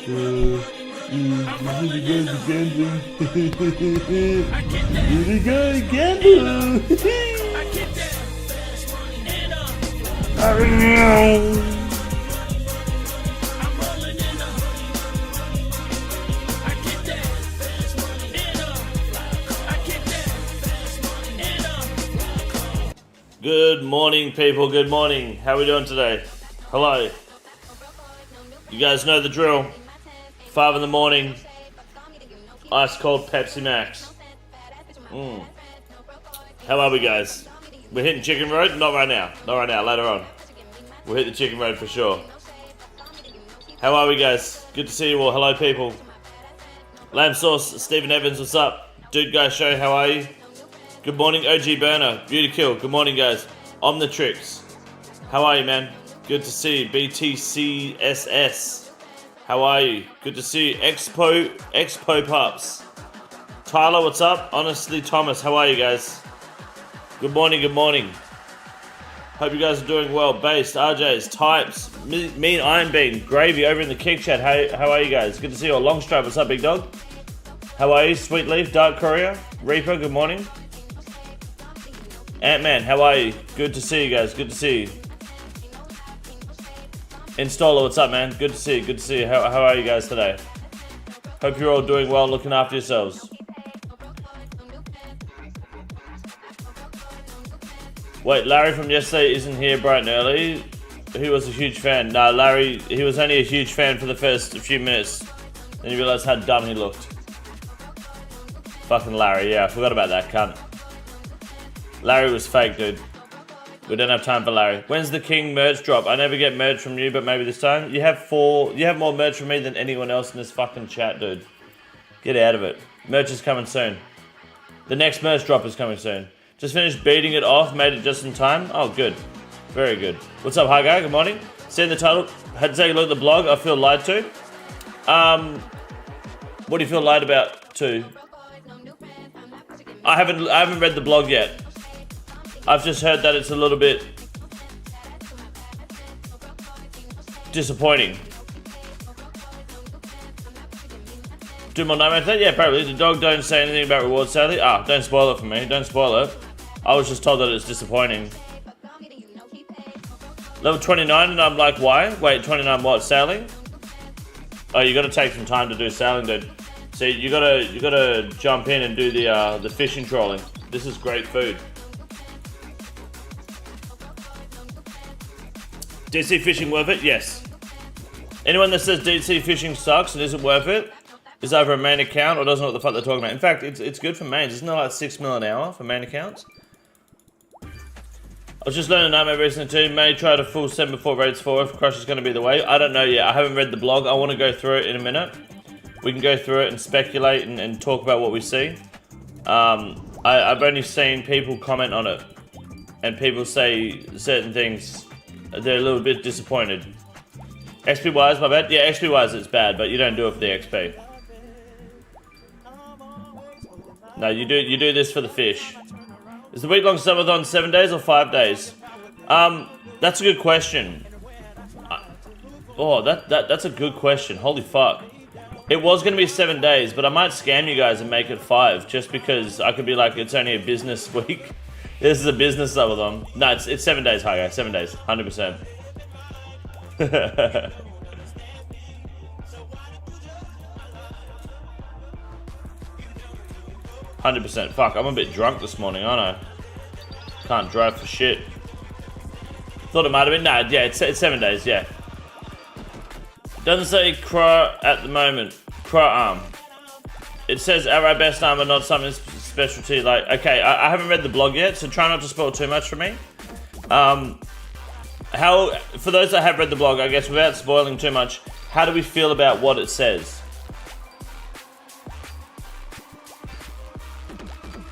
Here we go again. Good morning, people. Good morning. How are we doing today? Hello. You guys know the drill. 5 in the morning. Ice cold Pepsi Max. How are we, guys? We're hitting Chicken Road? Not right now. Not right now. Later on. We'll hit the Chicken Road for sure. How are we, guys? Good to see you all. Hello, people. Lamb Sauce, Stephen Evans, what's up? Dude Guy Show, how are you? Good morning, OG Burner. Beauty Kill. Good morning, guys. Omnitrix. How are you, man? Good to see you. BTCSS. How are you? Good to see you. Expo Pups. Tyler, what's up? Honestly, Thomas, how are you, guys? Good morning, good morning. Hope you guys are doing well. Based, RJs, Types, Mean Iron Bean, Gravy over in the Kick Chat. How are you guys? Good to see you all. Longstripe, what's up, big dog? How are you? Sweet Leaf, Dark Courier, Reaper, good morning. Ant-Man, how are you? Good to see you guys. Good to see you. Installer, what's up, man? Good to see you. Good to see you. How are you guys today? Hope you're all doing well, looking after yourselves. Wait, Larry from yesterday isn't here bright and early. He was a huge fan. No, Larry, he was only a huge fan for the first few minutes. Then you realised how dumb he looked. Fucking Larry, yeah, I forgot about that cunt. Larry was fake, dude. We don't have time for Larry. When's the King merch drop? I never get merch from you, but maybe this time. You have more merch from me than anyone else in this fucking chat, dude. Get out of it. Merch is coming soon. The next merch drop is coming soon. Just finished beating it off, made it just in time. Oh, good. Very good. What's up, hi guy? Good morning. Seeing the title, had to take a look at the blog. I feel lied to. What do you feel lied about to? I haven't read the blog yet. I've just heard that it's a little bit disappointing. Do more nightmare? Yeah, probably. The dog don't say anything about rewards, sadly. Ah, don't spoil it for me. Don't spoil it. I was just told that it's disappointing. Level 29, and I'm like, why? Wait, 29 what? Sailing? Oh, you gotta take some time to do sailing, dude. See, you gotta jump in and do the fishing trolling. This is great food. DC fishing worth it? Yes. Anyone that says DC fishing sucks and isn't worth it is either a main account or doesn't know what the fuck they're talking about. In fact, it's good for mains. Isn't it like 6 mil an hour for main accounts? I was just learning Nightmare recently too. May try to full send before raids 4 if Crush is going to be the way. I don't know yet. I haven't read the blog. I want to go through it in a minute. We can go through it and speculate and talk about what we see. I've only seen people comment on it. And people say certain things. They're a little bit disappointed. XP wise, my bad. Yeah, XP wise it's bad, but you don't do it for the XP. No, you do this for the fish. Is the week-long subathon 7 days or 5 days? That's a good question. Oh, that's a good question. Holy fuck. It was gonna be 7 days, but I might scam you guys and make it 5, just because I could be like, it's only a business week. This is a business subathon. No, it's 7 days, hi guys. 7 days, 100%. 100%. Fuck, I'm a bit drunk this morning, aren't I? Can't drive for shit. Thought it might have been. Nah, yeah, it's 7 days, yeah. Doesn't say craw at the moment. Craw arm. It says outright best armor, not something specialty. Like, okay, I haven't read the blog yet, so try not to spoil too much for me. For those that have read the blog, I guess without spoiling too much, how do we feel about what it says?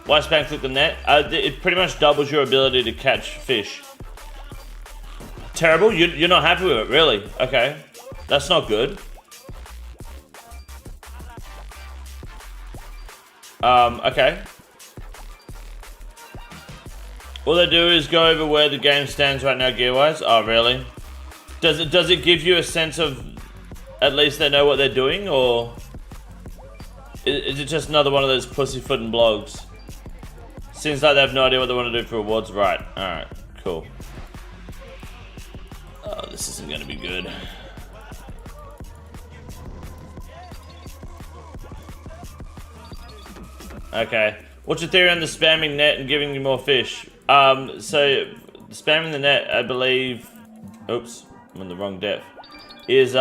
Why spam click the net? It pretty much doubles your ability to catch fish. Terrible? You're not happy with it, really? Okay. That's not good. Okay. All they do is go over where the game stands right now gear-wise. Oh, really? Does it give you a sense of at least they know what they're doing, or is it just another one of those pussyfooting blogs? Seems like they have no idea what they want to do for awards. Right, alright, cool. Oh, this isn't going to be good. Okay, what's your theory on the spamming net and giving you more fish? So spamming the net, I believe, oops, I'm in the wrong depth, is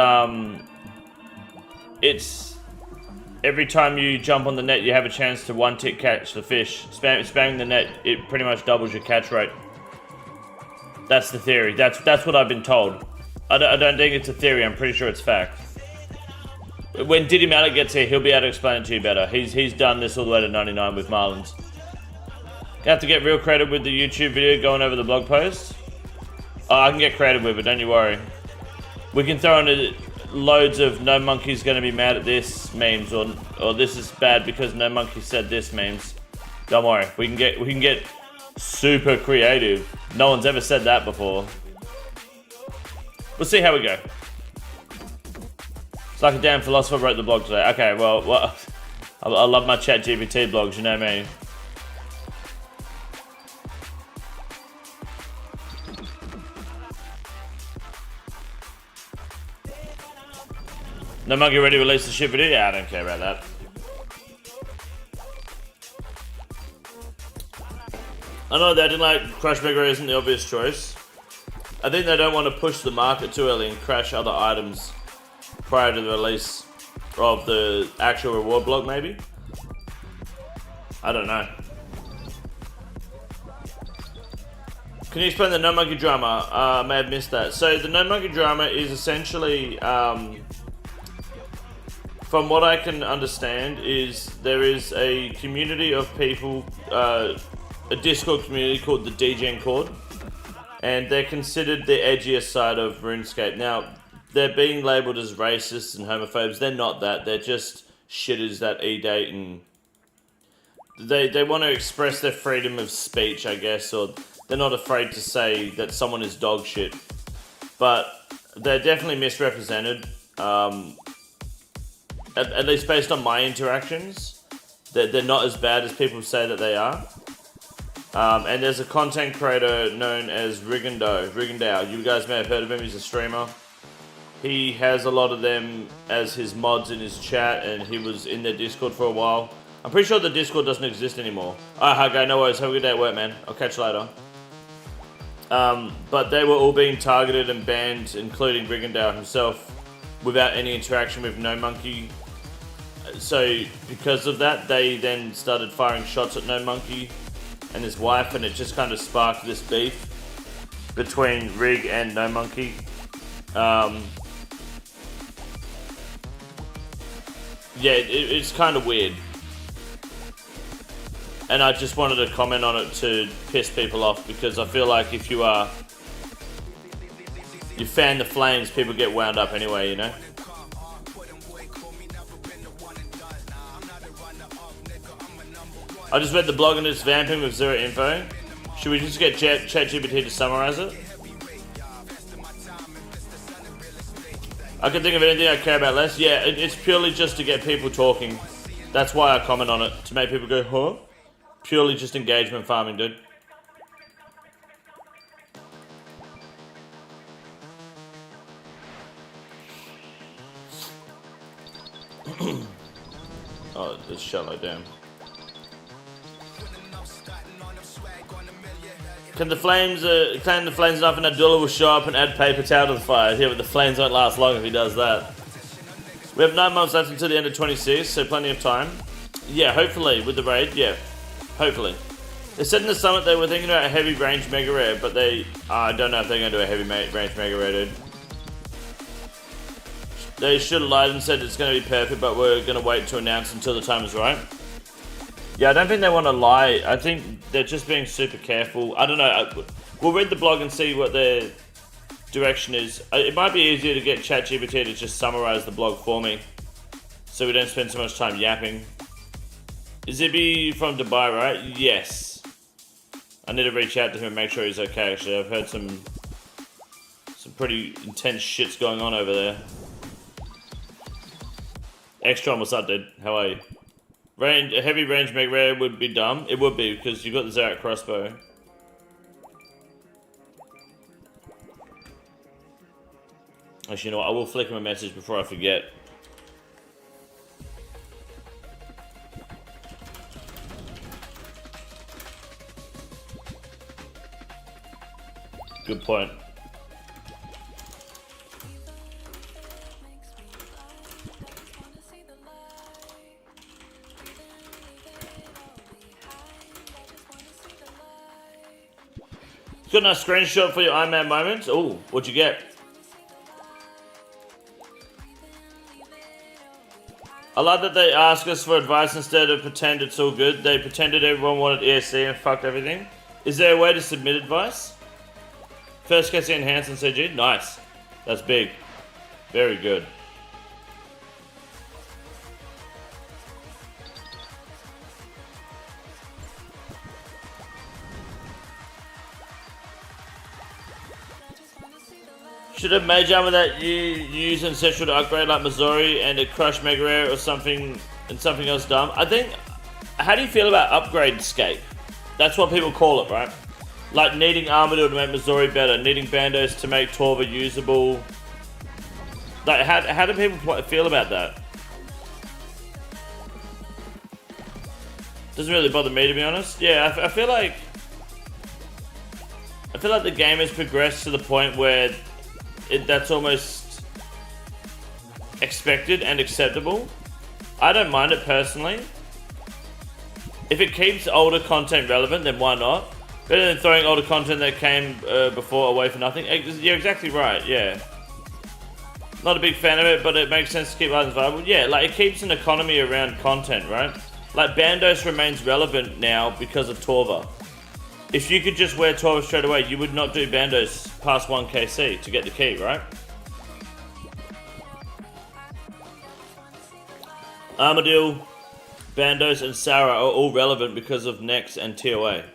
it's every time you jump on the net, you have a chance to one-tick catch the fish. Spamming the net, it pretty much doubles your catch rate. That's the theory. That's what I've been told. I don't think it's a theory. I'm pretty sure it's fact. When Diddy Malik gets here, he'll be able to explain it to you better. He's done this all the way to 99 with Marlins. You have to get real creative with the YouTube video going over the blog post. Oh, I can get creative with it, don't you worry. We can throw in loads of no monkey's gonna be mad at this memes, or this is bad because no monkey said this memes. Don't worry, we can get super creative. No one's ever said that before. We'll see how we go. It's like a damn philosopher wrote the blog today. Okay, well I love my ChatGPT blogs, you know me. No monkey ready to release the shit video? Yeah, I don't care about that. I know they didn't like Crash Mega isn't the obvious choice. I think they don't want to push the market too early and crash other items prior to the release of the actual reward block, maybe? I don't know. Can you explain the No Monkey drama? I may have missed that. So the No Monkey drama is essentially, from what I can understand, is there is a community of people, a Discord community called the DGen Cord, and they're considered the edgiest side of RuneScape. Now, they're being labelled as racists and homophobes. They're not that. They're just shitters that e-date, and they want to express their freedom of speech, I guess, or they're not afraid to say that someone is dog shit. But they're definitely misrepresented, at least based on my interactions. They're not as bad as people say that they are. And there's a content creator known as Rigondow. You guys may have heard of him. He's a streamer. He has a lot of them as his mods in his chat, and he was in their Discord for a while. I'm pretty sure the Discord doesn't exist anymore. Alright, hi guy, no worries. Have a good day at work, man. I'll catch you later. But they were all being targeted and banned, including Rigondow himself, without any interaction with No Monkey. So because of that, they then started firing shots at No Monkey and his wife, and it just kind of sparked this beef between Rig and No Monkey. Yeah, it's kind of weird. And I just wanted to comment on it to piss people off, because I feel like if you fan the flames, people get wound up anyway, you know? I just read the blog and it's vamping with zero info. Should we just get ChatGPT to summarize it? I can think of anything I care about less. Yeah, it's purely just to get people talking. That's why I comment on it, to make people go, huh? Purely just engagement farming, dude. Oh, it's shallow down. Can the flames, claim the flames enough and Abdullah will show up and add paper towel to the fire. Yeah, but the flames won't last long if he does that. We have 9 months left until the end of 26, so plenty of time. Yeah, hopefully, with the raid, yeah. Hopefully. They said in the summit they were thinking about a heavy range mega rare, but I don't know if they're going to do a heavy range mega rare, dude. They should have lied and said it's going to be perfect, but we're going to wait to announce until the time is right. Yeah, I don't think they want to lie. I think they're just being super careful. I don't know. We'll read the blog and see what their direction is. It might be easier to get ChatGPT to just summarize the blog for me, so we don't spend so much time yapping. Is Ibby from Dubai, right? Yes. I need to reach out to him and make sure he's okay, actually. I've heard some pretty intense shits going on over there. Extron, what's up, dude? How are you? A heavy range mega rare would be dumb. It would be, because you've got the Zarek crossbow. Actually, you know what? I will flick him a message before I forget. Good point. Got a nice screenshot for your Iron Man moment. Oh, what'd you get? I love that they ask us for advice instead of pretend it's all good. They pretended everyone wanted ESC and fucked everything. Is there a way to submit advice? First case enhance and CG. Nice. That's big. Very good. Should have mage armor that you use in Central to upgrade like Missouri and a Crush Mega Rare or something and something else dumb. I think, how do you feel about upgrade scape? That's what people call it, right? Like needing armor to make Missouri better, needing bandos to make Torva usable. Like, how do people feel about that? Doesn't really bother me, to be honest. Yeah, I feel like the game has progressed to the point where that's almost expected and acceptable. I don't mind it personally. If it keeps older content relevant, then why not? Better than throwing older content that came before away for nothing. You're exactly right, yeah. Not a big fan of it, but it makes sense to keep items viable. Yeah, like it keeps an economy around content, right? Like Bandos remains relevant now because of Torva. If you could just wear Torva straight away, you would not do Bandos past 1kc to get the key, right? Armadil, Bandos, and Sarah are all relevant because of Nex and TOA.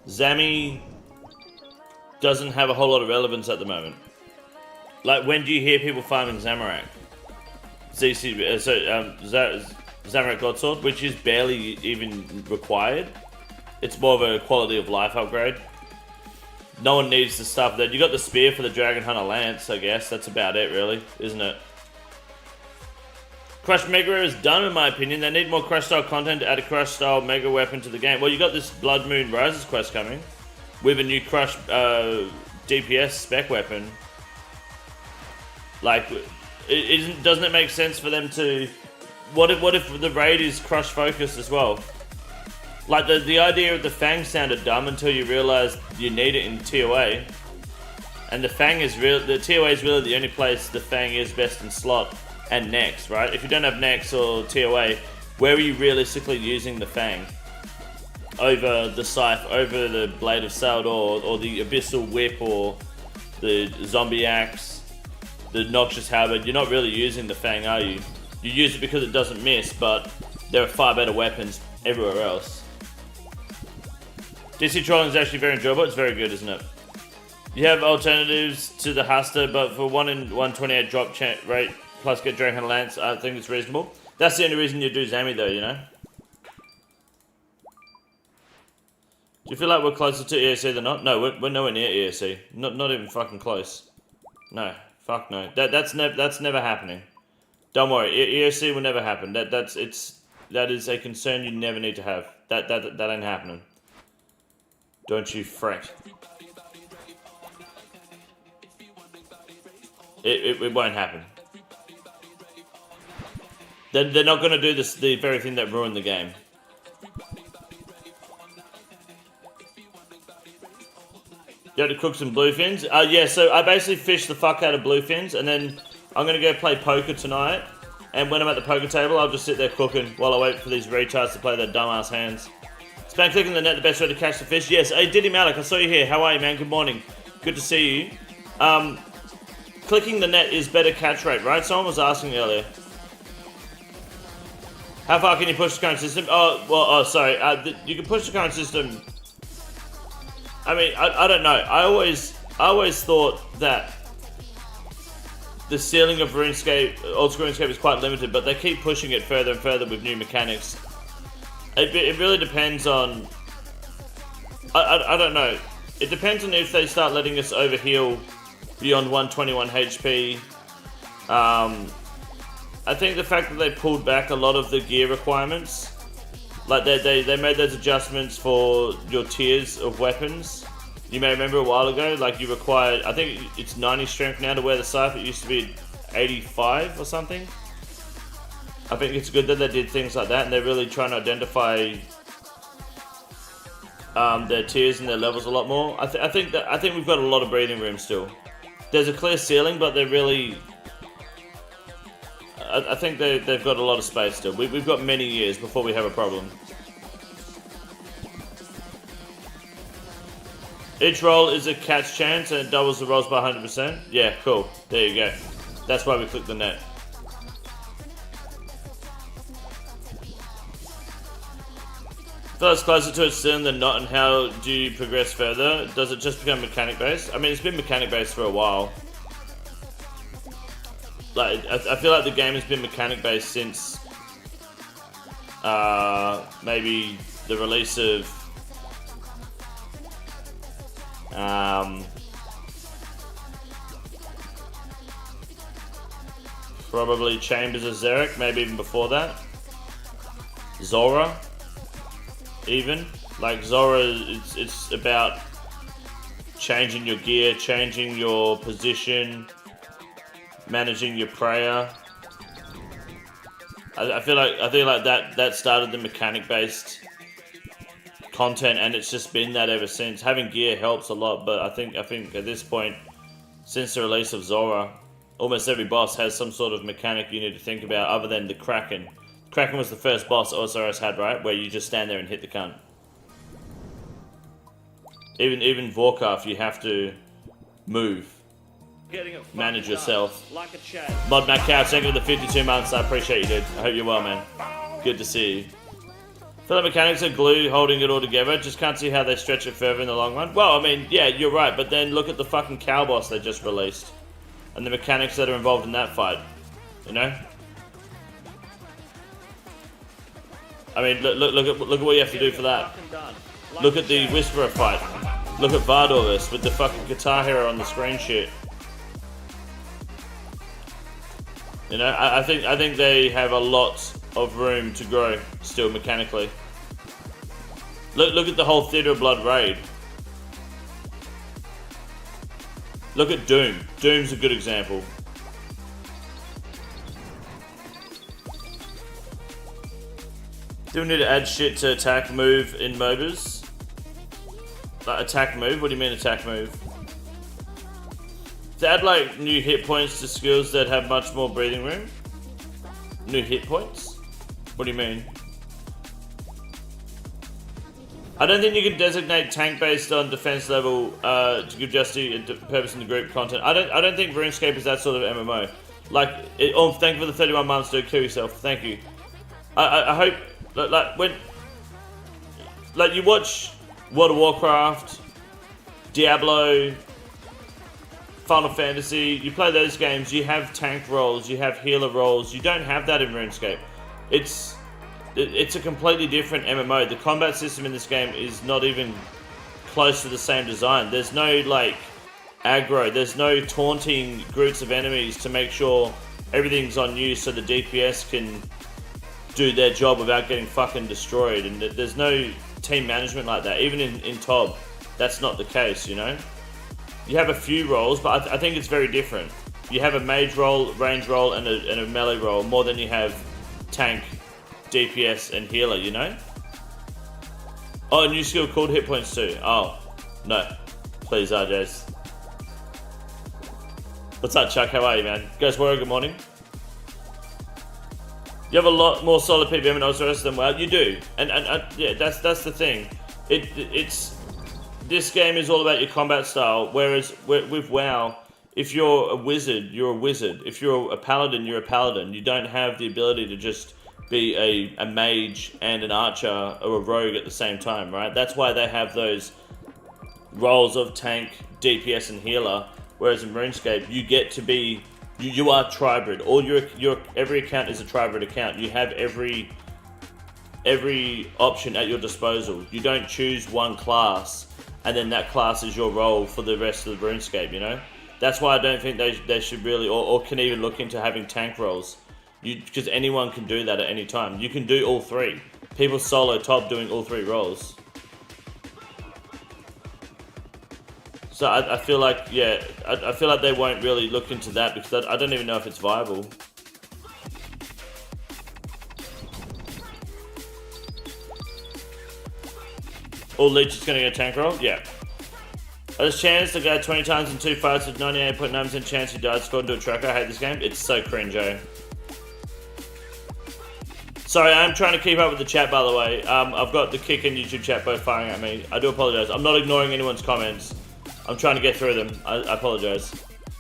Zami doesn't have a whole lot of relevance at the moment. Like, when do you hear people farming Zamorak? Zamorak Godsword, which is barely even required. It's more of a quality of life upgrade. No one needs the stuff that you got the spear for the Dragon Hunter Lance, I guess. That's about it, really, isn't it? Crush Mega Rare is done, in my opinion. They need more Crush style content to add a Crush style Mega Weapon to the game. Well, you got this Blood Moon Rises quest coming with a new Crush DPS spec weapon. Like, doesn't it make sense for them to? What if the raid is Crush focused as well? Like, the idea of the Fang sounded dumb until you realized you need it in TOA. And the Fang is real. The TOA is really the only place the Fang is best in slot and Nex, right? If you don't have Nex or TOA, where are you realistically using the Fang? Over the Scythe, over the Blade of Saldor, or the Abyssal Whip, or the Zombie Axe, the Noxious Halberd. You're not really using the Fang, are you? You use it because it doesn't miss, but there are far better weapons everywhere else. DC trolling is actually very enjoyable. It's very good, isn't it? You have alternatives to the Huster, but for 1 in 128 drop rate plus get Dragon Hunter Lance, I think it's reasonable. That's the only reason you do Zami, though, you know? Do you feel like we're closer to ESC than not? No, we're nowhere near ESC. Not even fucking close. No, fuck no. That's never happening. Don't worry, ESC will never happen. That is a concern you never need to have. That ain't happening. Don't you fret. It won't happen. They're not going to do the very thing that ruined the game. You had to cook some bluefins? Yeah, so I basically fished the fuck out of bluefins, and then I'm going to go play poker tonight. And when I'm at the poker table, I'll just sit there cooking while I wait for these retards to play their dumbass hands. Spam clicking the net the best way to catch the fish? Yes. Hey, Diddy Malik, I saw you here. How are you, man? Good morning. Good to see you. Clicking the net is better catch rate, right? Someone was asking earlier. How far can you push the current system? Sorry. You can push the current system. I mean, I don't know. I always thought that the ceiling of RuneScape, old school RuneScape is quite limited, but they keep pushing it further and further with new mechanics. It really depends on, I don't know. It depends on if they start letting us overheal beyond 121 HP. I think the fact that they pulled back a lot of the gear requirements, like they made those adjustments for your tiers of weapons. You may remember a while ago, like you required, I think it's 90 strength now to wear the Scythe. It used to be 85 or something. I think it's good that they did things like that, and they're really trying to identify their tiers and their levels a lot more. I think we've got a lot of breathing room still. There's a clear ceiling, but they're really, I think they've got a lot of space still. We've got many years before we have a problem. Each roll is a catch chance and it doubles the rolls by 100%. Yeah, cool. There you go. That's why we click the net. I feel it's closer to its ceiling than not, and how do you progress further? Does it just become mechanic based? I mean, it's been mechanic based for a while. Like, I feel like the game has been mechanic based since maybe the release of probably Chambers of Xeric, maybe even before that. Zora, even. Like Zora, it's about changing your gear, changing your position, managing your prayer. I feel like that started the mechanic based content, and it's just been that ever since. Having gear helps a lot, but I think at this point, since the release of Zora, almost every boss has some sort of mechanic you need to think about, other than the Kraken. Kraken was the first boss Osiris had, right? Where you just stand there and hit the cunt. Even Vorkaf, you have to move. Manage yourself. Like a chat. Mod Mac Couch, thank you for the 52 months. I appreciate you, dude. I hope you're well, man. Good to see you. I feel like mechanics are glue holding it all together. Just can't see how they stretch it further in the long run. Well, I mean, yeah, you're right. But then look at the fucking cow boss they just released. And the mechanics that are involved in that fight. You know? I mean, look at what you have to do for that. Look at the Whisperer fight. Look at Vardorvis with the fucking Guitar Hero on the screen shit. You know, I think they have a lot of room to grow still mechanically. Look at the whole Theatre of Blood raid. Look at Doom. Doom's a good example. Do we need to add shit to attack move in MOBAs? Like attack move? What do you mean attack move? To add like new hit points to skills that have much more breathing room? New hit points? What do you mean? I don't think you can designate tank based on defense level to give justice and purpose in the group content. I don't think RuneScape is that sort of MMO. Like, oh, thank you for the 31 months, dude. Kill yourself. Thank you. I hope, like when, like you watch World of Warcraft, Diablo, Final Fantasy, you play those games, you have tank roles, you have healer roles. You don't have that in RuneScape. It's a completely different MMO. The combat system in this game is not even close to the same design. There's no like aggro, there's no taunting groups of enemies to make sure everything's on you so the DPS can do their job without getting fucking destroyed. And there's no team management like that. Even in TOB, that's not the case, you know? You have a few roles, but I think it's very different. You have a mage role, range role, and a melee role, more than you have tank, DPS, and healer, you know? Oh, a new skill called hit points too. Oh, no. Please, RJs. What's up, Chuck? How are you, man? Ghost Warrior, good morning. You have a lot more solid PVM and Osiris than WoW. You do, and yeah, that's the thing. It's this game is all about your combat style. Whereas with WoW, if you're a wizard, you're a wizard. If you're a paladin, you're a paladin. You don't have the ability to just be a mage and an archer or a rogue at the same time, right? That's why they have those roles of tank, DPS, and healer. Whereas in RuneScape, you get to be You are tribrid. All your every account is a tribrid account. You have every option at your disposal. You don't choose one class and then that class is your role for the rest of the RuneScape, you know? That's why I don't think they should really, or can even look into having tank roles. Because anyone can do that at any time. You can do all three. People solo top doing all three roles. So I feel like, yeah, I feel like they won't really look into that because I don't even know if it's viable. All Leech is going to get a tank roll? Yeah. There's a chance to go 20 times in 2 fights with 98.9% chance he died scored into a tracker. I hate this game. It's so cringe, eh? Sorry, I'm trying to keep up with the chat, by the way. I've got the Kick and YouTube chat both firing at me. I do apologize. I'm not ignoring anyone's comments. I'm trying to get through them. I apologize.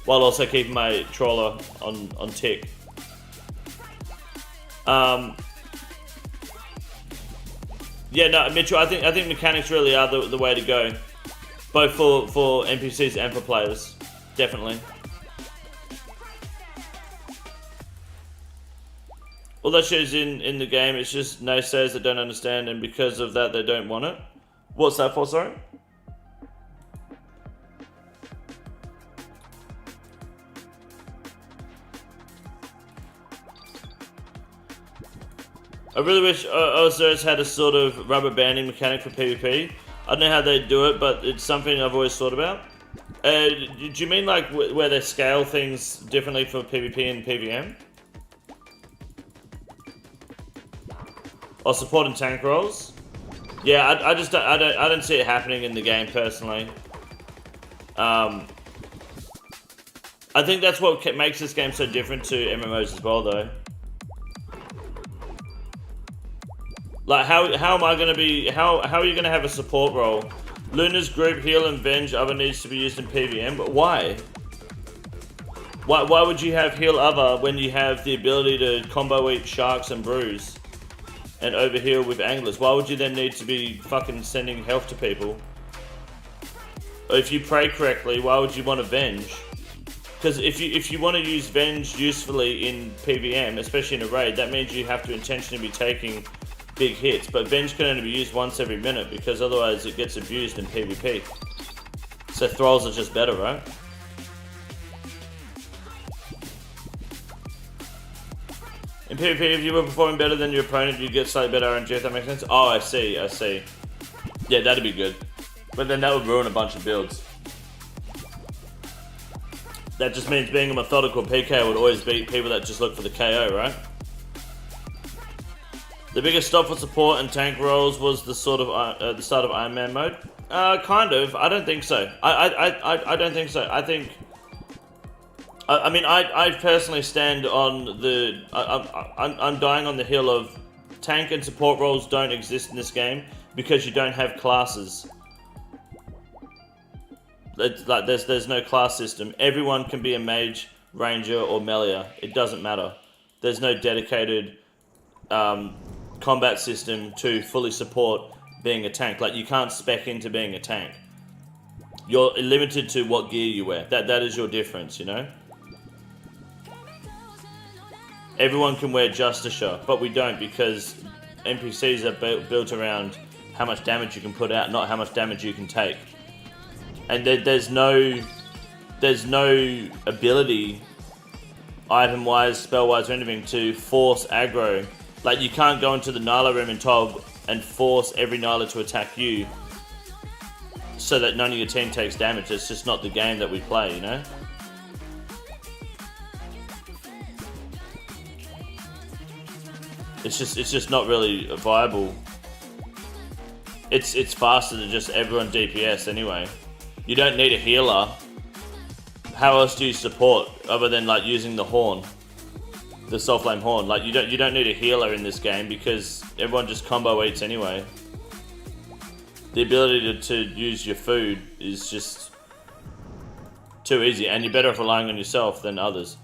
While also keeping my trawler on tick. Yeah, no, Mitchell, I think mechanics really are the way to go. Both for NPCs and for players. Definitely. All that shit is in the game. It's just naysayers that don't understand, and because of that, they don't want it. What's that for, sorry? I really wish AWST had a sort of rubber banding mechanic for PvP. I don't know how they do it, but it's something I've always thought about. Do you mean like where they scale things differently for PvP and PvM? Or support and tank rolls? Yeah, I just don't see it happening in the game personally. I think that's what makes this game so different to MMOs as well, though. Like, how am I going to be... How are you going to have a support role? Luna's group, heal, and venge other needs to be used in PvM, but why? Why would you have heal other when you have the ability to combo eat sharks and brews? And overheal with anglers? Why would you then need to be fucking sending health to people? Or if you pray correctly, why would you want to venge? Because if you want to use venge usefully in PvM, especially in a raid, that means you have to intentionally be taking big hits, but venge can only be used once every minute because otherwise it gets abused in PvP. So thralls are just better, right? In PvP, if you were performing better than your opponent, you get slightly better RNG, if that makes sense. Oh, I see. Yeah, that'd be good. But then that would ruin a bunch of builds. That just means being a methodical PK would always beat people that just look for the KO, right? The biggest stop for support and tank rolls was the sort of the start of Iron Man mode. Kind of. I don't think so. I don't think so. I think. I mean, I personally stand on the. I'm dying on the hill of tank and support roles don't exist in this game because you don't have classes. It's like there's no class system. Everyone can be a mage, ranger, or melee. It doesn't matter. There's no dedicated. Combat system to fully support being a tank. Like, you can't spec into being a tank. You're limited to what gear you wear. That is your difference, you know? Everyone can wear Justisher, but we don't because NPCs are built around how much damage you can put out, not how much damage you can take. And there's no ability, item-wise, spell-wise, or anything to force aggro. Like, you can't go into the Nyla room in ToG and force every Nyla to attack you so that none of your team takes damage. It's just not the game that we play, you know? It's just not really viable. It's faster than just everyone DPS anyway. You don't need a healer. How else do you support other than like using the horn? The Soulflame Horn. Like, you don't need a healer in this game because everyone just combo eats anyway. The ability to use your food is just too easy, and you're better off relying on yourself than others.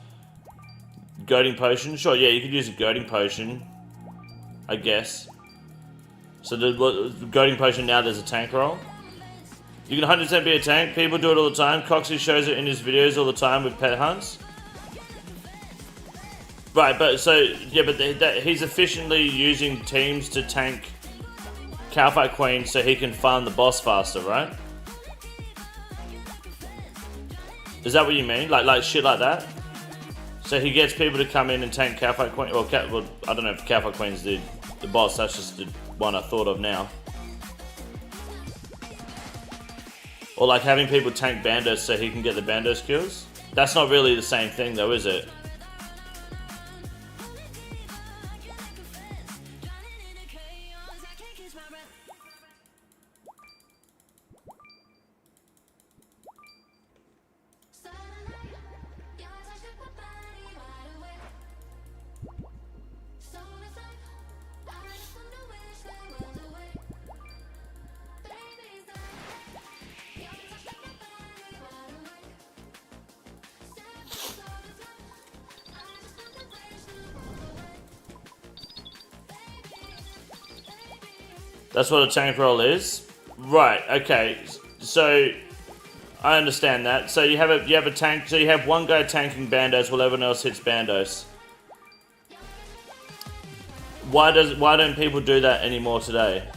Goading potion? Sure, yeah, you could use a goading potion, I guess. So the goading potion, now there's a tank roll. You can 100% be a tank. People do it all the time. Coxie shows it in his videos all the time with pet hunts. Right, but so yeah, but he's efficiently using teams to tank Cowfight Queen so he can farm the boss faster, right? Is that what you mean? Like shit like that? So he gets people to come in and tank Cowfight Queen, or well, I don't know if Cowfight Queen's the boss. That's just the one I thought of now. Or like having people tank Bandos so he can get the Bandos kills. That's not really the same thing, though, is it? That's what a tank roll is? Right, okay. So I understand that. So you have a tank, so you have one guy tanking Bandos while everyone else hits Bandos. Why don't people do that anymore today?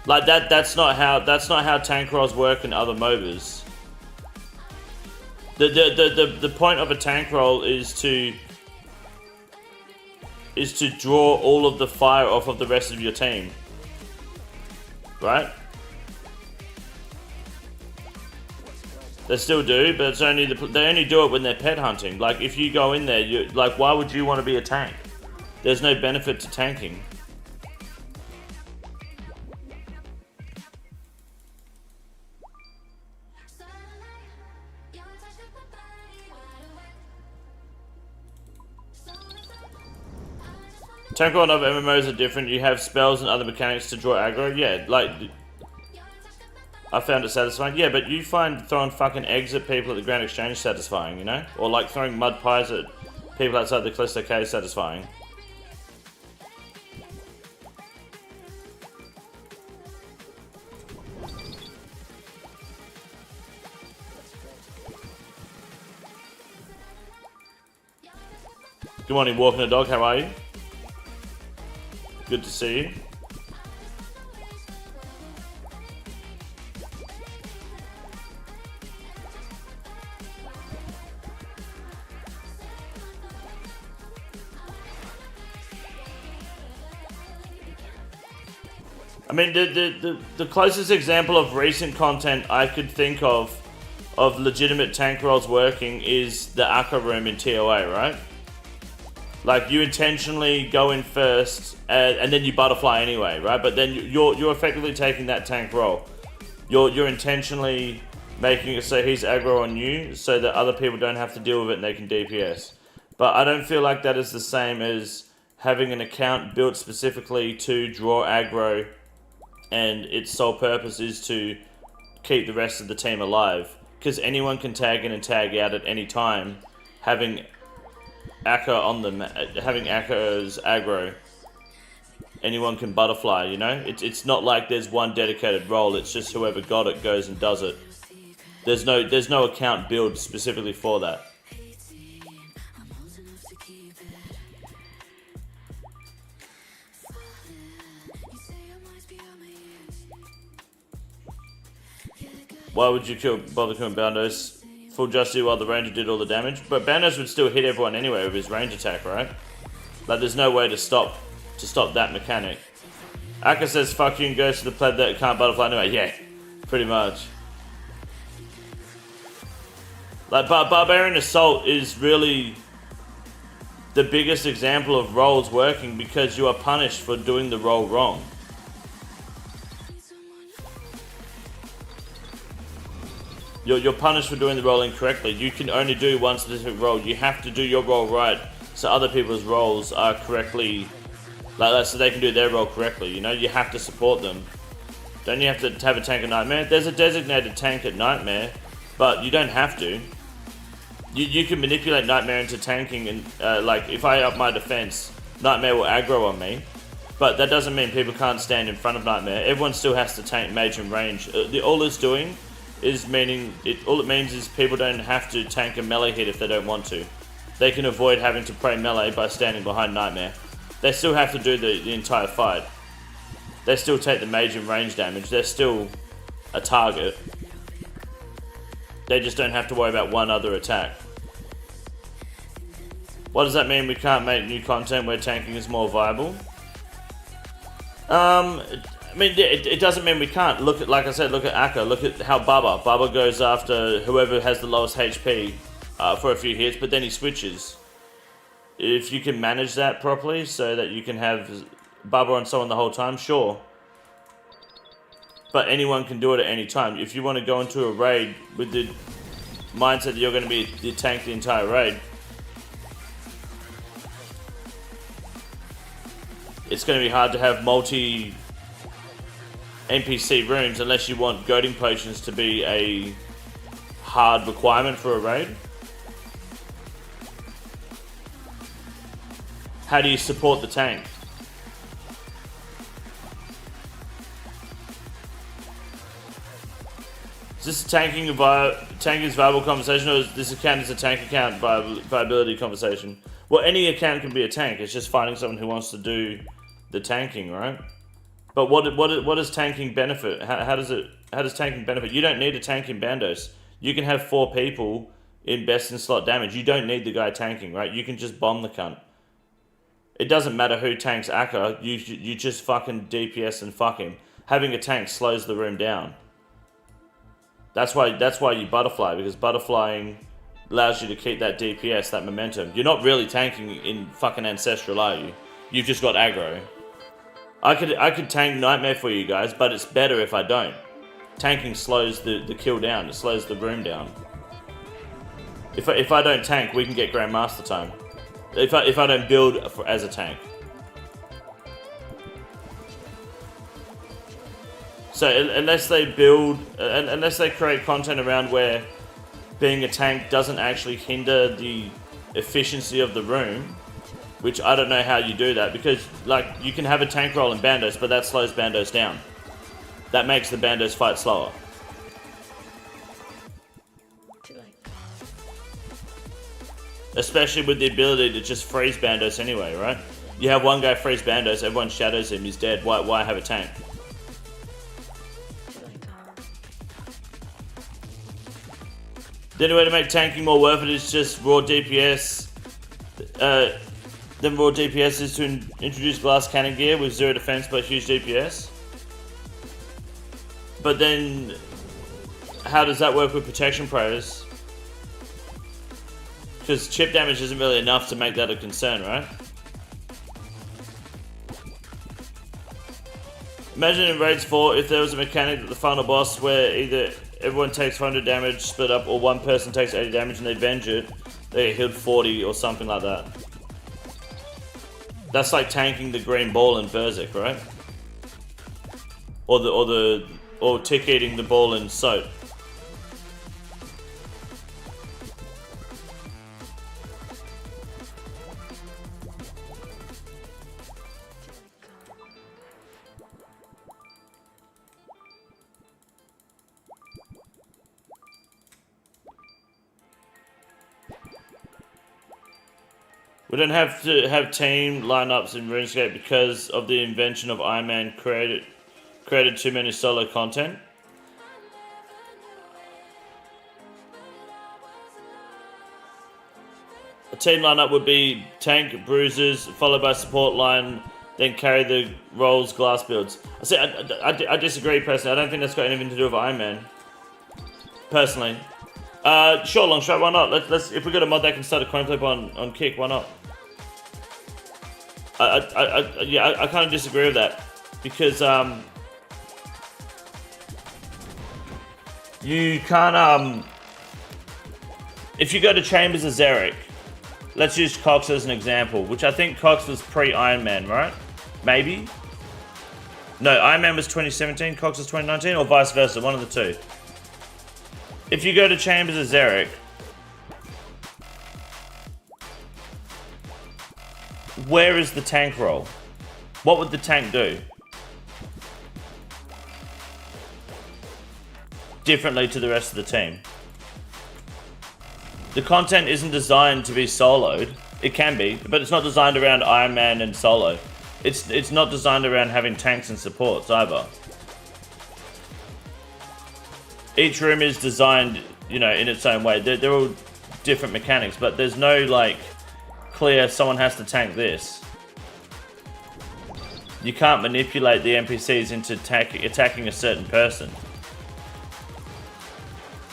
Like that's not how tank rolls work in other MOBAs. The point of a tank roll is to draw all of the fire off of the rest of your team, right? They still do, but it's only they only do it when they're pet hunting. Like if you go in there, you like why would you want to be a tank? There's no benefit to tanking. Tank roll and other MMOs are different. You have spells and other mechanics to draw aggro. Yeah, like I found it satisfying. Yeah, but you find throwing fucking eggs at people at the Grand Exchange satisfying, you know? Or like throwing mud pies at people outside the Callisto Cave satisfying. Good morning, Walking a Dog. How are you? Good to see you. I mean, the closest example of recent content I could think of legitimate tank rolls working is the Akka room in TOA, right? Like you intentionally go in first, and then you butterfly anyway, right? But then you're effectively taking that tank roll. You're intentionally making it so he's aggro on you, so that other people don't have to deal with it and they can DPS. But I don't feel like that is the same as having an account built specifically to draw aggro, and its sole purpose is to keep the rest of the team alive. Because anyone can tag in and tag out at any time, having Akka on them, having Akka as aggro. Anyone can butterfly, you know? It's not like there's one dedicated role, it's just whoever got it goes and does it. There's no account build specifically for that. Why would you bother killing Bandos? Full Justy while the Ranger did all the damage? But Bandos would still hit everyone anyway with his range attack, right? Like there's no way to stop that mechanic. Akka says fuck you and goes to the pleb that can't butterfly anyway. Yeah, pretty much. Like Barbarian Assault is really the biggest example of roles working because you are punished for doing the role wrong. You're punished for doing the role incorrectly. You can only do one specific role. You have to do your role right so other people's roles are correctly, like so they can do their role correctly, you know? You have to support them. Don't you have to have a tank at Nightmare? There's a designated tank at Nightmare, but you don't have to. You can manipulate Nightmare into tanking, and like if I up my defense, Nightmare will aggro on me. But that doesn't mean people can't stand in front of Nightmare. Everyone still has to tank Mage and range. All it's doing is all it means is people don't have to tank a melee hit if they don't want to. They can avoid having to play melee by standing behind Nightmare. They still have to do the entire fight. They still take the Mage and range damage. They're still a target. They just don't have to worry about one other attack. What does that mean? We can't make new content where tanking is more viable? I mean, it doesn't mean we can't. Look at, like I said, look at Akka. Look at how Bubba goes after whoever has the lowest HP for a few hits, but then he switches. If you can manage that properly so that you can have Bubba on someone the whole time, sure. But anyone can do it at any time. If you want to go into a raid with the mindset that you're going to be the tank the entire raid, it's going to be hard to have multi NPC rooms unless you want goading potions to be a hard requirement for a raid. How do you support the tank? Is this a tank is viable conversation, or is this account is a tank account viability conversation? Well, any account can be a tank. It's just finding someone who wants to do the tanking, right? But what does tanking benefit? How does tanking benefit? You don't need a tank in Bandos. You can have 4 people in best in slot damage. You don't need the guy tanking, right? You can just bomb the cunt. It doesn't matter who tanks Akka. You just fucking DPS and fuck him. Having a tank slows the room down. That's why you butterfly, because butterflying allows you to keep that DPS, that momentum. You're not really tanking in fucking Ancestral, are you? You've just got aggro. I could tank Nightmare for you guys, but it's better if I don't. Tanking slows the kill down. It slows the room down. If I don't tank, we can get Grandmaster time. If I don't build as a tank. So unless they create content around where being a tank doesn't actually hinder the efficiency of the room, which I don't know how you do that, because like you can have a tank roll in Bandos, but that slows Bandos down. That makes the Bandos fight slower. Especially with the ability to just freeze Bandos anyway, right? You have one guy freeze Bandos, everyone shadows him, he's dead. Why have a tank? The only way to make tanking more worth it is just raw DPS. Then raw DPS is to introduce glass cannon gear with 0 defense but huge DPS. But then, how does that work with protection pros? Because chip damage isn't really enough to make that a concern, right? Imagine in Raids 4 if there was a mechanic at the final boss where either everyone takes 100 damage split up, or one person takes 80 damage and they venge it, they get healed 40 or something like that. That's like tanking the green ball in Berserk, right? Or tick eating the ball in Soap. We don't have to have team lineups in RuneScape because of the invention of Iron Man created too many solo content. A team lineup would be tank, bruisers, followed by support line, then carry the rolls, glass builds. I disagree personally. I don't think that's got anything to do with Iron Man. Personally. Sure, long shot, why not? Let's if we got a mod that can start a coin flip on kick, why not? I kind of disagree with that, because you can't if you go to Chambers of Xeric, let's use Cox as an example, which I think Cox was pre-Iron Man, right? Maybe? No, Iron Man was 2017, Cox was 2019, or vice versa, one of the two. If you go to Chambers of Xeric, where is the tank roll? What would the tank do? Differently to the rest of the team. The content isn't designed to be soloed. It can be, but it's not designed around Iron Man and solo. It's not designed around having tanks and supports either. Each room is designed, you know, in its own way. They're all different mechanics, but there's no like clear someone has to tank this. You can't manipulate the NPCs into attacking a certain person.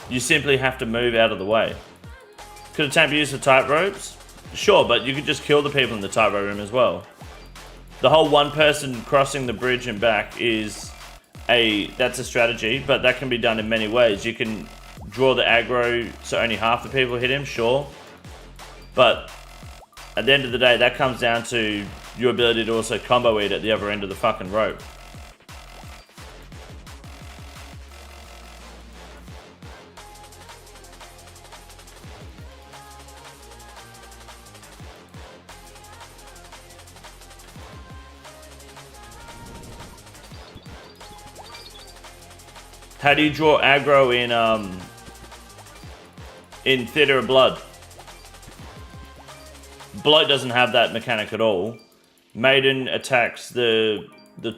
You simply have to move out of the way. Could a tank be used for tightropes? Sure, but you could just kill the people in the tightrope room as well. The whole one person crossing the bridge and back is that's a strategy, but that can be done in many ways. You can draw the aggro so only half the people hit him, sure. But at the end of the day, that comes down to your ability to also combo eat at the other end of the fucking rope. How do you draw aggro in Theatre of Blood? Bloat doesn't have that mechanic at all. Maiden attacks the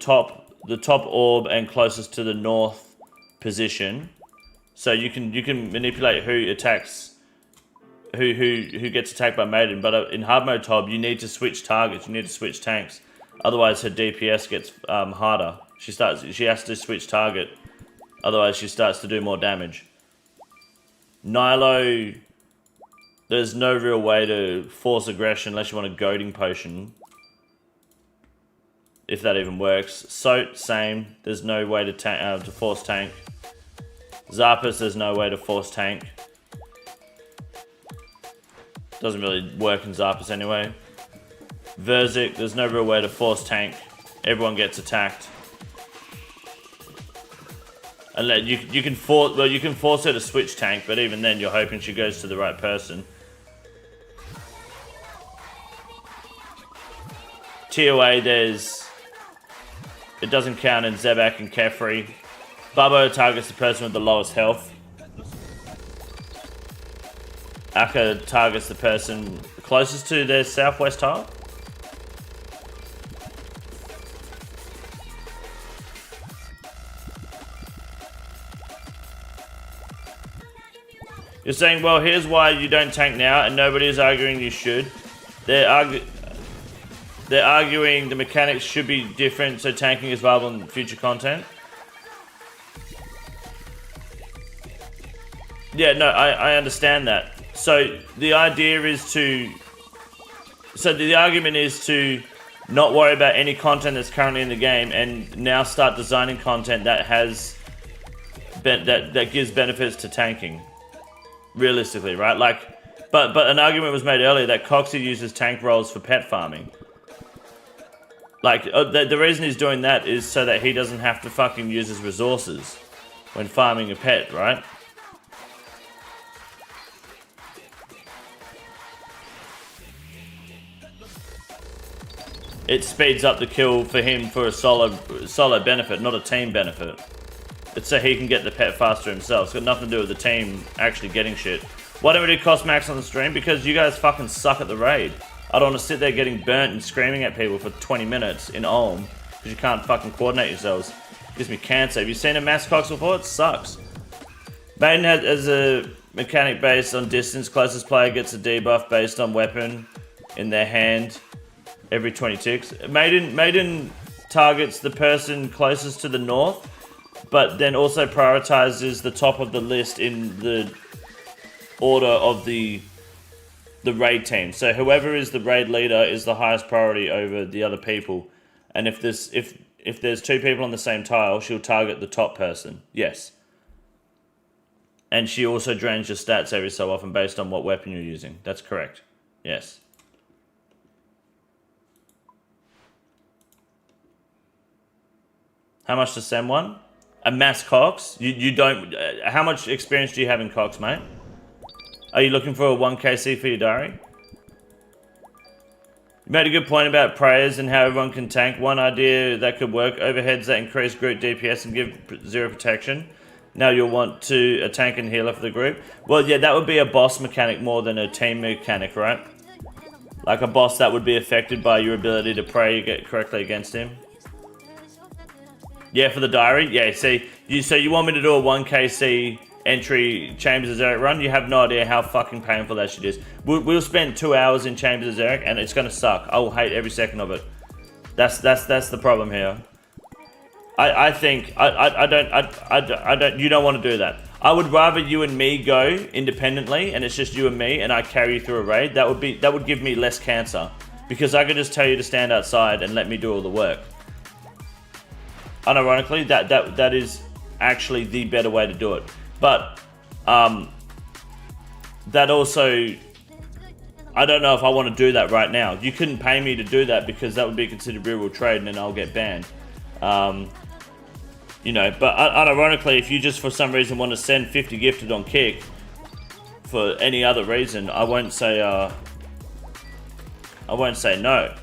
top orb and closest to the north position, so you can manipulate who attacks, who gets attacked by Maiden. But in hard mode Tob, you need to switch targets. You need to switch tanks, otherwise her DPS gets harder. She has to switch target. Otherwise, she starts to do more damage. Nilo, there's no real way to force aggression unless you want a goading potion. If that even works. Soat, same. There's no way to force tank. Zarpus, there's no way to force tank. Doesn't really work in Zarpus anyway. Verzik, there's no real way to force tank. Everyone gets attacked. And you can force her to switch tank, but even then you're hoping she goes to the right person. TOA, it doesn't count in Zebak and Kefri. Bubbo targets the person with the lowest health. Akka targets the person closest to their southwest tile. You're saying, well, here's why you don't tank now, and nobody's arguing you should. They're arguing the mechanics should be different, so tanking is viable in future content. Yeah, no, I understand that. So the idea is the argument is to not worry about any content that's currently in the game, and now start designing content that that gives benefits to tanking. Realistically, right? Like, but an argument was made earlier that Coxie uses tank rolls for pet farming. Like, the reason he's doing that is so that he doesn't have to fucking use his resources when farming a pet, right? It speeds up the kill for him for a solo benefit, not a team benefit. It's so he can get the pet faster himself. It's got nothing to do with the team actually getting shit. Why don't we do cost max on the stream? Because you guys fucking suck at the raid. I don't want to sit there getting burnt and screaming at people for 20 minutes in Ulm because you can't fucking coordinate yourselves. It gives me cancer. Have you seen a mass cox before? It sucks. Maiden has a mechanic based on distance. Closest player gets a debuff based on weapon in their hand every 20 ticks. Maiden targets the person closest to the north, but then also prioritizes the top of the list in the order of the raid team. So whoever is the raid leader is the highest priority over the other people. And if there's two people on the same tile, she'll target the top person. Yes. And she also drains your stats every so often based on what weapon you're using. That's correct. Yes. How much to send one? A mass cox? You don't... how much experience do you have in cox, mate? Are you looking for a 1kc for your diary? You made a good point about prayers and how everyone can tank. One idea that could work, overheads that increase group DPS and give 0 protection. Now you'll want to a tank and healer for the group. Well, yeah, that would be a boss mechanic more than a team mechanic, right? Like a boss that would be affected by your ability to pray correctly against him. Yeah, for the diary? Yeah, see, so you want me to do a 1kc entry Chambers of Xeric run? You have no idea how fucking painful that shit is. We'll spend 2 hours in Chambers of Xeric and it's gonna suck. I will hate every second of it. That's the problem here. I think I don't. You don't want to do that. I would rather you and me go independently, and it's just you and me, and I carry you through a raid. That would give me less cancer, because I could just tell you to stand outside and let me do all the work. Unironically, that is actually the better way to do it. But that also, I don't know if I want to do that right now. You couldn't pay me to do that because that would be considered real trade, and then I'll get banned. You know, but unironically, if you just for some reason want to send 50 gifted on Kick for any other reason, I won't say no.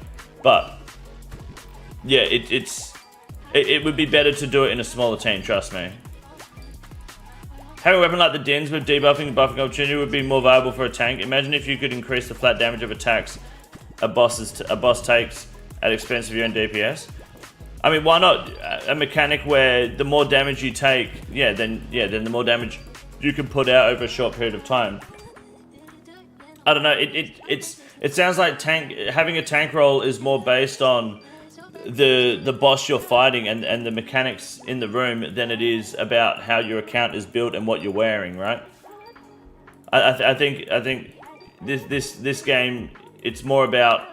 But yeah, it would be better to do it in a smaller team, trust me. Having a weapon like the Dins with debuffing and buffing opportunity would be more valuable for a tank. Imagine if you could increase the flat damage of attacks a boss takes at expense of your own DPS. I mean, why not a mechanic where the more damage you take, then the more damage you can put out over a short period of time. I don't know. It sounds like having a tank role is more based on the boss you're fighting and the mechanics in the room than it is about how your account is built and what you're wearing, right? I think this game, it's more about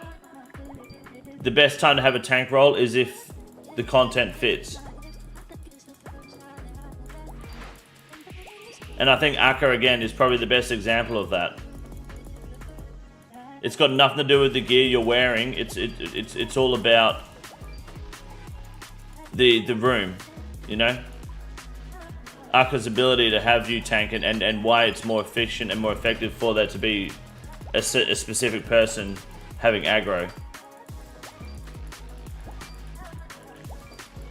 the best time to have a tank role is if the content fits. And I think Aggro again is probably the best example of that. It's got nothing to do with the gear you're wearing. It's all about the room, you know? Akka's ability to have you tank and why it's more efficient and more effective for there to be a specific person having aggro.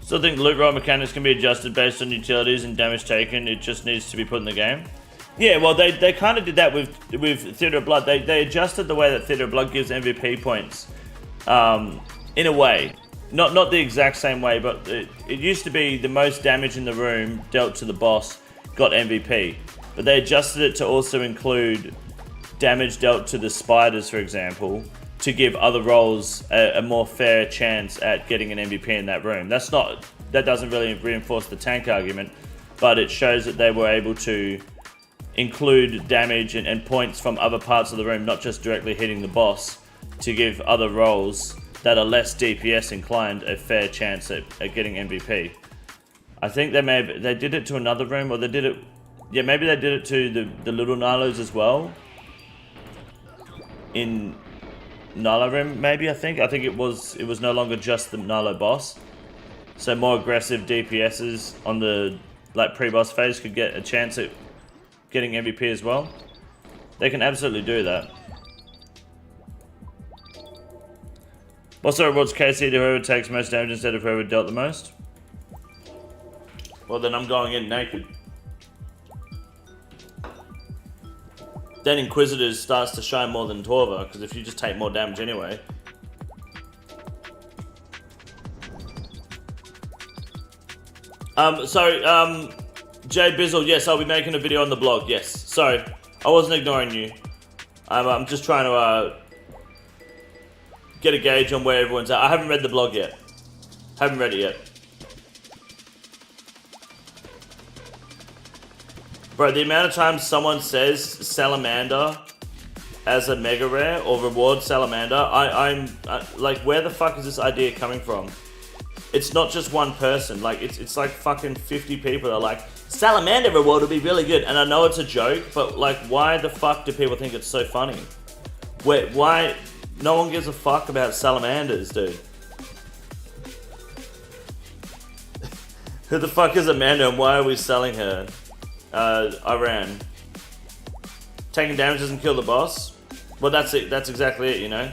Still think loot roll mechanics can be adjusted based on utilities and damage taken. It just needs to be put in the game. Yeah, well, they kind of did that with Theatre of Blood. They adjusted the way that Theatre of Blood gives MVP points, in a way. Not the exact same way, but it used to be the most damage in the room dealt to the boss got MVP. But they adjusted it to also include damage dealt to the spiders, for example, to give other roles a more fair chance at getting an MVP in that room. That doesn't really reinforce the tank argument, but it shows that they were able to include damage and points from other parts of the room, not just directly hitting the boss, to give other roles that are less DPS inclined a fair chance at getting MVP. I think they did it to another room, or they did it, yeah, maybe they did it to the little Nilos as well. In Nilo room, maybe, I think it was no longer just the Nilo boss. So more aggressive DPSs on the pre-boss phase could get a chance at getting MVP as well. They can absolutely do that. Also rewards KC to whoever takes most damage instead of whoever dealt the most. Well, then I'm going in naked. Then Inquisitors starts to shine more than Torva, because if you just take more damage anyway. Jay Bizzle, yes, I'll be making a video on the blog, yes. Sorry, I wasn't ignoring you. I'm just trying to get a gauge on where everyone's at. I haven't read the blog yet. Haven't read it yet. Bro, the amount of times someone says Salamander as a mega rare or reward Salamander, I'm like, where the fuck is this idea coming from? It's not just one person. Like, it's like fucking 50 people that are like, Salamander reward would be really good. And I know it's a joke, but like, why the fuck do people think it's so funny? Why? No one gives a fuck about salamanders, dude. Who the fuck is Amanda and why are we selling her? Iran. Taking damage doesn't kill the boss. Well, that's it. That's exactly it, you know.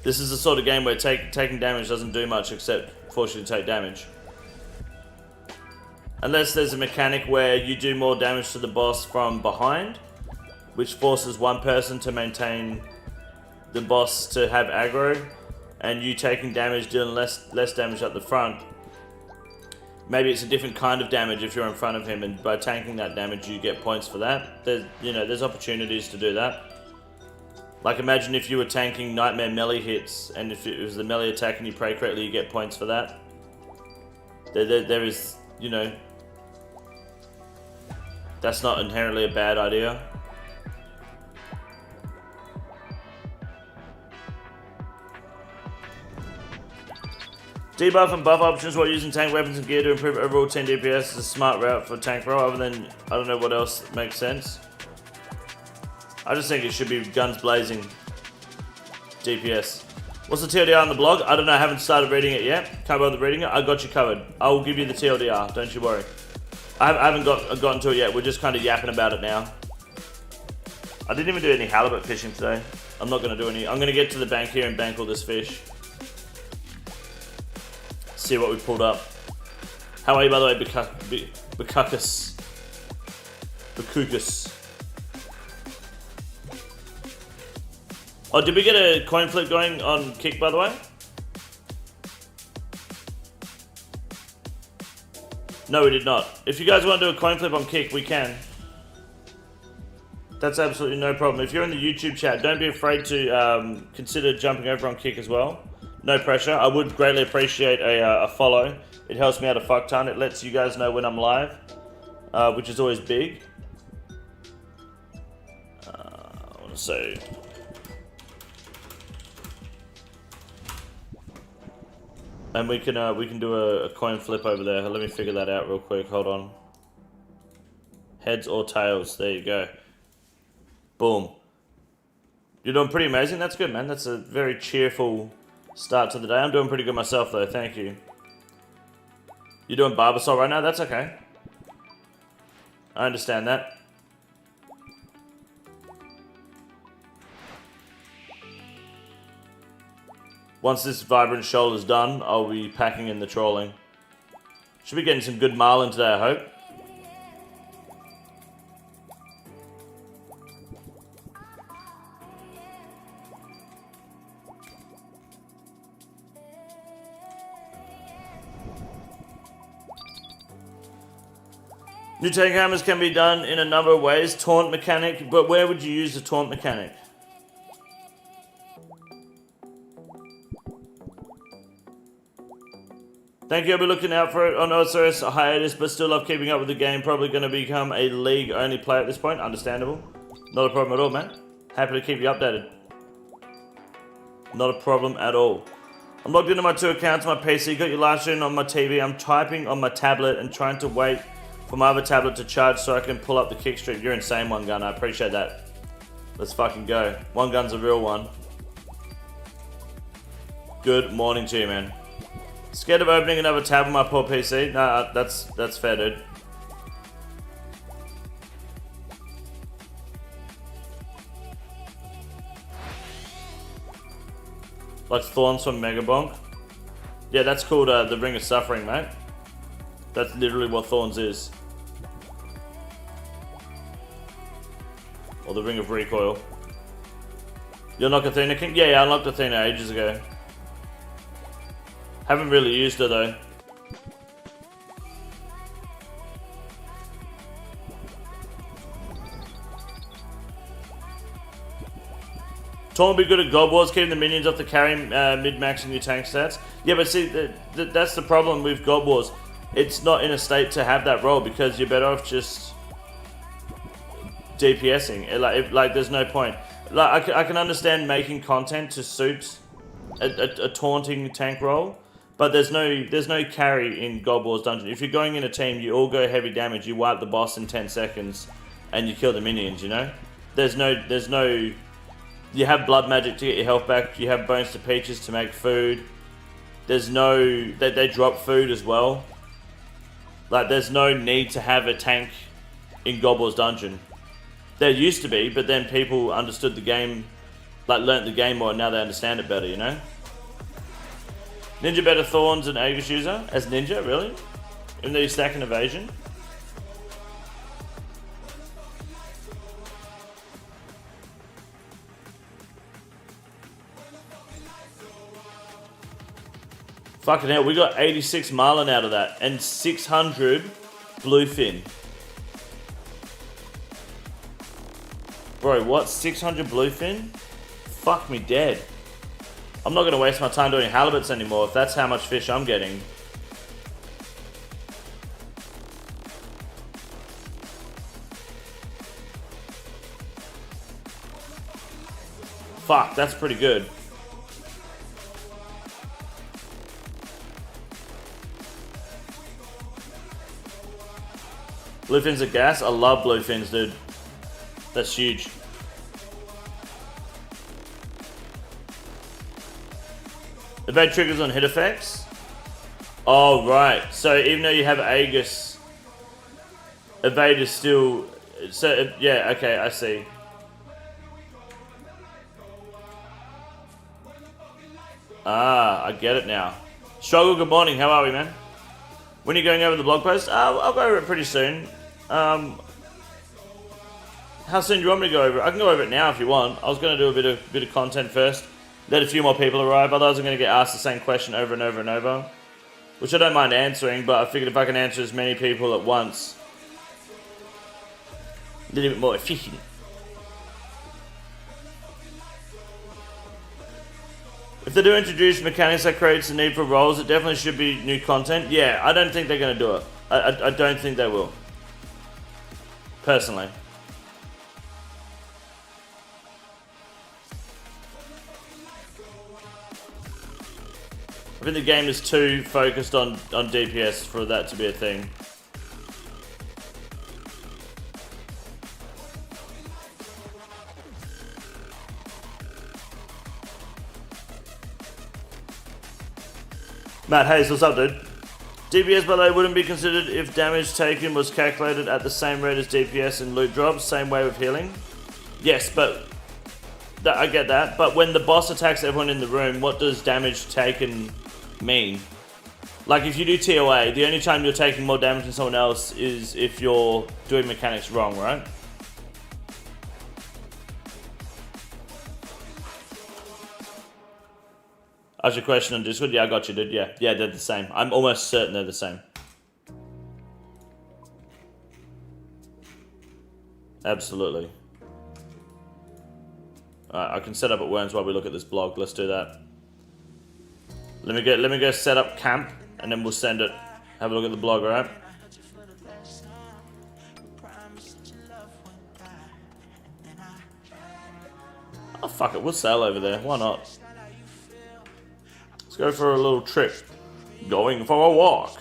This is the sort of game where taking damage doesn't do much except force you to take damage. Unless there's a mechanic where you do more damage to the boss from behind, which forces one person to maintain the boss to have aggro, and you taking damage dealing less damage at the front. Maybe it's a different kind of damage if you're in front of him, and by tanking that damage you get points for that. There's opportunities to do that. Like imagine if you were tanking Nightmare melee hits, and if it was the melee attack and you pray correctly, you get points for that. There is, you know, that's not inherently a bad idea. Debuff and buff options while using tank weapons and gear to improve overall 10 DPS is a smart route for tank roll, other than, I don't know what else makes sense. I just think it should be guns blazing DPS. What's the TLDR on the blog? I don't know, I haven't started reading it yet. Can't bother reading it. I got you covered. I will give you the TLDR, don't you worry. I haven't gotten to it yet, we're just kind of yapping about it now. I didn't even do any halibut fishing today. I'm not going to do any. I'm going to get to the bank here and bank all this fish. See what we pulled up. How are you, by the way, Bakukus? Oh, did we get a coin flip going on Kick, by the way? No, we did not. If you guys want to do a coin flip on Kick, we can. That's absolutely no problem. If you're in the YouTube chat, don't be afraid to consider jumping over on Kick as well. No pressure. I would greatly appreciate a follow. It helps me out a fuck ton. It lets you guys know when I'm live, which is always big. I want to say... And we can do a coin flip over there. Let me figure that out real quick. Hold on. Heads or tails. There you go. Boom. You're doing pretty amazing. That's good, man. That's a very cheerful start to the day. I'm doing pretty good myself, though. Thank you. You're doing Barbasol right now? That's okay. I understand that. Once this Vibrant Shoal is done, I'll be packing in the trawling. Should be getting some good marlin today, I hope. New tank hammers can be done in a number of ways. Taunt mechanic, but where would you use the taunt mechanic? Thank you, I'll be looking out for it. Oh no, sorry, it's a hiatus, but still love keeping up with the game. Probably going to become a league-only player at this point. Understandable. Not a problem at all, man. Happy to keep you updated. Not a problem at all. I'm logged into my 2 accounts on my PC. Got your live stream on my TV. I'm typing on my tablet and trying to wait for my other tablet to charge so I can pull up the kick stream. You're insane, One Gun. I appreciate that. Let's fucking go. One Gun's a real one. Good morning to you, man. Scared of opening another tab on my poor PC? Nah, that's fair, dude. Like Thorns from Megabonk? Yeah, that's called the Ring of Suffering, mate. That's literally what Thorns is. Or the Ring of Recoil. You unlock Athena King? Yeah, I unlocked Athena ages ago. Haven't really used her though. Taunt would be good at God Wars, keeping the minions off the carry, mid-maxing your tank stats. Yeah, but see, that's the problem with God Wars. It's not in a state to have that role because you're better off just DPSing. Like there's no point. Like I can understand making content to suit a taunting tank role. But there's no carry in God Wars Dungeon. If you're going in a team, you all go heavy damage. You wipe the boss in 10 seconds, and you kill the minions. You know, there's no. You have blood magic to get your health back. You have bones to peaches to make food. There's no. They drop food as well. Like there's no need to have a tank in God Wars Dungeon. There used to be, but then people understood the game like learnt the game more and now they understand it better, you know? Ninja better Thorns and Aegis user? As Ninja, really? Even though you stack an evasion? Fucking hell, we got 86 Marlin out of that and 600 Bluefin. Bro, what? 600 Bluefin? Fuck me dead. I'm not going to waste my time doing halibuts anymore if that's how much fish I'm getting. Fuck, that's pretty good. Bluefins are gas? I love bluefins, dude. That's huge. Evade triggers on hit effects? Oh, right. So even though you have Aegis, evade is still... So, yeah, okay, I see. Ah, I get it now. Struggle, good morning. How are we, man? When are you going over the blog post? I'll go over it pretty soon. How soon do you want me to go over it? I can go over it now if you want. I was going to do a bit of content first. Let a few more people arrive. Otherwise, I'm going to get asked the same question over and over and over. Which I don't mind answering, but I figured if I can answer as many people at once, a little bit more efficient. If they do introduce mechanics that creates the need for roles, it definitely should be new content. Yeah, I don't think they're going to do it. I don't think they will. Personally. I think the game is too focused on DPS for that to be a thing. Matt Hayes, what's up, dude? DPS, by the way, wouldn't be considered if damage taken was calculated at the same rate as DPS and loot drops, same way with healing. Yes, but I get that. But when the boss attacks everyone in the room, what does damage taken mean? Like if you do TOA, the only time you're taking more damage than someone else is if you're doing mechanics wrong, right? Ask your question on Discord. Yeah, I got you, dude. Yeah, they're the same. I'm almost certain they're the same. Absolutely. Alright, I can set up at Worms while we look at this blog. Let's do that. Let me go set up camp, and then we'll send it. Have a look at the blog, alright? Oh, fuck it. We'll sail over there. Why not? Let's go for a little trip. Going for a walk.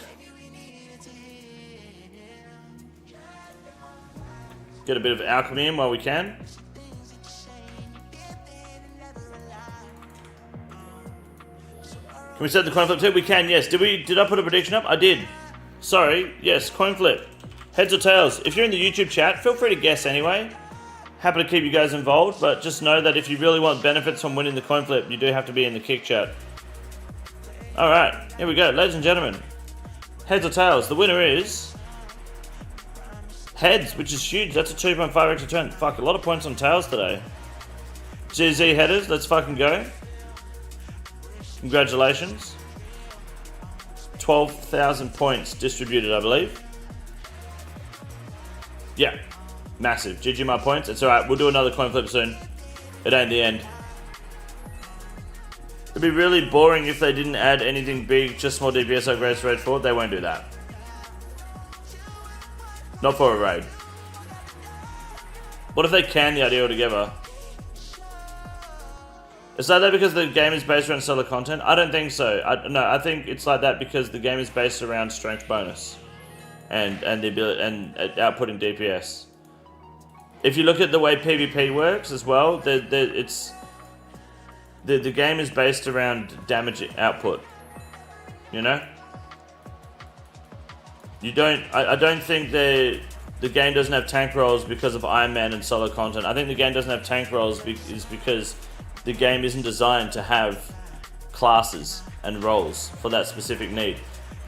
Get a bit of alchemy in while we can. Can we set the coin flip too? We can, yes. Did I put a prediction up? I did. Sorry, yes, coin flip. Heads or tails? If you're in the YouTube chat, feel free to guess anyway. Happy to keep you guys involved, but just know that if you really want benefits from winning the coin flip, you do have to be in the kick chat. Alright, here we go, ladies and gentlemen. Heads or tails? The winner is heads, which is huge. That's a 2.5 extra turn. Fuck, a lot of points on tails today. GZ headers, let's fucking go. Congratulations. 12,000 points distributed, I believe. Yeah, massive. GG my points. It's alright, we'll do another coin flip soon. It ain't the end. It'd be really boring if they didn't add anything big, just more DPS upgrades for Raid 4. They won't do that. Not for a raid. What if they can the idea altogether? Is that because the game is based around solo content? I don't think so. I think it's like that because the game is based around strength bonus and the ability and outputting DPS. If you look at the way PvP works as well, the game is based around damage output. You know? I don't think the game doesn't have tank rolls because of Iron Man and solo content. I think the game doesn't have tank rolls because the game isn't designed to have classes and roles for that specific need.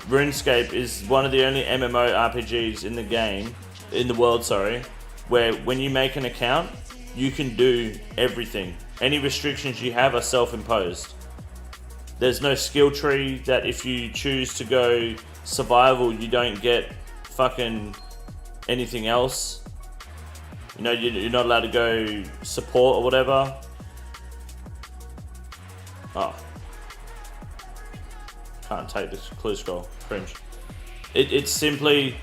RuneScape is one of the only MMORPGs in the game, in the world, sorry, where when you make an account, you can do everything. Any restrictions you have are self-imposed. There's no skill tree that if you choose to go survival, you don't get fucking anything else. You know, you're not allowed to go support or whatever. Oh. Can't take this clue scroll. Cringe. It's simply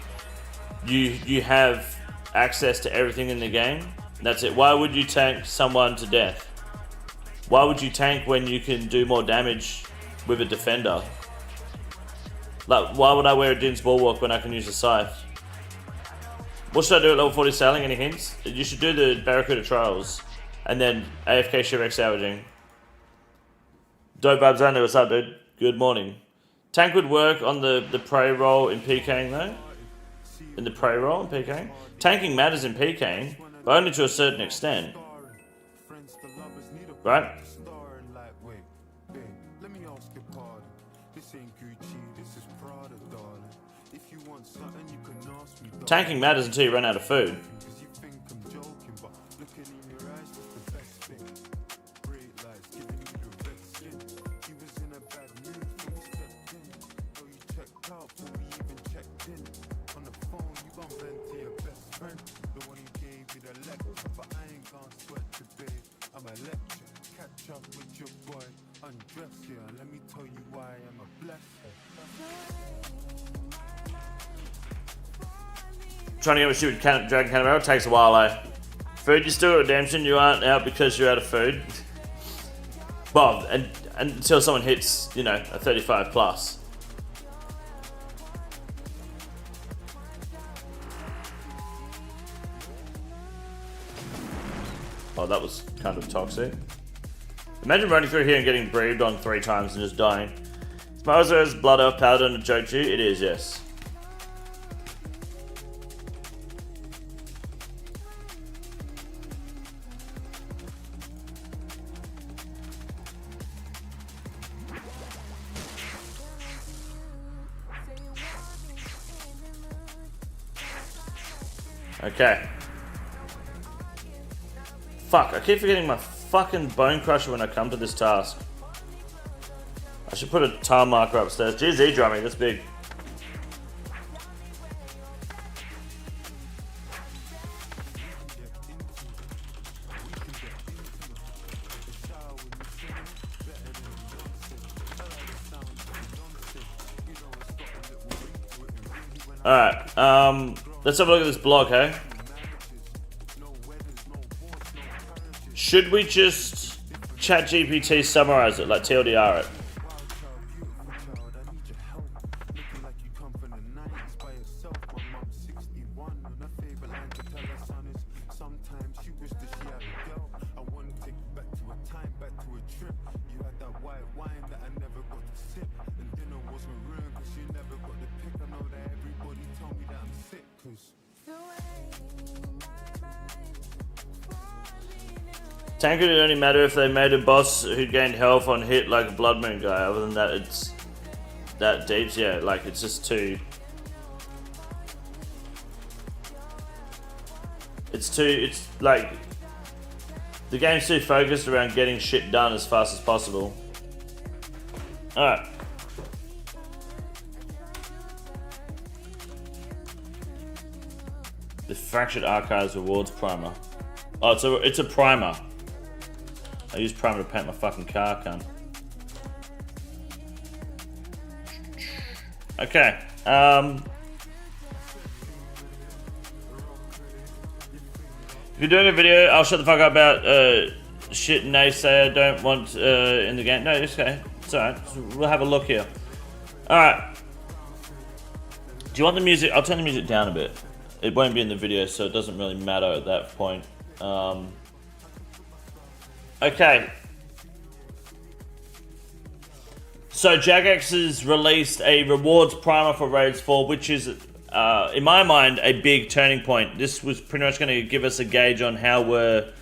you have access to everything in the game. That's it. Why would you tank someone to death? Why would you tank when you can do more damage with a defender? Like, why would I wear a Din's Bulwark when I can use a Scythe? What should I do at level 40 sailing? Any hints? You should do the Barracuda Trials and then AFK shipwreck salvaging. Dope vibes only. What's up, dude? Good morning. Tank would work on the prey role in Pking though. In the prey role in Pking. Tanking matters in Pking, but only to a certain extent. Right? Tanking matters until you run out of food. Trying to get a stupid Dragon Cannon takes a while, eh? Food, you still got redemption, you aren't out because you're out of food. Well, and until someone hits, you know, a 35 plus. Oh, that was kind of toxic. Imagine running through here and getting breathed on 3 times and just dying. Smiles blood off powder and a joke to you? It is, yes. Okay. Fuck, I keep forgetting my fucking bone crusher when I come to this task. I should put a tile marker upstairs. GZ drumming, that's big. Alright, let's have a look at this blog, hey? Should we just chat GPT summarize it, like TLDR it? Tank would only matter if they made a boss who gained health on hit like a Blood Moon guy. Other than that, it's that deep. Yeah, like it's just too. It's like the game's too focused around getting shit done as fast as possible. All right. The Fractured Archives Rewards Primer. Oh, it's a primer. I use primer to paint my fucking car, cunt. Okay. If you're doing a video, I'll shut the fuck up about shit naysayer don't want in the game. No, it's okay. It's alright. We'll have a look here. Alright. Do you want the music? I'll turn the music down a bit. It won't be in the video, so it doesn't really matter at that point. Okay. So Jagex has released a rewards primer for Raids 4, which is, in my mind, a big turning point. This was pretty much going to give us a gauge on how we're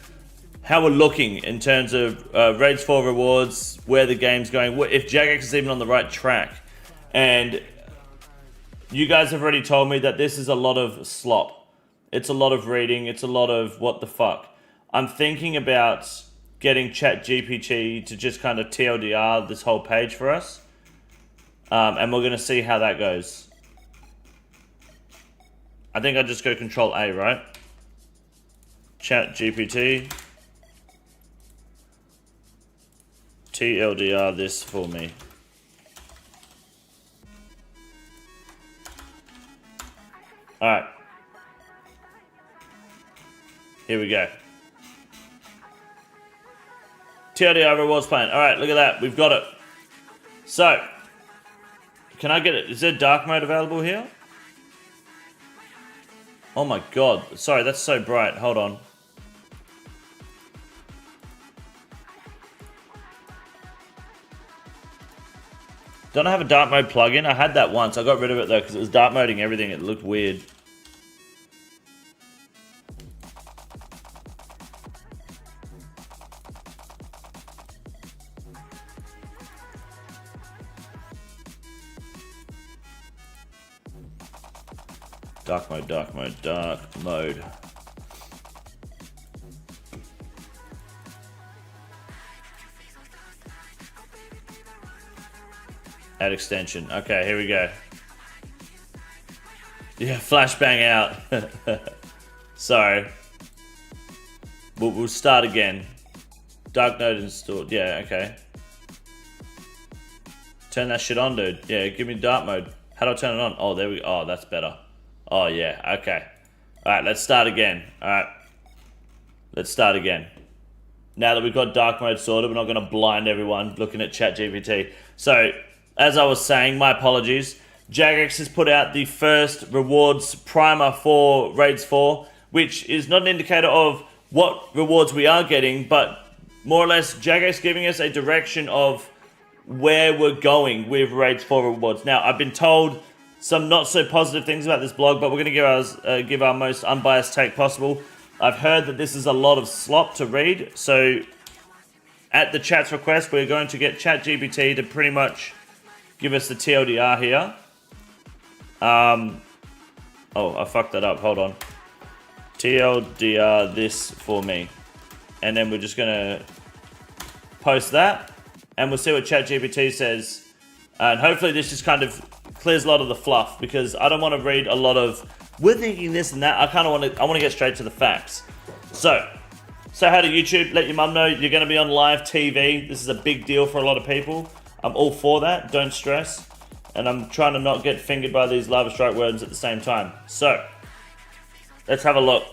how we're looking in terms of Raids 4 rewards, where the game's going, if Jagex is even on the right track. And you guys have already told me that this is a lot of slop. It's a lot of reading. It's a lot of what the fuck. I'm thinking about getting ChatGPT to just kind of TLDR this whole page for us. And we're going to see how that goes. I think I just go Control A, right? ChatGPT. TLDR this for me. Alright. Here we go. TLDR rewards plan. Alright, look at that. We've got it. So, can I get it? Is there dark mode available here? Oh my god. Sorry, that's so bright. Hold on. Don't I have a dark mode plugin? I had that once. I got rid of it though because it was dark moding everything. It looked weird. Dark mode, dark mode, dark mode. Add extension. Okay, here we go. Yeah, flashbang out. Sorry. We'll start again. Dark mode installed. Yeah, okay. Turn that shit on, dude. Yeah, give me dark mode. How do I turn it on? Oh, there we go. Oh, that's better. Oh, yeah. Okay. All right, let's start again. All right. Let's start again. Now that we've got dark mode sorted, we're not going to blind everyone looking at ChatGPT. So, as I was saying, my apologies. Jagex has put out the first rewards primer for Raids 4, which is not an indicator of what rewards we are getting, but more or less Jagex giving us a direction of where we're going with Raids 4 rewards. Now, I've been told some not so positive things about this blog, but we're going to give our most unbiased take possible. I've heard that this is a lot of slop to read, so at the chat's request, we're going to get ChatGPT to pretty much give us the TLDR here. Oh, I fucked that up. Hold on. TLDR this for me. And then we're just going to post that. And we'll see what ChatGPT says. And hopefully this just kind of clears a lot of the fluff. Because I don't want to read a lot of, we're thinking this and that. I kind of want to get straight to the facts. So, say hi to YouTube. Let your mum know you're going to be on live TV. This is a big deal for a lot of people. I'm all for that. Don't stress. And I'm trying to not get fingered by these lava strike words at the same time. So, let's have a look.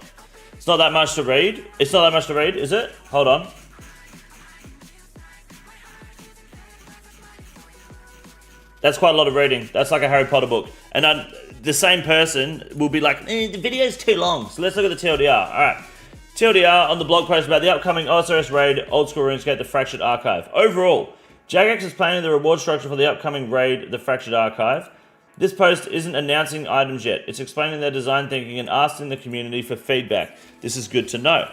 It's not that much to read. It's not that much to read, is it? Hold on. That's quite a lot of reading. That's like a Harry Potter book. And the same person will be like, the video's too long. So let's look at the TLDR. All right. TLDR on the blog post about the upcoming OSRS raid, Old School RuneScape, the Fractured Archive. Overall, Jagex is planning the reward structure for the upcoming raid, the Fractured Archive. This post isn't announcing items yet. It's explaining their design thinking and asking the community for feedback. This is good to know.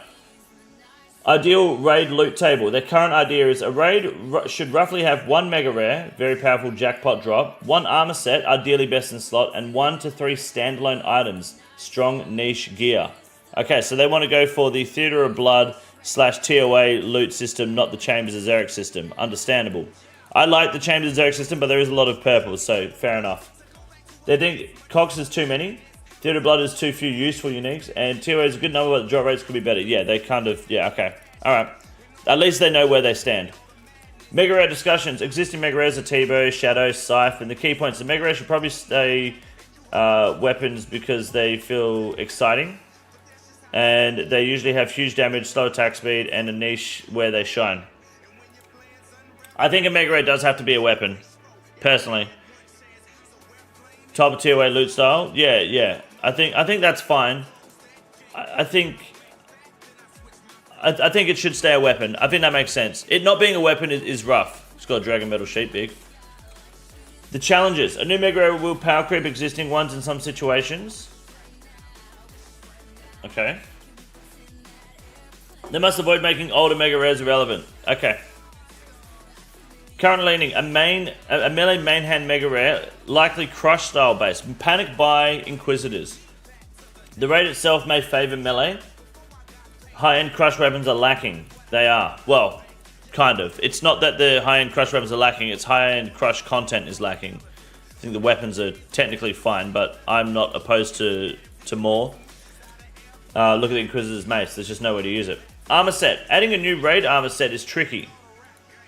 Ideal raid loot table. Their current idea is a raid should roughly have 1 mega rare, very powerful jackpot drop, 1 armor set, ideally best in slot, and 1 to 3 standalone items, strong niche gear. Okay, so they want to go for the Theatre of Blood / TOA loot system, not the Chambers of Xeric system. Understandable. I like the Chambers of Xeric system, but there is a lot of purple, so fair enough. They think Cox is too many, Theatre of Blood is too few useful uniques, and TOA is a good number, but the drop rates could be better. Yeah, they kind of, yeah, okay. Alright. At least they know where they stand. Mega Rare discussions. Existing Mega Rares are T-Bow, Shadow, Scythe, and the key points. The Mega Rare should probably stay weapons because they feel exciting. And they usually have huge damage, slow attack speed, and a niche where they shine. I think a Mega Rare does have to be a weapon, personally. Top tier way loot style, yeah. I think that's fine. I think it should stay a weapon. I think that makes sense. It not being a weapon is rough. It's got a Dragon Metal sheet big. The challenges. A new Mega Rare will power creep existing ones in some situations. Okay. They must avoid making older mega rares irrelevant. Okay. Current leaning, a melee main hand mega rare, likely crush style base. Panic buy Inquisitors. The raid itself may favor melee. High-end crush weapons are lacking. They are. Well, kind of. It's not that the high-end crush weapons are lacking, it's high-end crush content is lacking. I think the weapons are technically fine, but I'm not opposed to more. Look at the Inquisitor's mace, there's just no way to use it. Armor set. Adding a new raid armor set is tricky.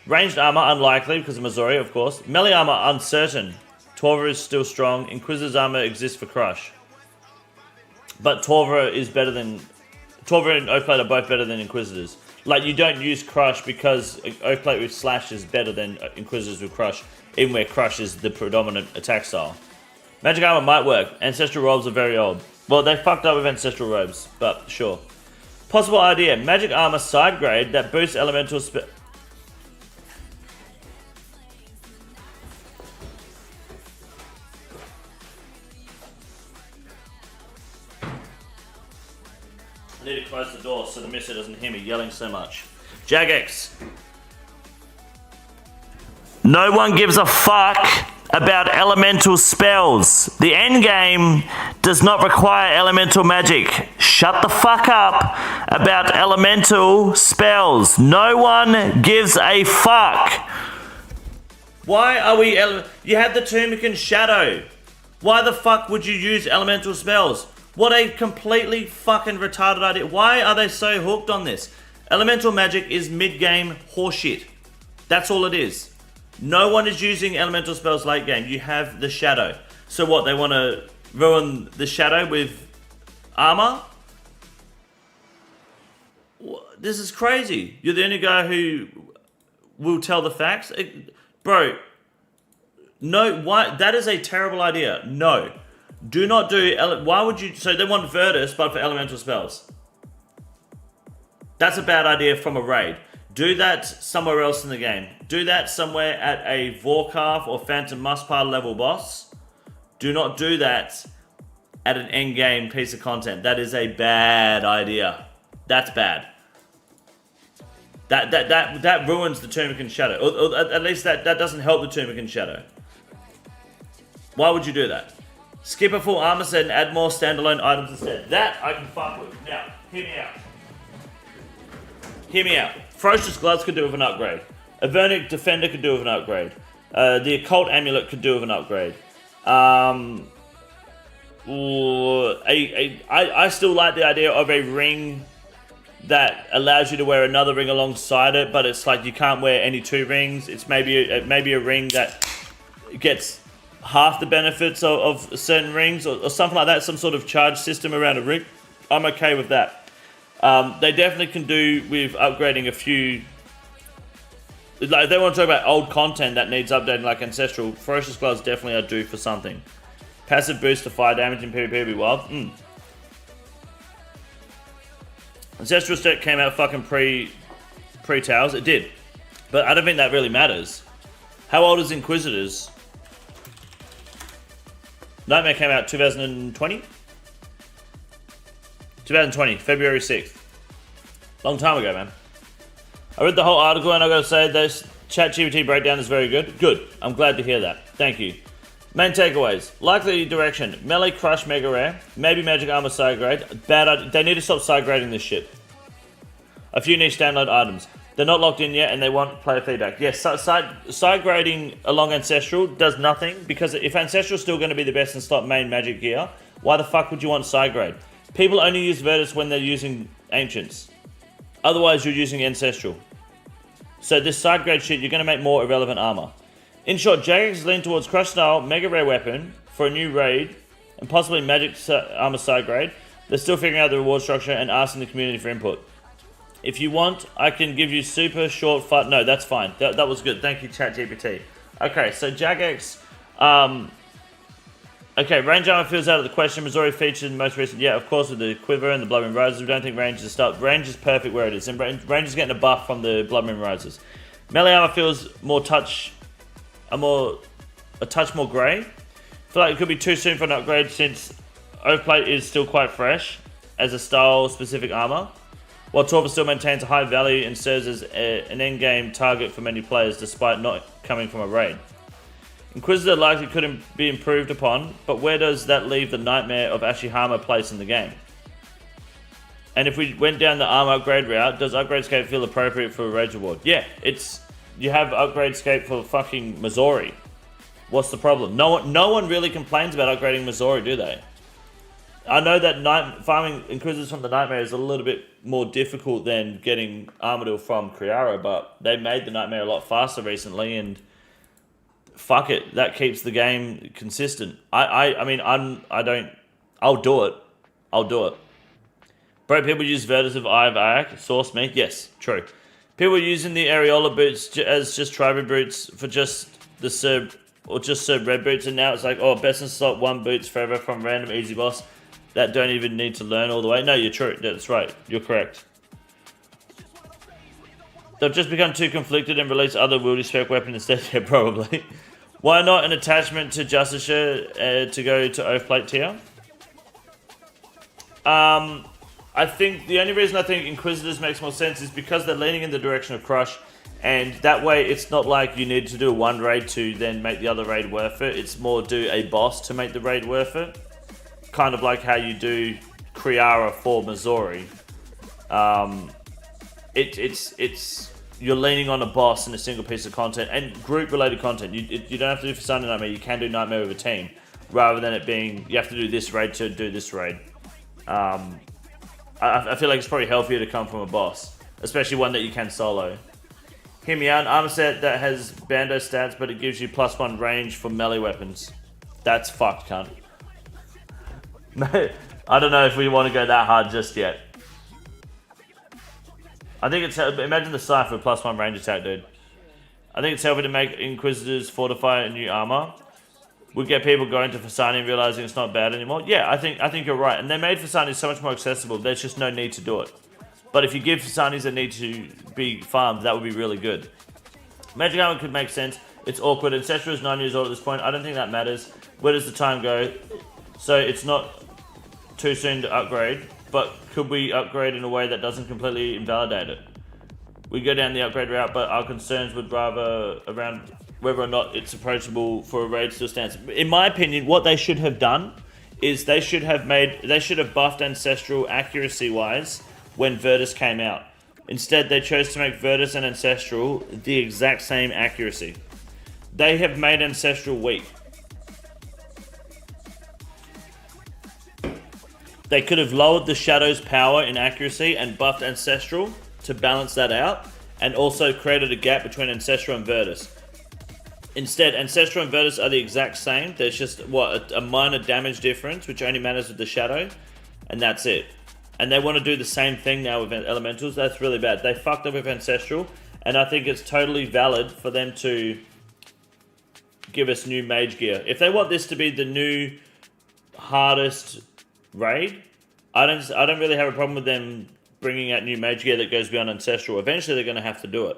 Ranged armor, unlikely, because of Missouri, of course. Melee armor, uncertain. Torva is still strong. Inquisitor's armor exists for crush. But Torva is better than... Torva and Oakplate are both better than Inquisitors. Like, you don't use crush because Oakplate with slash is better than Inquisitors with crush, even where crush is the predominant attack style. Magic armor might work. Ancestral robes are very old. Well, they fucked up with ancestral robes, but sure. Possible idea. Magic armor side grade that boosts elemental I need to close the door so the mister doesn't hear me yelling so much. Jagex. No one gives a fuck about elemental spells. The end game does not require elemental magic. Shut the fuck up about elemental spells. No one gives a fuck. Why are we... You had the Turmican Shadow. Why the fuck would you use elemental spells? What a completely fucking retarded idea. Why are they so hooked on this? Elemental magic is mid-game horseshit. That's all it is. No one is using elemental spells late game. You have the Shadow. So what, they want to ruin the Shadow with armor? This is crazy. You're the only guy who will tell the facts? Bro, no, why? That is a terrible idea. No. Do not do... Why would you... So they want Virtus, but for elemental spells. That's a bad idea from a raid. Do that somewhere else in the game. Do that somewhere at a Vorkarth or Phantom Muspar level boss. Do not do that at an endgame piece of content. That is a bad idea. That's bad. That ruins the Turmican Shadow. Or at least that doesn't help the Turmican Shadow. Why would you do that? Skip a full armor set and add more standalone items instead. That I can fuck with. Now, hear me out. Hear me out. Ferocious Gloves could do with an upgrade. Avernic Defender could do with an upgrade. The Occult Amulet could do with an upgrade. I still like the idea of a ring that allows you to wear another ring alongside it, but it's like you can't wear any two rings. It's maybe a ring that gets half the benefits of certain rings or something like that, some sort of charge system around a ring. I'm okay with that. They definitely can do with upgrading a few. Like if they want to talk about old content that needs updating like Ancestral, Ferocious Gloves definitely are due for something. Passive boost to fire damage in PvP would be wild. Ancestral set came out fucking pre-towers. It did. But I don't think that really matters. How old is Inquisitors? Nightmare came out 2020? 2020, February 6th. Long time ago, man. I read the whole article and I gotta say this ChatGPT breakdown is very good. Good. I'm glad to hear that. Thank you. Main takeaways. Likely direction. Melee Crush Mega Rare. Maybe Magic Armor Side Grade. Bad idea. They need to stop side grading this shit. A few niche download items. They're not locked in yet and they want player feedback. Yes, side grading along Ancestral does nothing because if Ancestral's still going to be the best in slot main Magic gear, why the fuck would you want side grade? People only use Virtus when they're using Ancients. Otherwise, you're using Ancestral. So this side grade shit, you're going to make more irrelevant armor. In short, Jagex lean towards Crush Style, Mega Rare Weapon for a new raid, and possibly Magic Armor side grade. They're still figuring out the reward structure and asking the community for input. If you want, I can give you super short fut. No, that's fine. That was good. Thank you, ChatGPT. Okay, so Jagex. Okay, range armor feels out of the question. Missouri featured in the most recent. Yeah, of course, with the Quiver and the Bloodmoon Rises. We don't think range is a start. Range is perfect where it is. And range is getting a buff from the Bloodmoon Rises. Melee armor feels more touch. A touch more grey. I feel like it could be too soon for an upgrade since Oakplate is still quite fresh as a style specific armor. while Torva still maintains a high value and serves as an endgame target for many players despite not coming from a raid. Inquisitor likely could be improved upon, but where does that leave the nightmare of Ashihama place in the game? And if we went down the armor upgrade route, does upgrade scape feel appropriate for a raid reward? Yeah, you have upgrade scape for fucking Missouri. What's the problem? No one really complains about upgrading Missouri, do they? I know that farming Inquisitors from the Nightmare is a little bit more difficult than getting Armadyl from Kriara, but they made the Nightmare a lot faster recently, and fuck it, that keeps the game consistent. I'll do it. I'll do it. Bro, people use Virtus of Eye of Ayak, source me? Yes, true. People are using the Areola boots as just tribal boots for just the Serb, or just Serb red boots, and now it's like, oh, best in slot 1 boots forever from random easy boss that don't even need to learn all the way. No, you're true. That's right. You're correct. They've just become too conflicted and release other wieldy spec weapon instead. Yeah, probably. Why not an attachment to Justisher to go to Oathplate tier? I think the only reason I think Inquisitors makes more sense is because they're leaning in the direction of Crush, and that way it's not like you need to do one raid to then make the other raid worth it. It's more do a boss to make the raid worth it. Kind of like how you do Kriara for Missouri. You're leaning on a boss and a single piece of content and group related content. You don't have to do for Sunday Nightmare, you can do Nightmare with a team, rather than it being you have to do this raid to do this raid. I feel like it's probably healthier to come from a boss, especially one that you can solo. Hear me out, an armor set that has Bando stats, but it gives you +1 range for melee weapons. That's fucked, cunt. I don't know if we want to go that hard just yet. I think it's, imagine the Scythe with +1 range attack, dude. I think it's healthy to make Inquisitors fortify a new armor. We get people going to Fasani and realizing it's not bad anymore. Yeah, I think you're right. And they made Fasani so much more accessible. There's just no need to do it. But if you give Fasanis a need to be farmed, that would be really good. Magic armor could make sense. It's awkward. Ancestral is 9 years old at this point. I don't think that matters. Where does the time go? So it's not too soon to upgrade. But could we upgrade in a way that doesn't completely invalidate it? We go down the upgrade route, but our concerns would rather around whether or not it's approachable for a raid still stands. In my opinion, what they should have done is they should have buffed Ancestral accuracy-wise when Virtus came out. Instead, they chose to make Virtus and Ancestral the exact same accuracy. They have made Ancestral weak. They could have lowered the Shadow's power in accuracy and buffed Ancestral to balance that out, and also created a gap between Ancestral and Virtus. Instead, Ancestral and Virtus are the exact same. There's just, a minor damage difference, which only matters with the Shadow, and that's it. And they want to do the same thing now with Elementals. That's really bad. They fucked up with Ancestral, and I think it's totally valid for them to give us new Mage gear. If they want this to be the new hardest raid, I don't really have a problem with them bringing out new Mage gear that goes beyond Ancestral. Eventually, they're going to have to do it.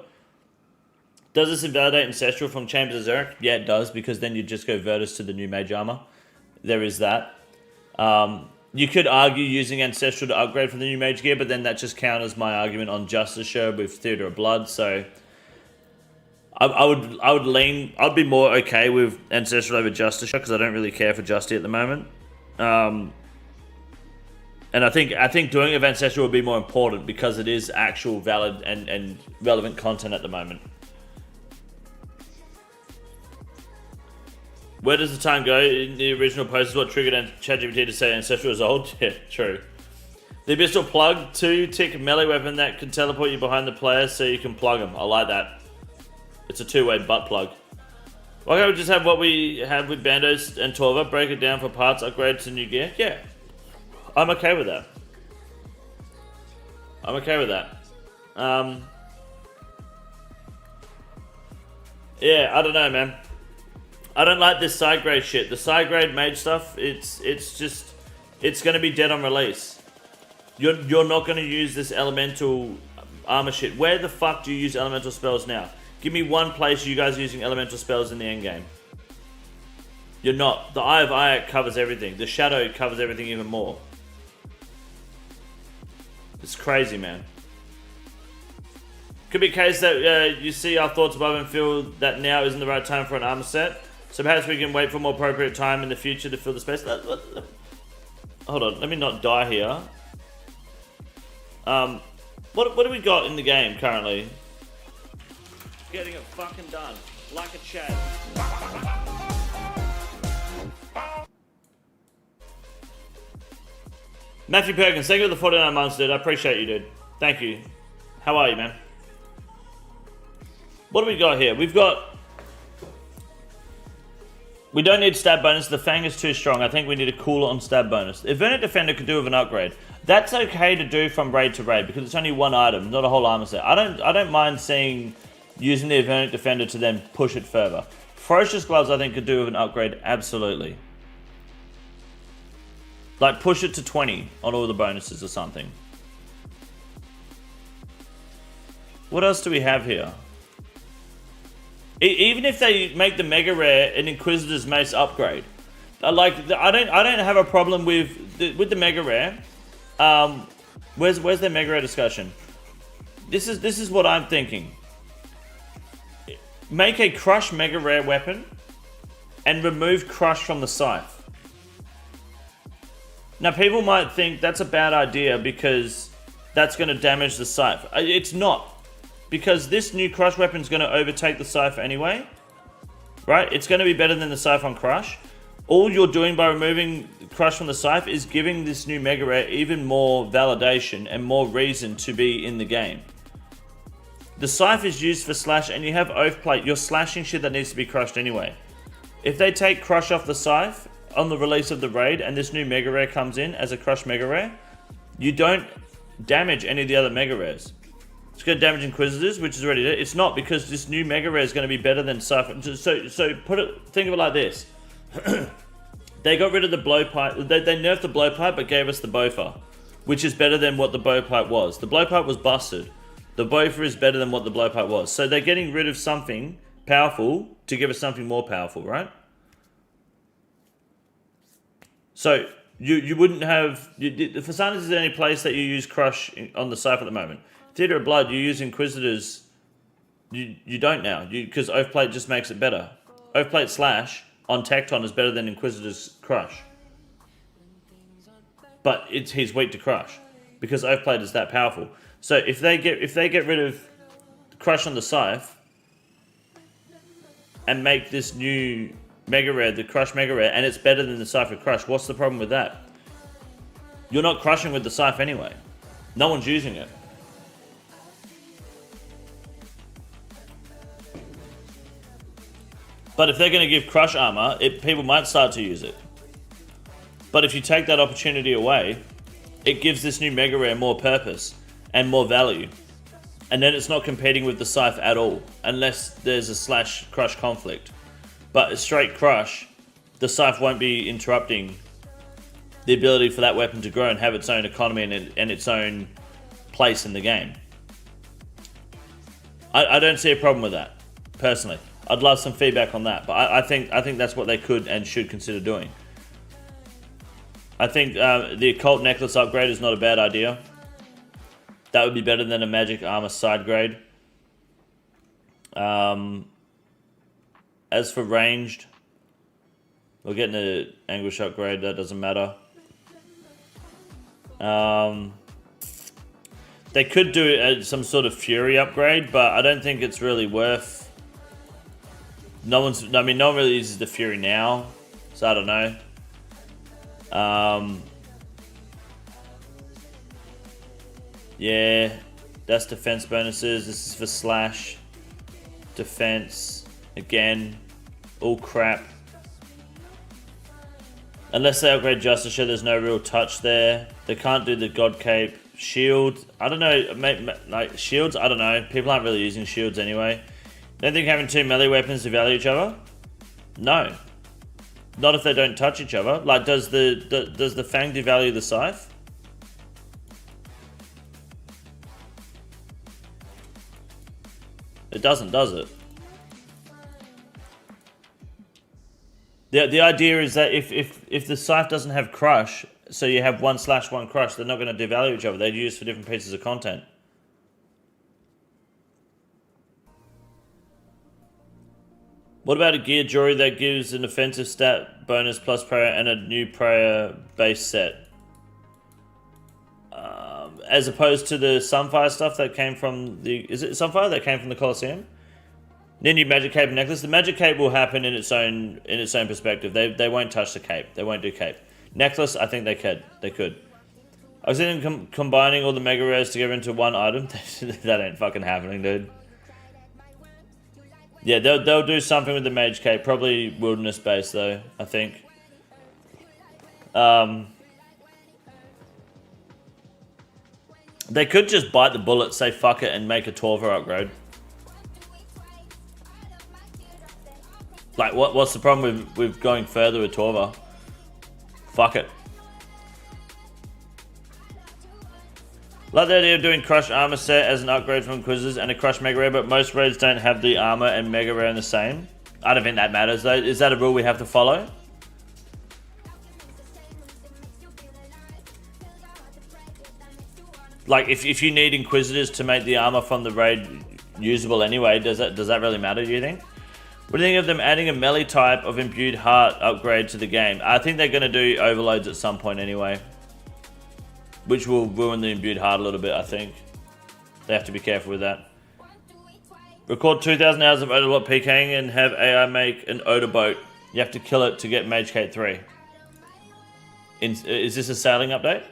Does this invalidate Ancestral from Chambers of Zurich? Yeah, it does, because then you just go Virtus to the new Mage armor. There is that. You could argue using Ancestral to upgrade from the new Mage gear, but then that just counters my argument on Justisher with Theatre of Blood, so I'd be more okay with Ancestral over Justisher, because I don't really care for Justy at the moment. And I think doing it with Ancestral would be more important, because it is actual valid and relevant content at the moment. Where does the time go? In the original post is what triggered ChatGPT to say Ancestral is old. Yeah, true. The Abyssal Plug, 2-tick melee weapon that can teleport you behind the player so you can plug them. I like that. It's a 2-way butt plug. Why can't we just have what we have with Bandos and Torva, break it down for parts, upgrade to new gear? Yeah. I'm okay with that. I'm okay with that. Yeah, I don't know, man. I don't like this side grade shit. The side grade Mage stuff, it's going to be dead on release. You're not going to use this elemental armor shit. Where the fuck do you use elemental spells now? Give me one place you guys are using elemental spells in the endgame. You're not. The Eye of Ayak covers everything. The Shadow covers everything even more. It's crazy, man. Could be a case that you see our thoughts above and feel that now isn't the right time for an armor set. So perhaps we can wait for more appropriate time in the future to fill the space. Hold on, let me not die here. What do we got in the game currently? Getting it fucking done. Like a Chad. Matthew Perkins, thank you for the 49 months, dude. I appreciate you, dude. Thank you. How are you, man? What do we got here? We've got... We don't need stab bonus. The Fang is too strong. I think we need a cooler on stab bonus. If Vernic Defender could do with an upgrade, that's okay to do from raid to raid because it's only one item, not a whole armor set. I don't mind seeing using the Vernic Defender to then push it further. Ferocious Gloves, I think, could do with an upgrade. Absolutely. Like, push it to 20 on all the bonuses or something. What else do we have here? Even if they make the Mega Rare an Inquisitor's Mace upgrade. I don't have a problem with the Mega Rare. Where's their Mega Rare discussion? This is what I'm thinking. Make a Crush Mega Rare weapon and remove Crush from the Scythe. Now, people might think that's a bad idea because that's going to damage the Scythe. It's not. Because this new Crush weapon is going to overtake the Scythe anyway. Right? It's going to be better than the Scythe on Crush. All you're doing by removing Crush from the Scythe is giving this new Mega Rare even more validation and more reason to be in the game. The Scythe is used for slash and you have Oath Plate. You're slashing shit that needs to be crushed anyway. If they take Crush off the Scythe on the release of the raid and this new Mega Rare comes in as a Crush Mega Rare, you don't damage any of the other Mega Rares. It's going to damage Inquisitors, which is already there. It's not, because this new Mega Rare is going to be better than Scythe. So think of it like this. They got rid of the blowpipe. They nerfed the blowpipe but gave us the Bofa, which is better than what the blowpipe was. The blowpipe was busted. The Bofa is better than what the blowpipe was. So they're getting rid of something powerful to give us something more powerful, right? So you wouldn't have... For Scythe, is there any place that you use Crush on the Scythe at the moment? Theatre of Blood, you use Inquisitors. You don't now, because Oath Plate just makes it better. Oath Plate slash on Tecton is better than Inquisitor's Crush. But he's weak to Crush because Oath Plate is that powerful. So if they get rid of Crush on the Scythe and make this new Mega Rare the Crush Mega Rare, and it's better than the Scythe with Crush, what's the problem with that? You're not crushing with the Scythe anyway. No one's using it. But if they're going to give Crush armor, people might start to use it. But if you take that opportunity away, it gives this new Mega Rare more purpose and more value. And then it's not competing with the Scythe at all, unless there's a slash Crush conflict. But a straight Crush, the Scythe won't be interrupting the ability for that weapon to grow and have its own economy and its own place in the game. I don't see a problem with that, personally. I'd love some feedback on that, but I think that's what they could and should consider doing. I think the Occult Necklace upgrade is not a bad idea. That would be better than a Magic Armor side grade. As for ranged, we're getting an Anguish upgrade, that doesn't matter. They could do some sort of Fury upgrade, but I don't think it's really worth... no one really uses the Fury now, so I don't know. Yeah, that's defense bonuses. This is for slash. Defense. Again, all crap. Unless they upgrade Justice Share, there's no real touch there. They can't do the God Cape. Shield, I don't know. Like shields, I don't know. People aren't really using shields anyway. Don't think having two melee weapons devalue each other? No. Not if they don't touch each other. Like, does the Fang devalue the Scythe? It doesn't, does it? The idea is that if the Scythe doesn't have Crush, so you have 1/1 Crush, they're not going to devalue each other. They're used for different pieces of content. What about a gear jewelry that gives an offensive stat bonus plus prayer and a new prayer base set? As opposed to the Sunfire stuff that came from the... Is it Sunfire that came from the Colosseum? Then new magic cape and necklace. The magic cape will happen in its own perspective. They won't touch the cape. They won't do cape. Necklace, I think they could. I was thinking combining all the mega rares together into one item. That ain't fucking happening, dude. Yeah, they'll do something with the mage cape. Probably wilderness based though, I think. They could just bite the bullet, say fuck it, and make a 12er upgrade. Like, what's the problem with going further with 12er? Fuck it. Like the idea of doing Crush Armor set as an upgrade from Inquisitors and a Crush Mega Rare, but most raids don't have the Armor and Mega Rare in the same. I don't think that matters though. Is that a rule we have to follow? Like, if you need Inquisitors to make the armor from the raid usable anyway, does that really matter, do you think? What do you think of them adding a melee type of imbued heart upgrade to the game? I think they're going to do overloads at some point anyway, which will ruin the imbued heart a little bit, I think. They have to be careful with that. Record 2,000 hours of Odabot Pking and have AI make an Odaboat. You have to kill it to get Mage Kate 3. Is this a sailing update?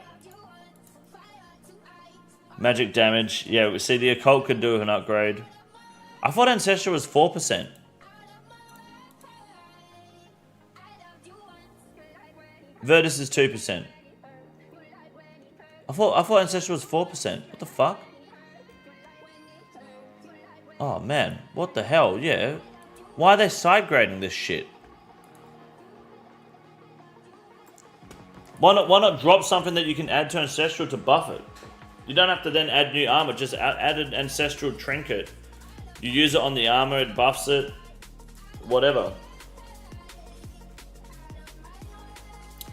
Magic damage. Yeah, see, the occult could do an upgrade. I thought Ancestral was 4%. Virtus is 2%. I thought Ancestral was 4%. What the fuck? Oh man, what the hell? Yeah. Why are they side grading this shit? Why not drop something that you can add to Ancestral to buff it? You don't have to then add new armor, just add an Ancestral trinket. You use it on the armor, it buffs it, whatever.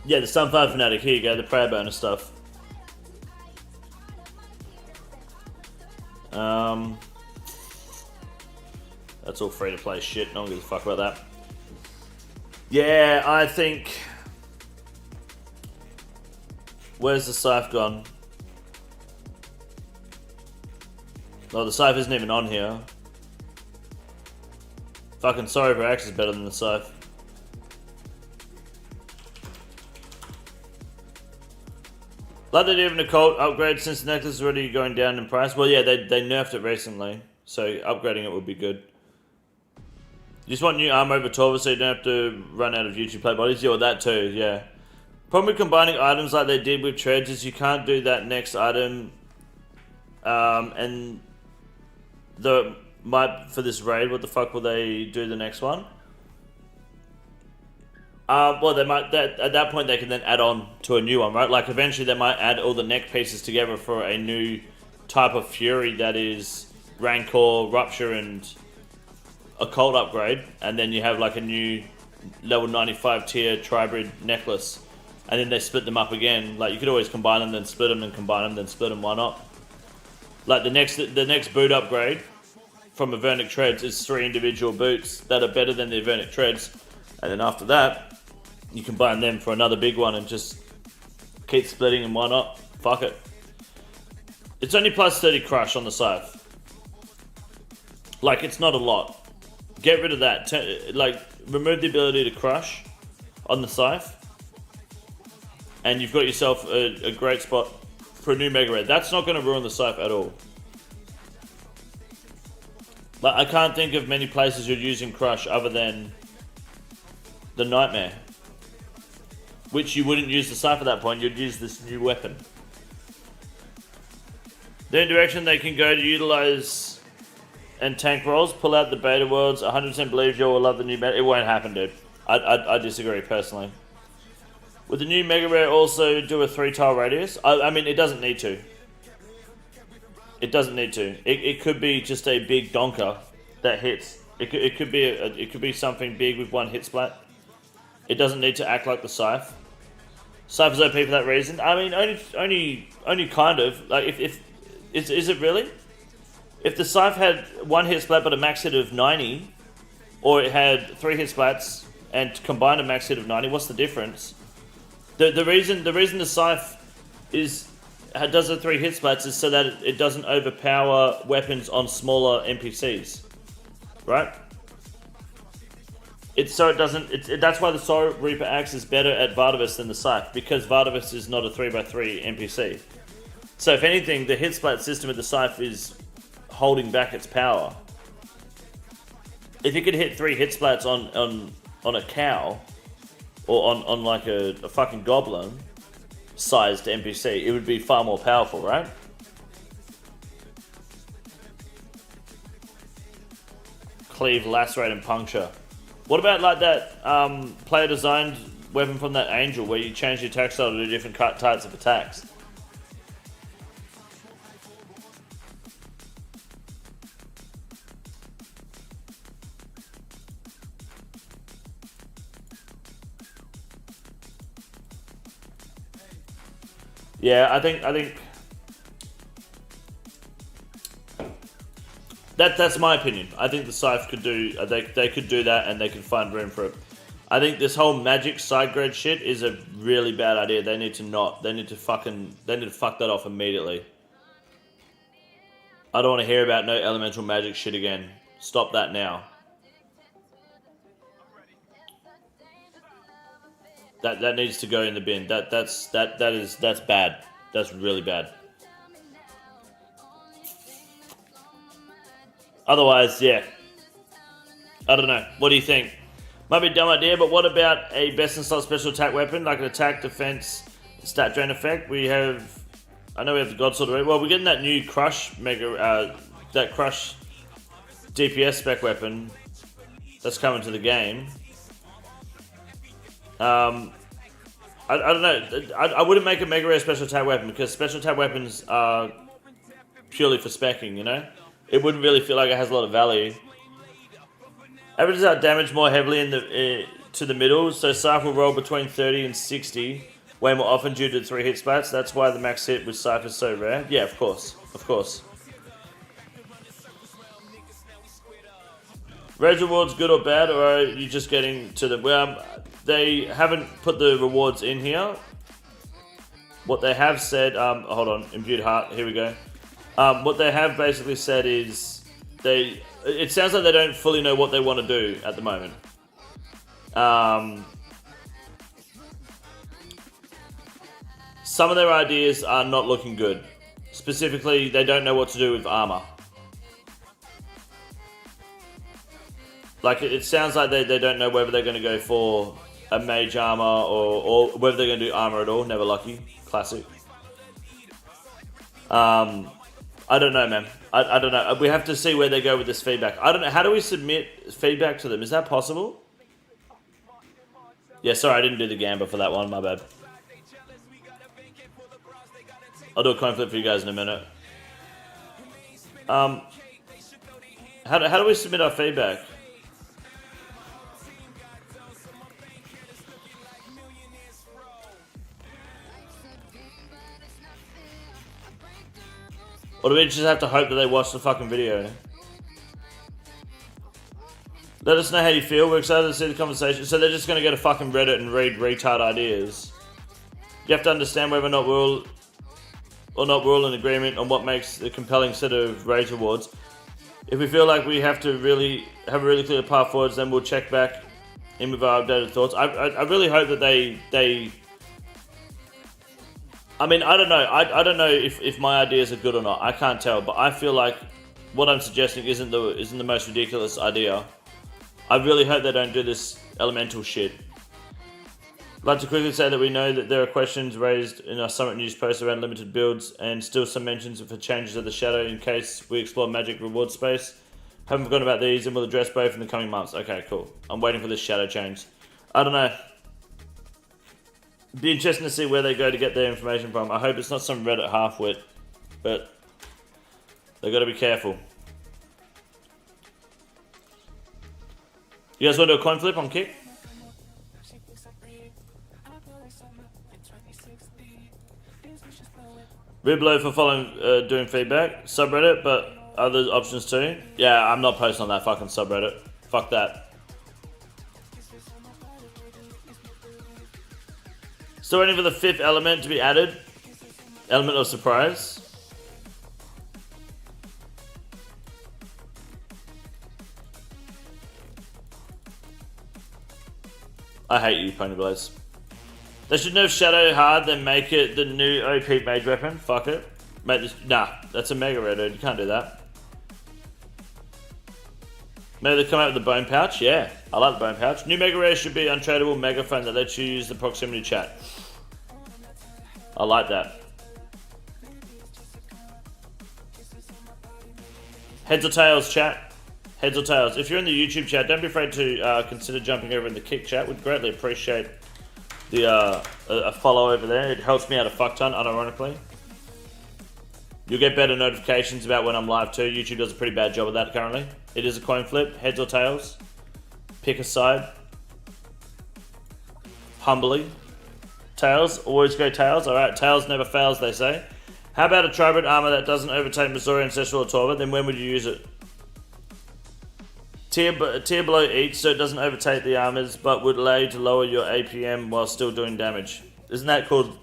Yeah, the Sunfire Fanatic, here you go, the prayer bonus stuff. That's all free to play shit, no one gives a fuck about that. Yeah, I think... Where's the Scythe gone? Oh, the Scythe isn't even on here. Fucking sorry, but Axe is better than the Scythe. Like they did an occult upgrade since the necklace is already going down in price. Well, yeah, they nerfed it recently, so upgrading it would be good. You just want new armor over 12 so you don't have to run out of YouTube play bodies. Yeah, well, that too, yeah. Problem with combining items like they did with treads is you can't do that next item and for this raid, what the fuck will they do the next one? Well, they might. At that point, they can then add on to a new one, right? Like eventually, they might add all the neck pieces together for a new type of Fury that is Rancor, Rupture, and Occult upgrade, and then you have like a new level 95 tier Tribrid necklace, and then they split them up again. Like you could always combine them, then split them, then combine them, then split them. Why not? Like the next boot upgrade from Avernic Treads is 3 individual boots that are better than the Avernic Treads, and then after that, you combine them for another big one and just keep splitting them. Why not? Fuck it. It's only plus 30 crush on the Scythe. Like it's not a lot. Get rid of that. Like remove the ability to crush on the Scythe, and you've got yourself a great spot for a new Mega Red. That's not going to ruin the Scythe at all. Like I can't think of many places you're using crush other than the Nightmare, which you wouldn't use the Scythe at that point. You'd use this new weapon. The only direction they can go to utilize and tank rolls, pull out the beta worlds. 100% believe you will love the new meta. It won't happen, dude. I disagree personally. Would the new Mega Rare also do a 3-tile radius? I mean, it doesn't need to. It doesn't need to. It could be just a big donker that hits. It could be something big with 1 hit splat. It doesn't need to act like the Scythe. Scythe is OP for that reason. I mean, only kind of. Like, is it really? If the Scythe had 1 hit splat but a max hit of 90, or it had 3 hit splats and combined a max hit of 90, what's the difference? The reason the Scythe does the 3 hit splats is so that it doesn't overpower weapons on smaller NPCs, right? That's why the Soul Reaper Axe is better at Viability than the Scythe, because Viability is not a 3x3 NPC. So if anything, the hit splat system of the Scythe is holding back its power. If you could hit 3 hit splats on a cow, or on like a fucking goblin sized NPC, it would be far more powerful, right? Cleave, lacerate, and puncture. What about like that player designed weapon from that angel where you change your attack style to do different types of attacks? Yeah, I think that's my opinion. I think the Scythe could do they could do that, and they could find room for it. I think this whole magic side grade shit is a really bad idea. They need to fuck that off immediately. I don't want to hear about no elemental magic shit again. Stop that now. That needs to go in the bin. That's bad. That's really bad. Otherwise, yeah. I don't know. What do you think? Might be a dumb idea, but what about a best in slot special attack weapon like an attack, defense, stat drain effect? I know we have the God Sword already. Well, we're getting that new Crush that Crush DPS spec weapon that's coming to the game. I don't know. I wouldn't make a mega rare special attack weapon because special attack weapons are purely for speccing, you know? It wouldn't really feel like it has a lot of value. Averages out damage more heavily to the middle, so Scythe will roll between 30 and 60, way more often due to 3 hit splats. That's why the max hit with Scythe is so rare. Yeah, of course. Of course. Rage rewards good or bad, or are you just getting to the... they haven't put the rewards in here. What they have said... hold on. Imbued Heart. Here we go. What they have basically said is... It sounds like they don't fully know what they want to do at the moment. Some of their ideas are not looking good. Specifically, they don't know what to do with armor. Like, it sounds like they don't know whether they're going to go for a mage armor or whether they're going to do armor at all. Never lucky. Classic. I don't know, man. I don't know. We have to see where they go with this feedback. I don't know. How do we submit feedback to them? Is that possible? Yeah, sorry, I didn't do the gamba for that one. My bad. I'll do a coin flip for you guys in a minute. How do we submit our feedback? Or do we just have to hope that they watch the fucking video? Let us know how you feel. We're excited to see the conversation. So they're just going to go to fucking Reddit and read retard ideas. You have to understand whether or not we're all in agreement on what makes a compelling set of rage rewards. If we feel like we have to really have a really clear path forwards, then we'll check back in with our updated thoughts. I really hope that they I mean, I don't know. I don't know if my ideas are good or not. I can't tell, but I feel like what I'm suggesting isn't the most ridiculous idea. I really hope they don't do this elemental shit. I'd like to quickly say that we know that there are questions raised in our Summit News post around limited builds and still some mentions for changes of the Shadow in case we explore Magic reward space. Haven't forgotten about these and we'll address both in the coming months. Okay, cool. I'm waiting for this Shadow change. I don't know. Be interesting to see where they go to get their information from. I hope it's not some Reddit half-wit, but they got to be careful. You guys want to do a coin flip on Kick? Riblo for following, doing feedback. Subreddit, but other options too. Yeah, I'm not posting on that fucking subreddit. Fuck that. Still waiting for the 5th element to be added. Element of surprise. I hate you, Pony Blaze. They should nerf Shadow hard, then make it the new OP mage weapon. Fuck it. Mate, this, nah, that's a mega rare, dude. You can't do that. Maybe they come out with the bone pouch. Yeah, I like the bone pouch. New mega rare should be untradeable megaphone that lets you use the proximity chat. I like that. Heads or tails, chat? Heads or tails? If you're in the YouTube chat, don't be afraid to consider jumping over in the Kick chat. We'd greatly appreciate the a follow over there. It helps me out a fuck ton, unironically. You'll get better notifications about when I'm live too. YouTube does a pretty bad job of that currently. It is a coin flip. Heads or tails? Pick a side. Humbly. Tails. Always go tails. Alright, tails never fails, they say. How about a tribrid armor that doesn't overtake Missouri, Ancestral, or Torva? Then when would you use it? Tier below each, so it doesn't overtake the armors, but would allow you to lower your APM while still doing damage. Isn't that called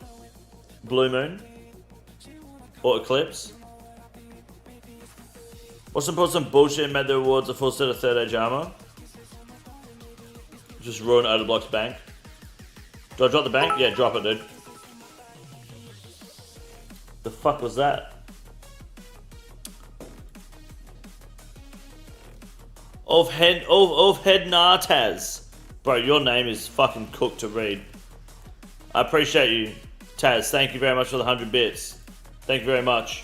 Blue Moon? Or Eclipse? What's some bullshit and made the rewards a full set of 3rd age armor? Just ruin Odablock's bank. Do I drop the bank? Yeah, drop it, dude. The fuck was that? Of head Taz. Bro, your name is fucking cooked to read. I appreciate you, Taz. Thank you very much for the 100 bits. Thank you very much.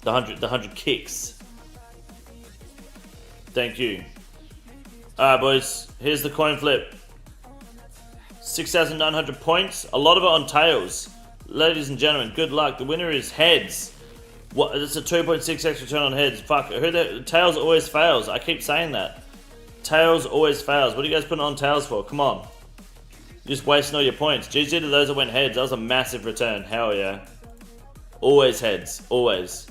The 100 kicks. Thank you. Alright, boys. Here's the coin flip. 6,900 points. A lot of it on tails. Ladies and gentlemen, good luck. The winner is heads. What? It's a 2.6x return on heads. Fuck. Tails always fails. I keep saying that. Tails always fails. What are you guys putting on tails for? Come on. You're just wasting all your points. GG to those that went heads. That was a massive return. Hell yeah. Always heads. Always.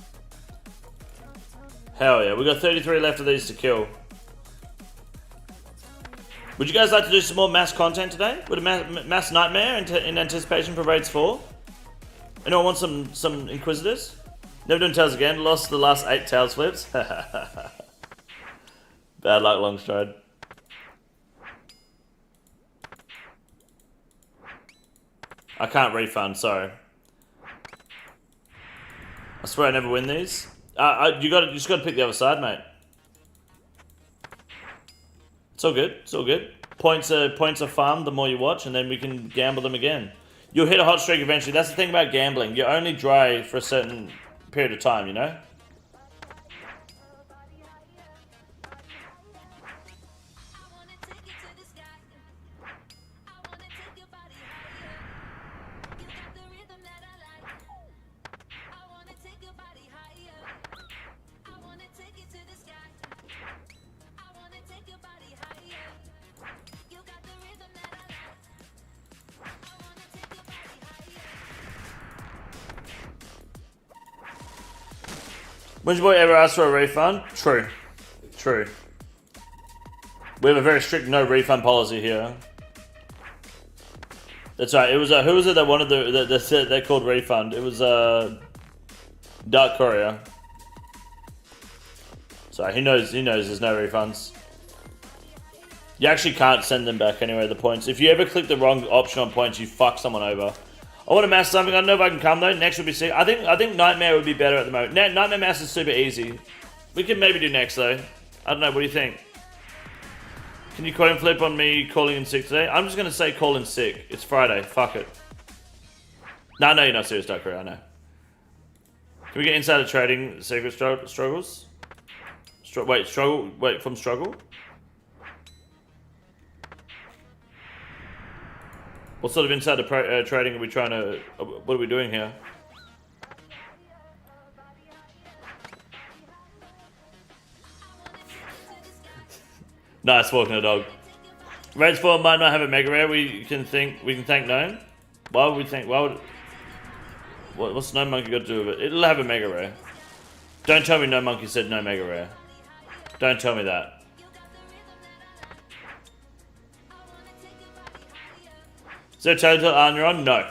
Hell yeah. We got 33 left of these to kill. Would you guys like to do some more mass content today? Would a mass nightmare in anticipation for Raids 4? Anyone want some Inquisitors? Never doing tails again. Lost the last 8 tails flips. Bad luck, Longstride. I can't refund, sorry. I swear I never win these. You just gotta pick the other side, mate. It's all good. It's all good. Points are farmed the more you watch, and then we can gamble them again. You'll hit a hot streak eventually. That's the thing about gambling. You're only dry for a certain period of time, you know? When's your boy ever asked for a refund? True. True. We have a very strict no refund policy here. That's right. It was who was it that wanted the set they called refund? It was Dark Courier. Sorry, he knows there's no refunds. You actually can't send them back anyway, the points. If you ever click the wrong option on points, you fuck someone over. I want to mass something. I don't know if I can come though. Next would be sick. I think Nightmare would be better at the moment. Nightmare mass is super easy. We can maybe do next though. I don't know. What do you think? Can you coin flip on me calling in sick today? I'm just gonna say call in sick. It's Friday. Fuck it. No, you're not serious, Dark Career. I know. Can we get insider trading secret struggles? Wait, from struggle? What sort of insider trading are we trying to... What are we doing here? Nice walking the dog. Raids 4 might not have a mega rare. We can thank Gnome. Why would we think? What's Gnomonkey got to do with it? It'll have a mega rare. Don't tell me Gnomonkey said no mega rare. Don't tell me that. Is there a total armor on? No.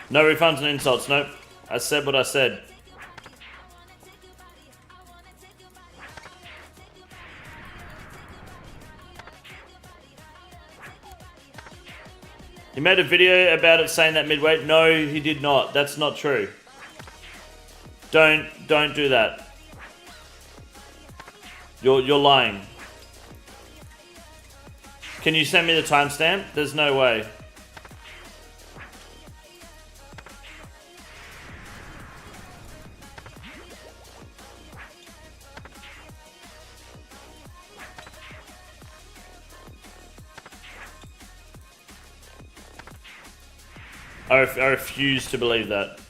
No refunds and insults, nope. I said what I said. He made a video about it saying that midweight. No, he did not. That's not true. Don't do that. You're lying. Can you send me the timestamp? There's no way. I refuse to believe that.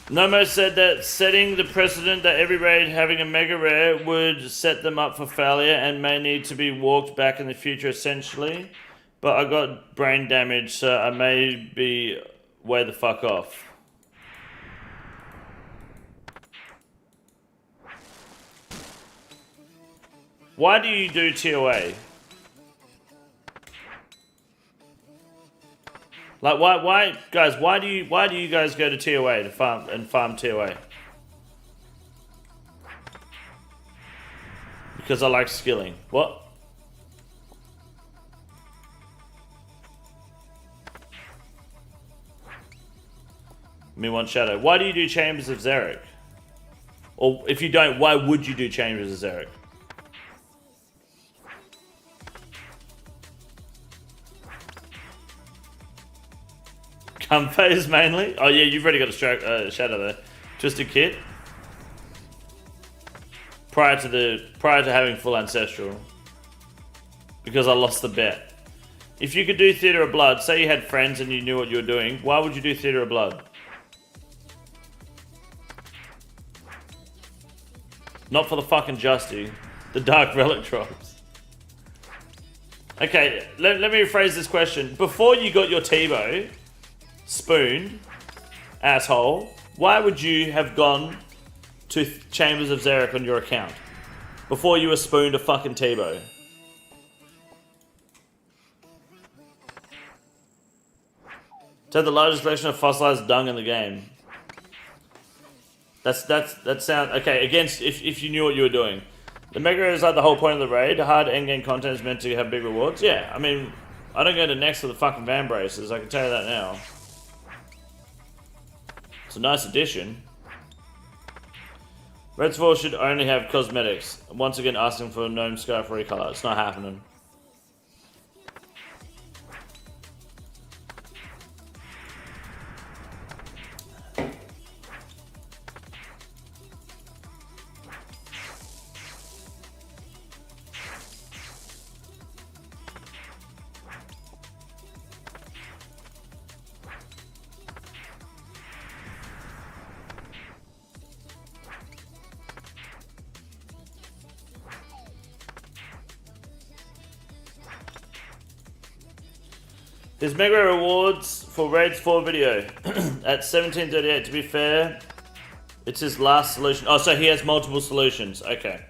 Nomo said that setting the precedent that every raid having a mega rare would set them up for failure and may need to be walked back in the future essentially. But I got brain damage, so I may be way the fuck off. Why do you do TOA? Like why guys, why do you guys go to TOA to farm TOA? Because I like skilling. What? Me want shadow. Why do you do Chambers of Xeric? Or if you don't, why would you do Chambers of Xeric? Cum phase mainly? Oh yeah, you've already got a shadow there. Just a kit. Prior to having full ancestral. Because I lost the bet. If you could do Theatre of Blood, say you had friends and you knew what you were doing, why would you do Theatre of Blood? Not for the fucking Justy. The Dark Relic drops. Okay, let me rephrase this question. Before you got your T-bow spooned, asshole, why would you have gone to Chambers of Xeric on your account? Before you were spooned a fucking T-bow. To have the largest collection of fossilized dung in the game. That sounds okay. Against if you knew what you were doing, the mega is like the whole point of the raid. Hard endgame content is meant to have big rewards. Yeah, I mean, I don't go to next for the fucking van braces. I can tell you that now. It's a nice addition. Red's 4 should only have cosmetics. Once again, asking for Gnome Scarf recolor. It's not happening. There's mega rewards for Raids 4 video at 17:38. To be fair, it's his last solution. Oh, so he has multiple solutions. Okay.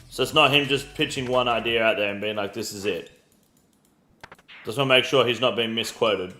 So it's not him just pitching one idea out there and being like, this is it. Just want to make sure he's not being misquoted.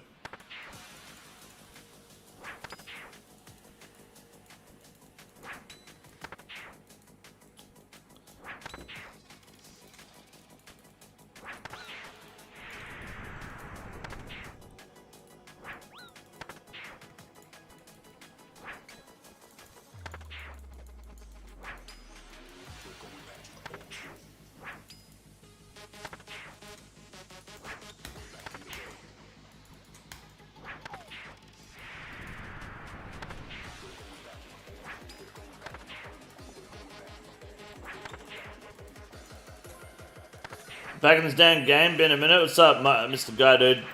Back in this damn game, been a minute. What's up, Mr. Guy, dude?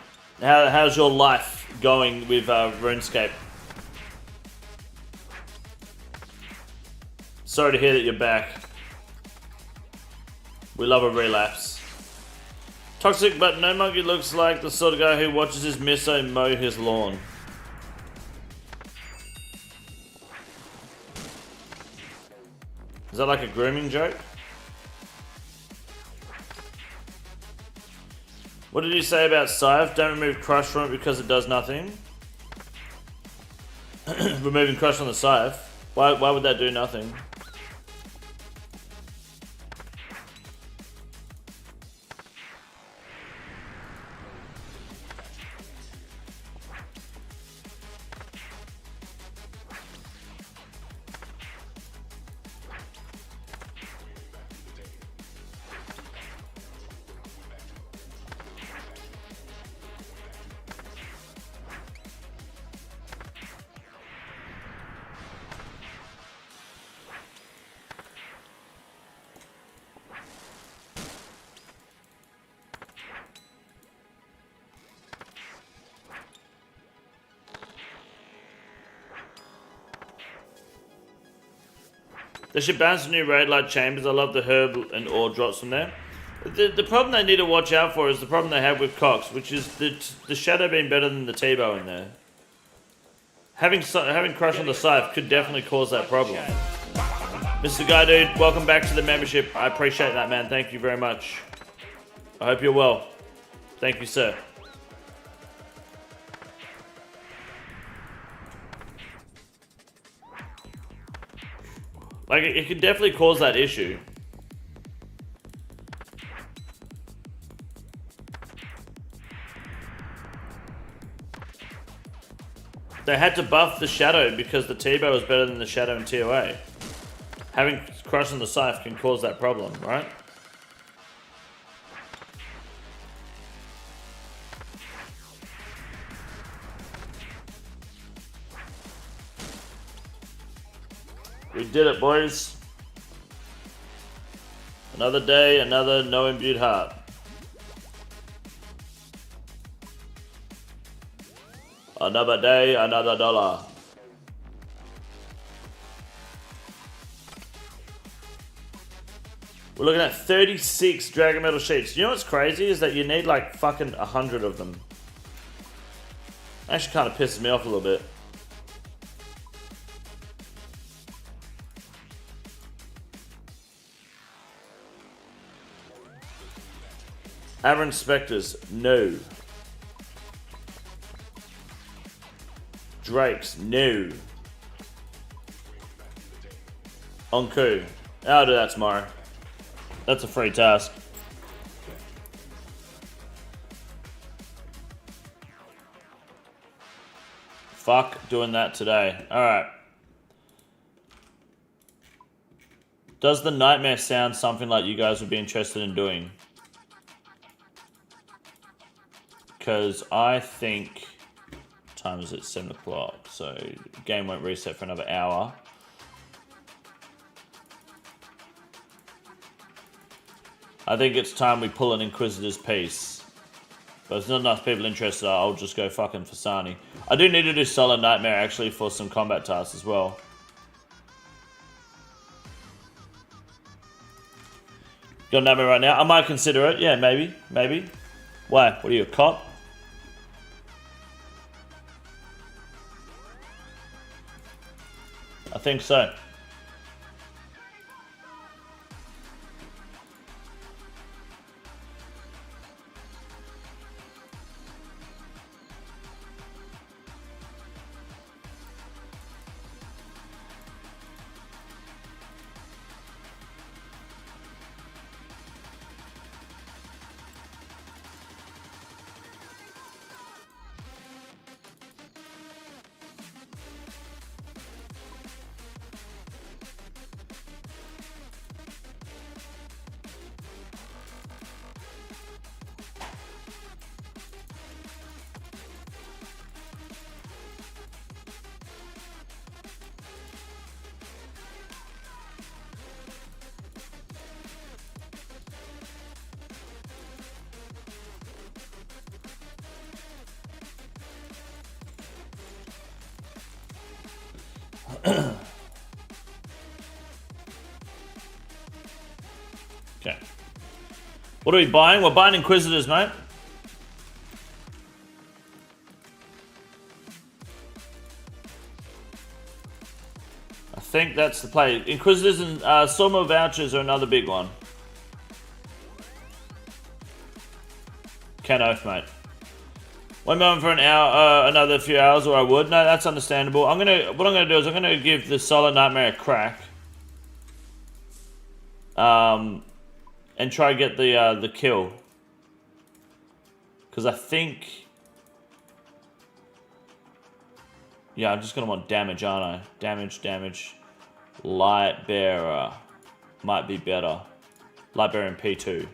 How's your life going with RuneScape? Sorry to hear that you're back. We love a relapse. Toxic, but Gnomonkey looks like the sort of guy who watches his miso mow his lawn. Is that like a grooming joke? What did you say about Scythe? Don't remove Crush from it because it does nothing. Removing Crush on the Scythe? Why would that do nothing? They should ban some new raid light chambers. I love the herb and ore drops from there. The problem they need to watch out for is the problem they have with Cox, which is the shadow being better than the T-bow in there. Having Crush on the Scythe could definitely cause that problem. Mr. Guy Dude, welcome back to the membership. I appreciate that, man. Thank you very much. I hope you're well. Thank you, sir. Like, it could definitely cause that issue. They had to buff the Shadow because the T-bow is better than the Shadow in TOA. Having Crush on the Scythe can cause that problem, right? We did it, boys. Another day, another no imbued heart. Another day, another dollar. We're looking at 36 Dragon Metal sheets. You know what's crazy is that you need like fucking 100 of them. Actually kind of pisses me off a little bit. Aberrant Spectres, no. Drakes, no. Onku, I'll do that tomorrow. That's a free task. Fuck doing that today. Alright. Does the nightmare sound something like you guys would be interested in doing? Because I think time is at 7 o'clock, so game won't reset for another hour. I think it's time we pull an Inquisitor's piece. But if there's not enough people interested, I'll just go fucking for Sani. I do need to do Solo Nightmare actually for some combat tasks as well. Got a Nightmare right now? I might consider it. Yeah, maybe. Maybe. Why? What are you, a cop? I think so. Okay. What are we buying? We're buying Inquisitors, mate. I think that's the play. Inquisitors and Summer vouchers are another big one. Can oath, mate. Went on for an hour, another few hours, or I would. No, that's understandable. What I'm gonna do is I'm gonna give the Solo Nightmare a crack. And try to get the kill. Because I think... Yeah, I'm just going to want damage, aren't I? Damage. Light Bearer. Might be better. Light Bearer in P2.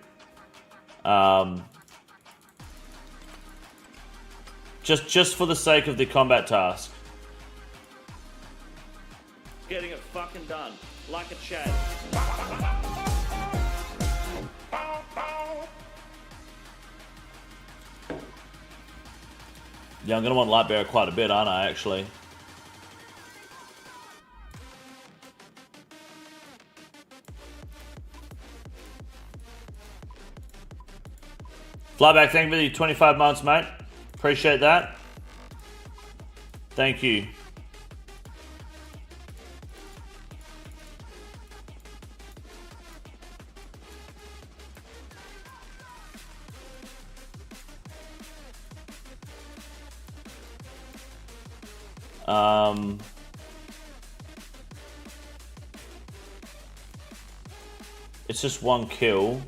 Just for the sake of the combat task. Getting it fucking done. Like a Chad. Yeah, I'm going to want Light Bearer quite a bit, aren't I, actually? Flyback, thank you for the 25 months, mate. Appreciate that. Thank you. It's just one kill.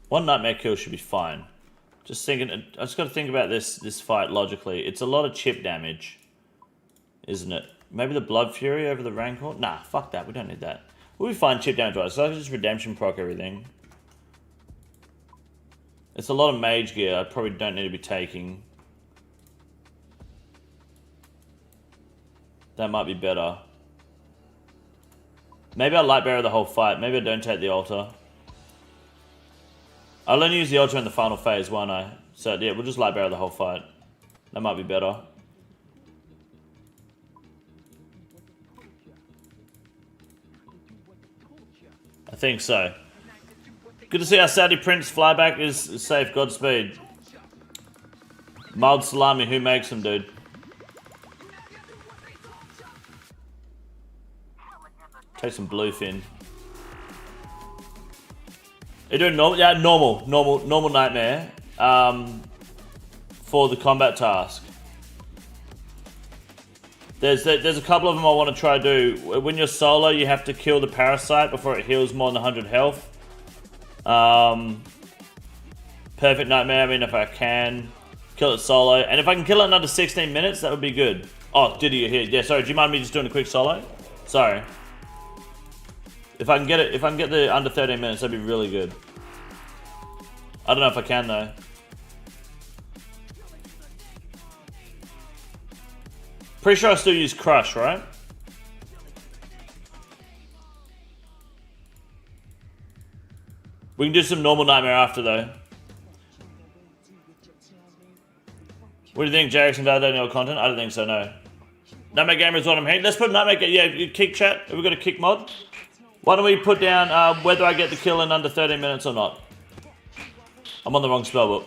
One nightmare kill should be fine. Just thinking, I just got to think about this fight logically. It's a lot of chip damage, isn't it? Maybe the Blood Fury over the Rancor? Nah, fuck that. We don't need that. We'll be fine chip damage wise. So I can just redemption proc everything. It's a lot of mage gear I probably don't need to be taking. That might be better. Maybe I'll Light Bearer the whole fight. Maybe I don't take the altar. I'll only use the altar in the final phase, won't I? So yeah, we'll just Light Bearer the whole fight. That might be better. I think so. Good to see our Saudi Prince flyback is safe. Godspeed. Mild salami, who makes them, dude? Take some bluefin. You're doing normal? Yeah, normal nightmare. For the combat task. There's a couple of them I want to try to do. When you're solo, you have to kill the parasite before it heals more than 100 health. Perfect nightmare. I mean, if I can kill it solo, and if I can kill it in under 16 minutes, that would be good. Oh, did you hear? Yeah, sorry. Do you mind me just doing a quick solo? Sorry. If I can get the under 13 minutes, that'd be really good. I don't know if I can though. Pretty sure I still use Crush, right? We can do some normal nightmare after though. What do you think, Jagex and validating your content? I don't think so, no. Nightmare Gamer is what I'm hearing. Let's put Nightmare Gamer. Yeah, kick chat. Have we got a kick mod? Why don't we put down whether I get the kill in under 13 minutes or not? I'm on the wrong spellbook.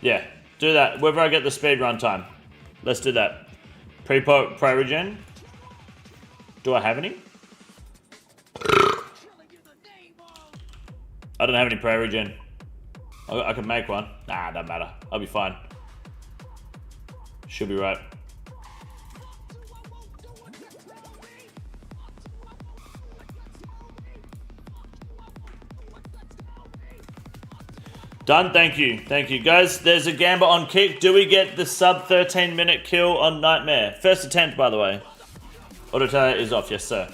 Yeah, do that. Whether I get the speed run time. Let's do that. Pre-regen. Do I have any? I don't have any pre-regen. I can make one. Nah, doesn't matter. I'll be fine. Should be right. Done, thank you. Thank you. Guys, there's a Gamba on kick. Do we get the sub 13 minute kill on Nightmare? First attempt, by the way. Auto is off, yes sir.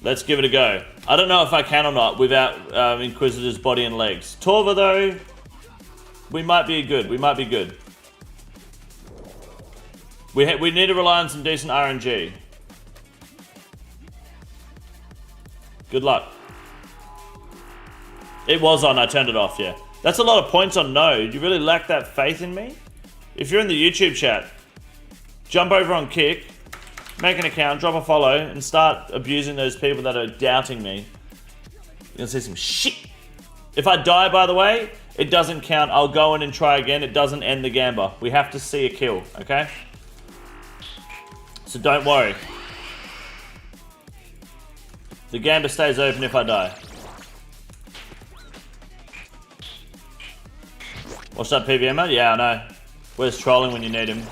Let's give it a go. I don't know if I can or not without Inquisitor's body and legs. Torva, though, we might be good. We might be good. We need to rely on some decent RNG. Good luck. It was on, I turned it off, yeah. That's a lot of points on no. You really lack that faith in me? If you're in the YouTube chat, jump over on Kick, make an account, drop a follow, and start abusing those people that are doubting me. You're gonna see some shit. If I die, by the way, it doesn't count. I'll go in and try again. It doesn't end the gamba. We have to see a kill, okay? So don't worry. The gamba stays open if I die. What's up, PVMer? Yeah, I know. Where's trolling when you need him?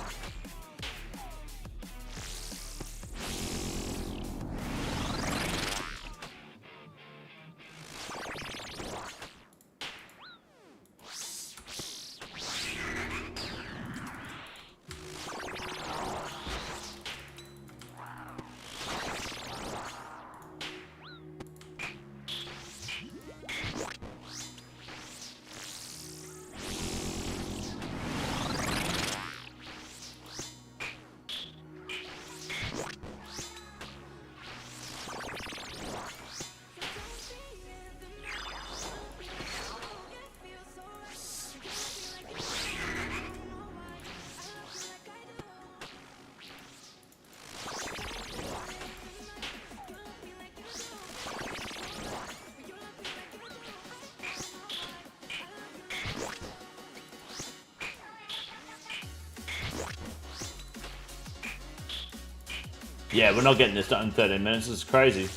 Yeah, we're not getting this done in 13 minutes. This is crazy.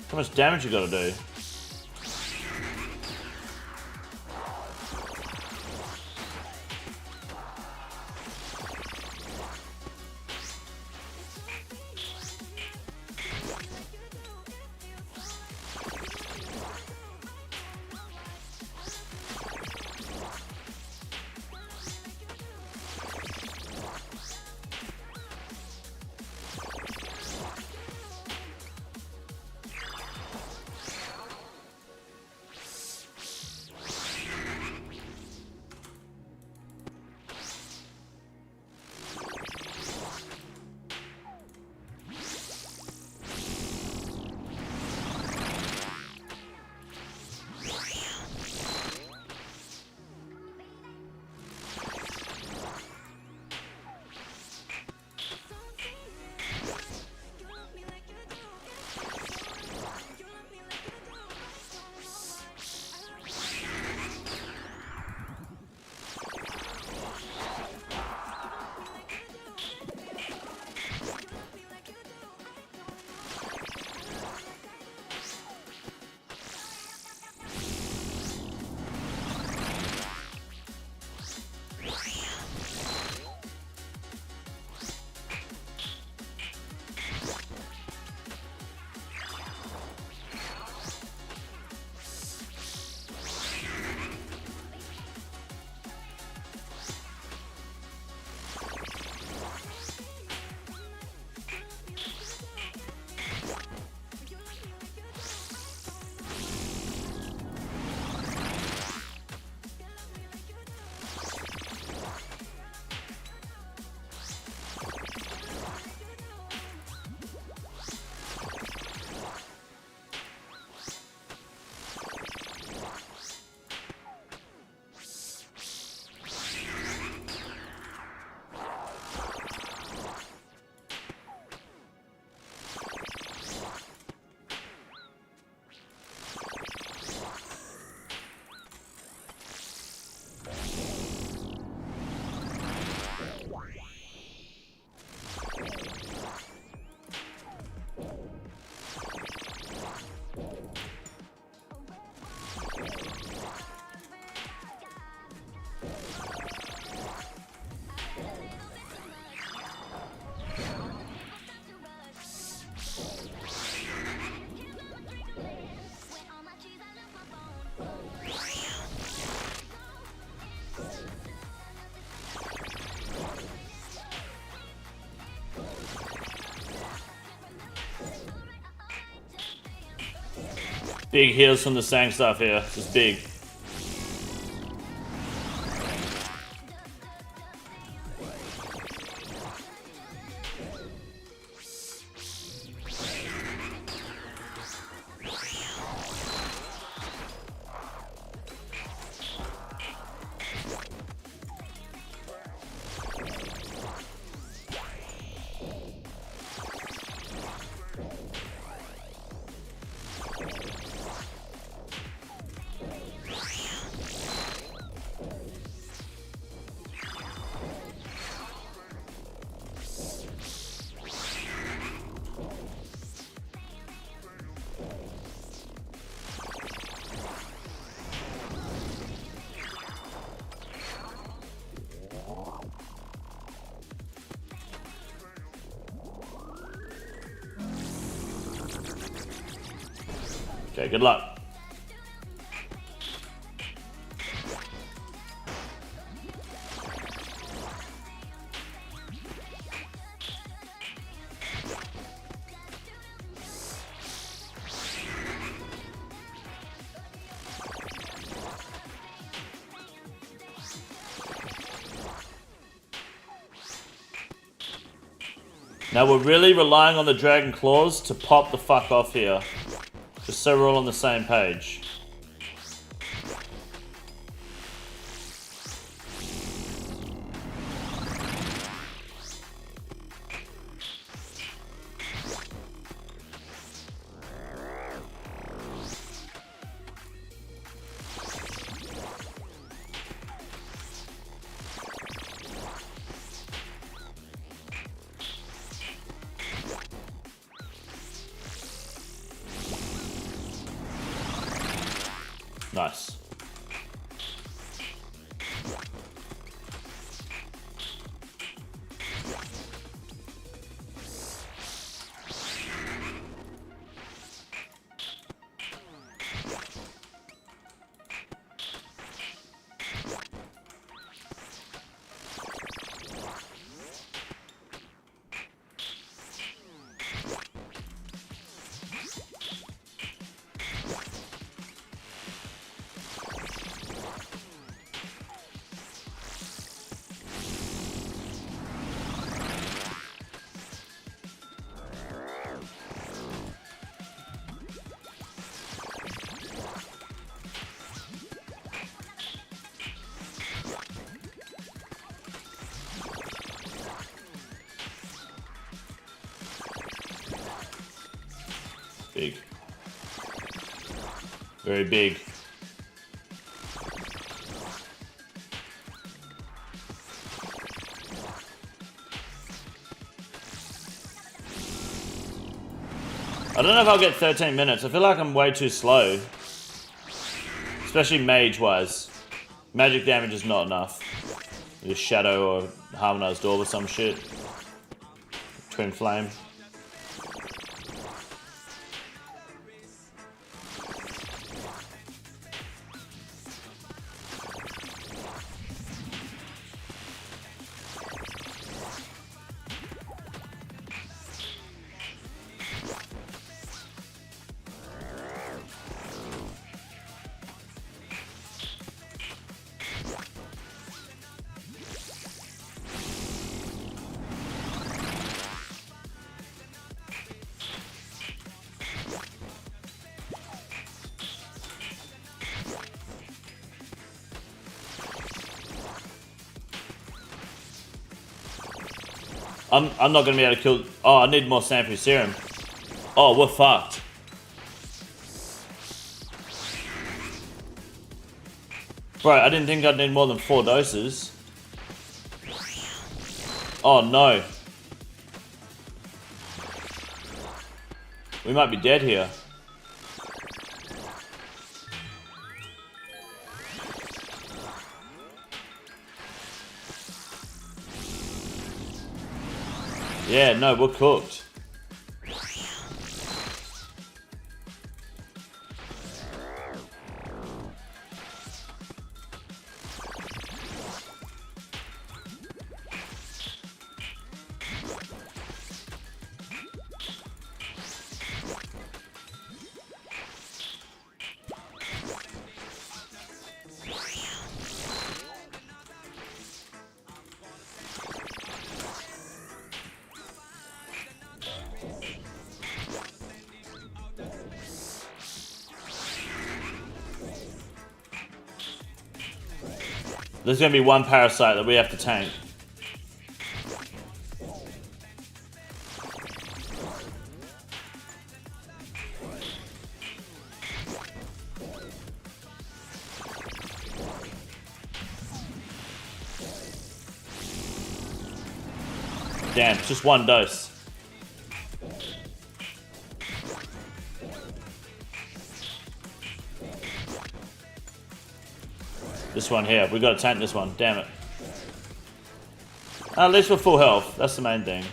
How much damage you gotta do? Big heals from the Sang stuff here. This is big. Okay, good luck. Now we're really relying on the Dragon Claws to pop the fuck off here. Just so we're all on the same page. Nice. Big. Very big. I don't know if I'll get 13 minutes. I feel like I'm way too slow. Especially mage-wise. Magic damage is not enough. Just shadow or harmonized orb or some shit. Twin flame. I'm not gonna be able to kill. Oh, I need more Sanfew Serum. Oh, we're fucked. Bro, I didn't think I'd need more than 4 doses. Oh no. We might be dead here. Yeah, no, we're cooked. There's going to be one parasite that we have to tank. Damn, just one dose. This one here, we gotta tank this one, damn it. At least we're full health, that's the main thing.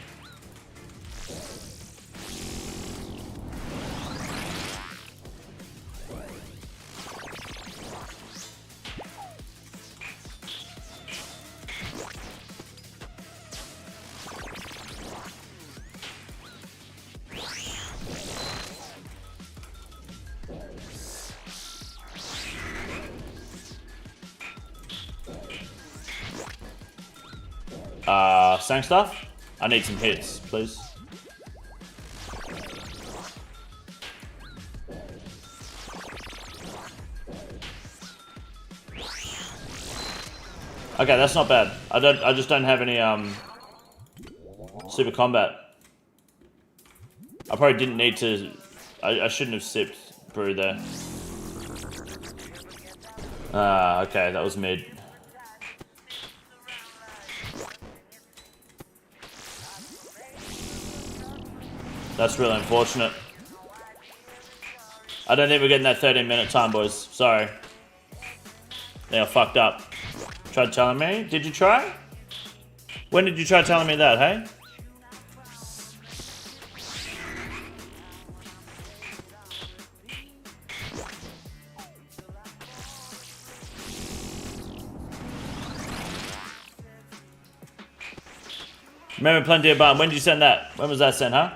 Sang stuff? I need some hits, please. Okay, that's not bad. I just don't have any super combat. I probably didn't need to. I shouldn't have sipped brew there. Okay, that was mid. That's really unfortunate. I don't think we're getting that 13-minute time, boys. Sorry. They are fucked up. Tried telling me? Did you try? When did you try telling me that, hey? Remember Plenty of Bum. When did you send that? When was that sent, huh?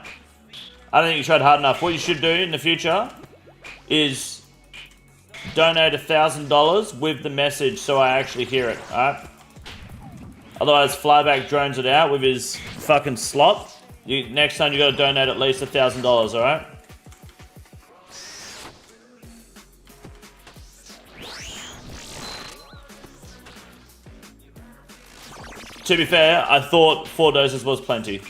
I don't think you tried hard enough. What you should do in the future is donate $1,000 with the message so I actually hear it, alright? Otherwise, Flyback drones it out with his fucking slot. Next time you gotta donate at least $1,000, alright? To be fair, I thought 4 doses was plenty.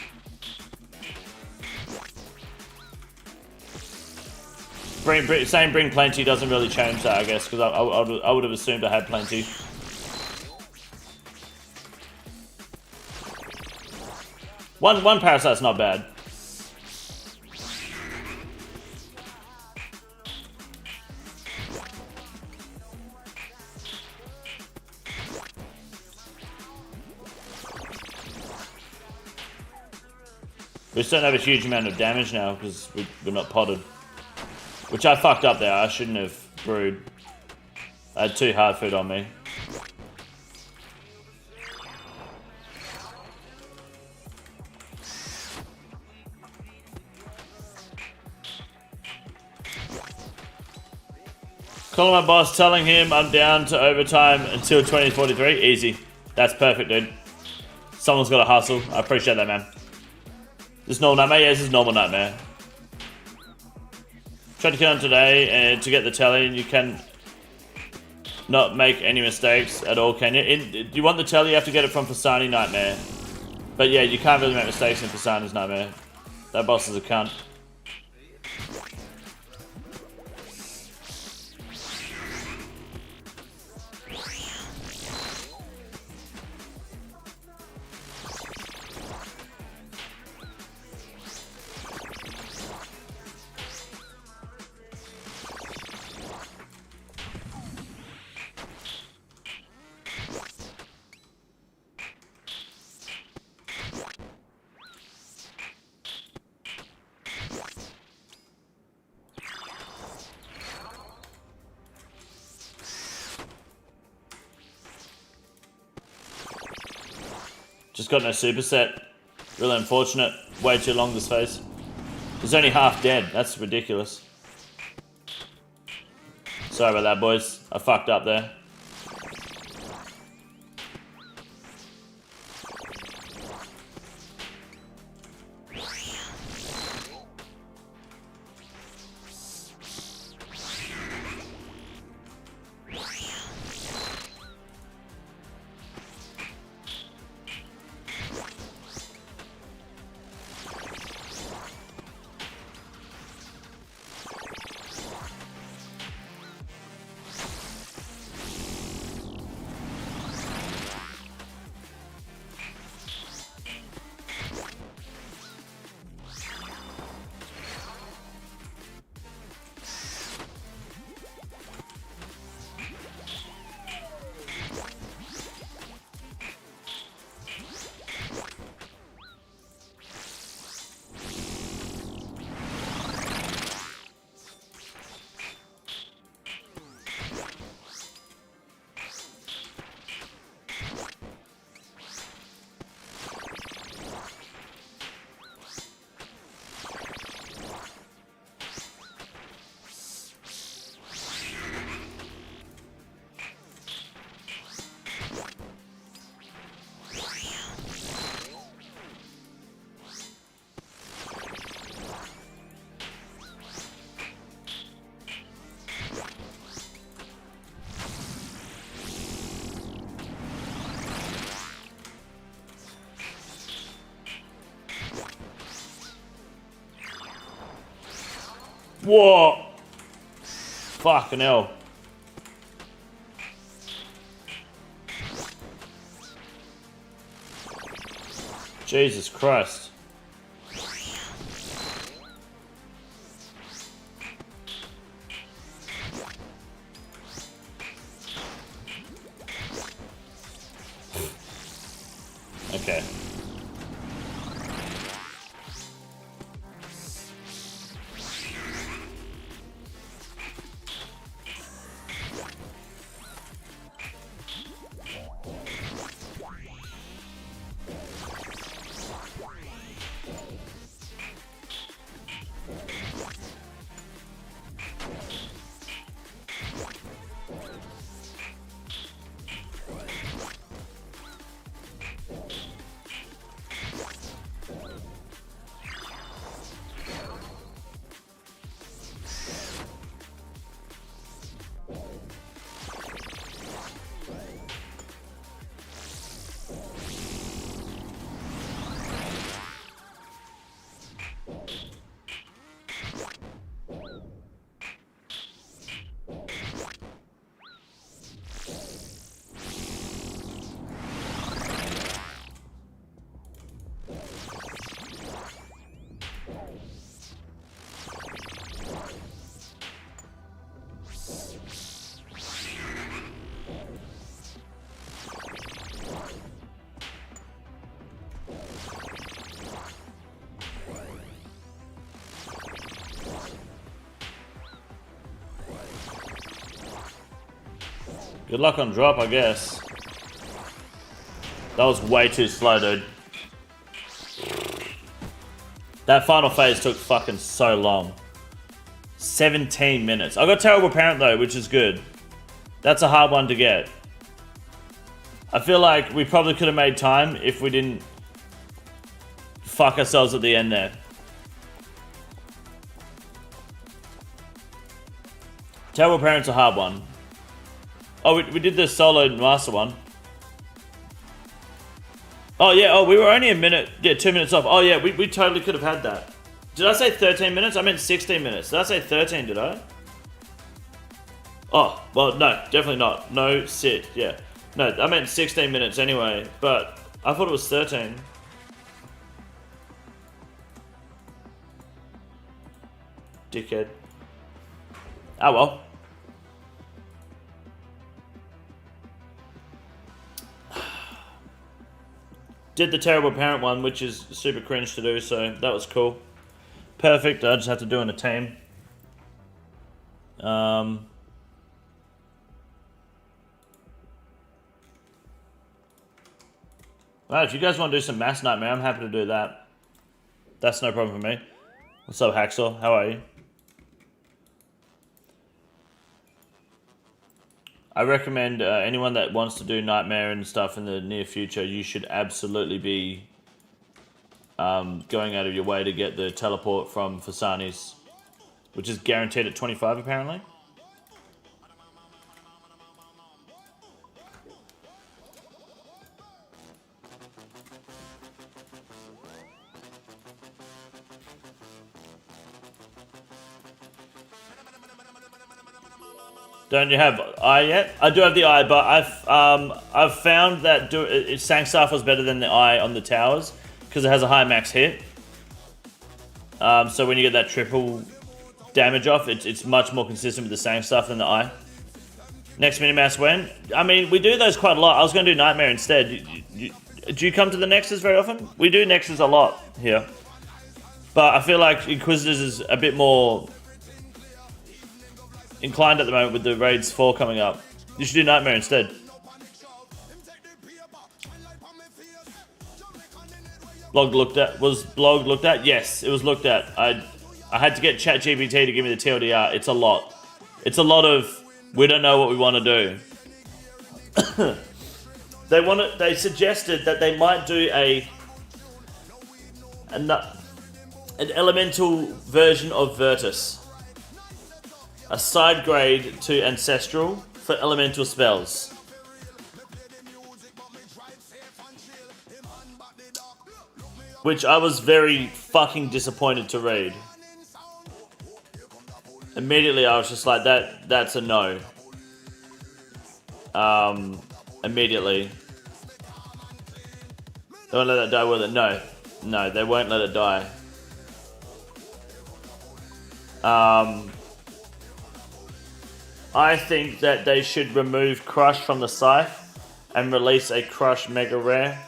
Saying bring plenty doesn't really change that, I guess, because I would have assumed I had plenty. One parasite's not bad. We just don't have a huge amount of damage now because we're not potted. Which I fucked up there. I shouldn't have brewed. I had 2 hard food on me. Calling my boss, telling him I'm down to overtime until 2043. Easy. That's perfect, dude. Someone's got to hustle. I appreciate that, man. This normal nightmare? Yeah, this is normal nightmare. Tried to kill him today and to get the telly, and you can not make any mistakes at all, can you? Do you want the telly? You have to get it from Pisani Nightmare. But yeah, you can't really make mistakes in Pisani's Nightmare. That boss is a cunt. Just got no superset. Really unfortunate. Way too long this phase. He's only half dead. That's ridiculous. Sorry about that, boys. I fucked up there. Whoa! Fucking hell. Jesus Christ. Okay. Good luck on drop, I guess. That was way too slow, dude. That final phase took fucking so long. 17 minutes. I got Terrible Parent though, which is good. That's a hard one to get. I feel like we probably could have made time if we didn't fuck ourselves at the end there. Terrible Parent's a hard one. Oh, we did the solo master one. Oh, yeah. Oh, we were only a minute. Yeah, 2 minutes off. Oh, yeah. We totally could have had that. Did I say 13 minutes? I meant 16 minutes. Did I say 13, did I? Oh, well, no. Definitely not. No sit. Yeah. No, I meant 16 minutes anyway. But I thought it was 13. Dickhead. Oh, well. Did the Terrible Parent one, which is super cringe to do, so that was cool. Perfect, I just have to do in a team. Right, if you guys want to do some Mass Nightmare, I'm happy to do that. That's no problem for me. What's up, Hacksaw? How are you? I recommend anyone that wants to do Nightmare and stuff in the near future, you should absolutely be going out of your way to get the teleport from Fasani's, which is guaranteed at 25 apparently. Don't you have eye yet? I do have the eye, but I've found that Scythe was better than the eye on the towers because it has a high max hit. So when you get that triple damage off, it's much more consistent with the Scythe than the eye. Next minimass when? I mean, we do those quite a lot. I was going to do Nightmare instead. Do you come to the Nexus very often? We do Nexus a lot here, but I feel like Inquisitors is a bit more inclined at the moment with the Raids 4 coming up. You should do Nightmare instead. Was blog looked at? Yes, it was looked at. I had to get ChatGPT to give me the TLDR. It's a lot. It's a lot of we don't know what we want to do. They suggested that they might do an elemental version of Virtus. A side grade to Ancestral for elemental spells. Which I was very fucking disappointed to read. Immediately I was just like, that's a no. Immediately. They won't let that die, will it? No. No, they won't let it die. I think that they should remove Crush from the Scythe and release a Crush Mega Rare.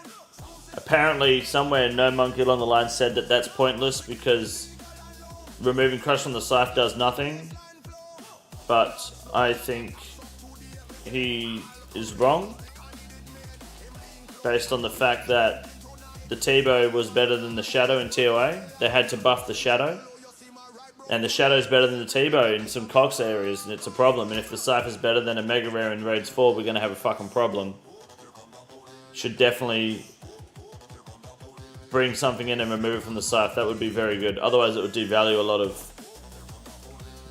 Apparently, somewhere Gnomonkey along the line said that that's pointless because removing Crush from the Scythe does nothing. But I think he is wrong based on the fact that the T-Bow was better than the Shadow in TOA. They had to buff the Shadow. And the Shadow's better than the T-Bow in some Cox areas, and it's a problem. And if the Scythe is better than a Mega Rare in Raids 4, we're going to have a fucking problem. Should definitely bring something in and remove it from the Scythe. That would be very good. Otherwise, it would devalue a lot of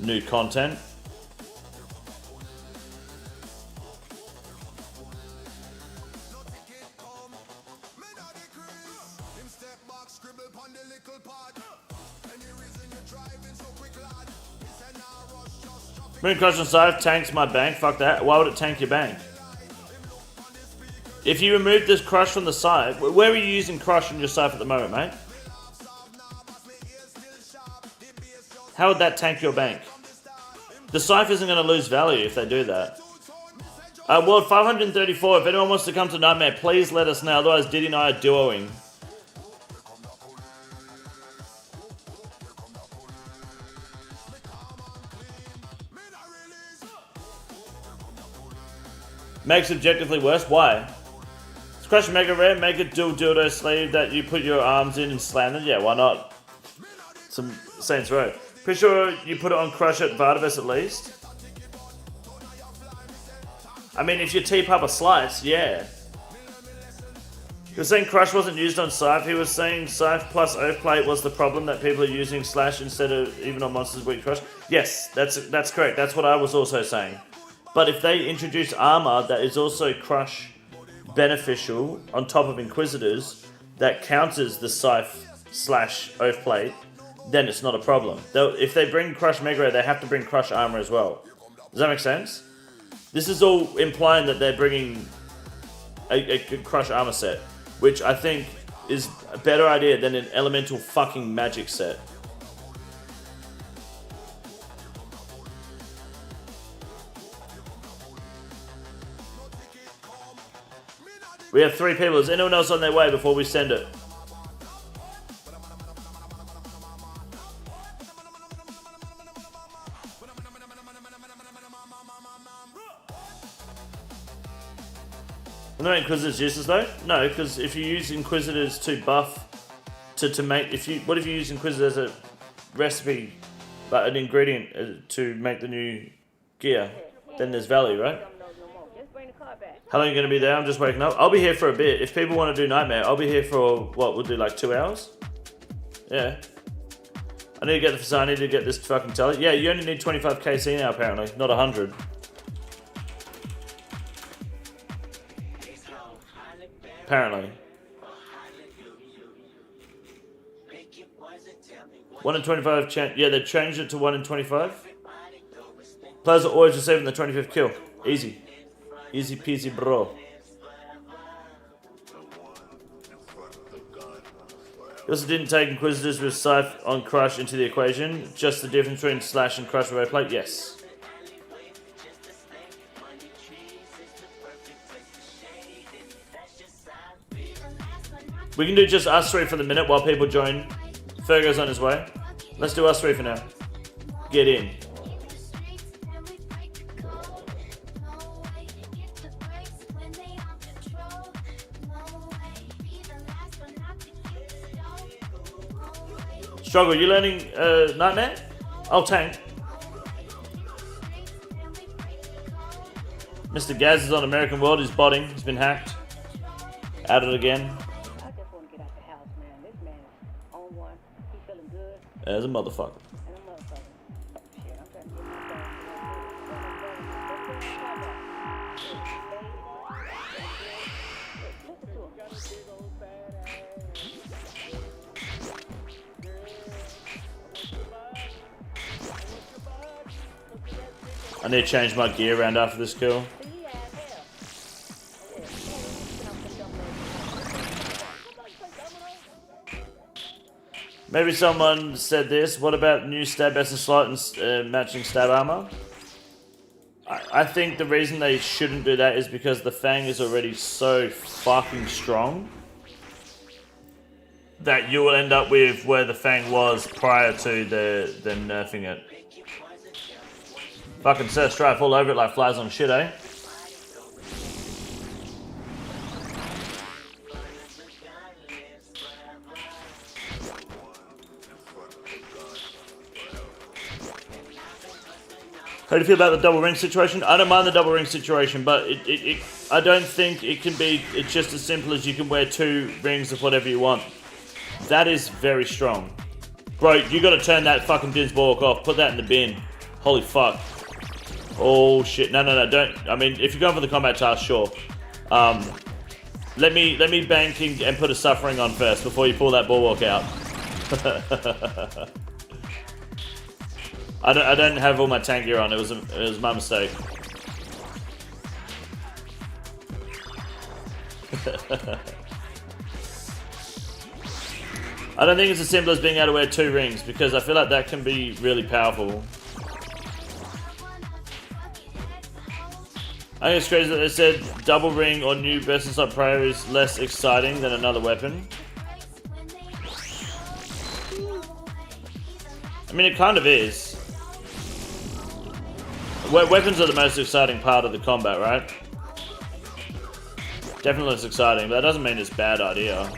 new content. Moon Crush on Scythe tanks my bank. Fuck that. Why would it tank your bank? If you remove this Crush from the Scythe, where are you using Crush on your Scythe at the moment, mate? How would that tank your bank? The Scythe isn't going to lose value if they do that. World 534, if anyone wants to come to Nightmare, please let us know. Otherwise, Diddy and I are duoing. Makes objectively worse. Why? Crush Mega Rare, make a dual dildo sleeve that you put your arms in and slam them. Yeah, why not? Some Saints Row. Pretty sure you put it on Crush at Viability at least. I mean, if you teep up a slice, yeah. He was saying Crush wasn't used on Scythe. He was saying Scythe plus Oathplate was the problem, that people are using Slash instead of even on Monsters Weak Crush. Yes, that's correct. That's what I was also saying. But if they introduce armor that is also Crush beneficial on top of Inquisitors that counters the Scythe slash Oathplate, then it's not a problem. If they bring Crush Mega Rare, they have to bring Crush armor as well. Does that make sense? This is all implying that they're bringing a Crush armor set, which I think is a better idea than an elemental fucking magic set. We have 3 people. Is anyone else on their way before we send it? Are no Inquisitors useless though? No, because if you use Inquisitors to buff, to make, what if you use Inquisitors as a recipe, like an ingredient to make the new gear? Then there's value, right? How long are you going to be there? I'm just waking up. I'll be here for a bit. If people want to do Nightmare, I'll be here for, what, we'll do like 2 hours? Yeah. I need to get the facade. I need to get this fucking tally. Yeah, you only need 25 KC now, apparently. Not 100. Apparently. 1 in 25 chance. Yeah, they changed it to 1 in 25. Players are always receiving the 25th kill. Easy. Easy peasy, bro. He also didn't take Inquisitors with Scythe on Crush into the equation. Just the difference between Slash and Crush with Oathplate? Yes. We can do just us 3 for the minute while people join. Fergo's on his way. Let's do us 3 for now. Get in. Struggle, you learning Nightmare? I'll tank. Mr. Gaz is on American World, he's botting, he's been hacked. At it again. As a motherfucker. I need to change my gear around after this kill. Maybe someone said this. What about new stab essence slot and matching stab armor? I think the reason they shouldn't do that is because the Fang is already so fucking strong that you will end up with where the Fang was prior to them nerfing it. Fucking Sir Strife all over it like flies on shit, eh? How do you feel about the double ring situation? I don't mind the double ring situation, but I don't think it can be. It's just as simple as you can wear 2 rings of whatever you want. That is very strong. Bro, you gotta turn that fucking Dinsborg off. Put that in the bin. Holy fuck. Oh shit. No, don't. I mean, if you're going for the combat task, sure. Let me bank and put a suffering on first before you pull that bulwark out. I don't have all my tank gear on. It was my mistake. I don't think it's as simple as being able to wear 2 rings because I feel like that can be really powerful. I think it's crazy that they said double ring or new burst inside prayer is less exciting than another weapon. I mean, it kind of is. Weapons are the most exciting part of the combat, right? Definitely less exciting, but that doesn't mean it's a bad idea.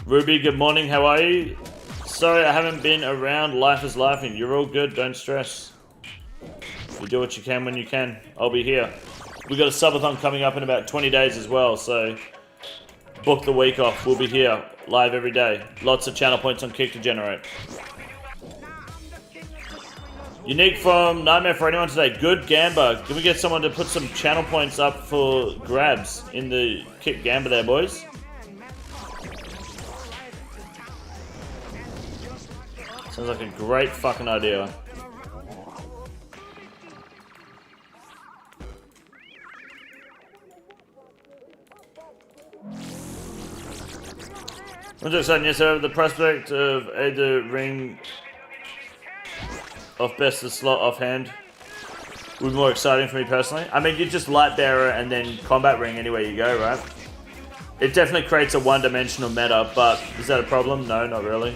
Ruby, good morning, how are you? Sorry I haven't been around, life is lifing. You're all good, don't stress. You do what you can when you can. I'll be here. We got a subathon coming up in about 20 days as well, so book the week off. We'll be here, live every day. Lots of channel points on Kick to generate. Unique from Nightmare for anyone today. Good Gamba. Can we get someone to put some channel points up for grabs in the Kick Gamba there, boys? Sounds like a great fucking idea. I'm just saying, yes, sir, the prospect of either ring off best of slot offhand would be more exciting for me personally. I mean, you just light bearer and then combat ring anywhere you go, right? It definitely creates a one-dimensional meta, but is that a problem? No, not really.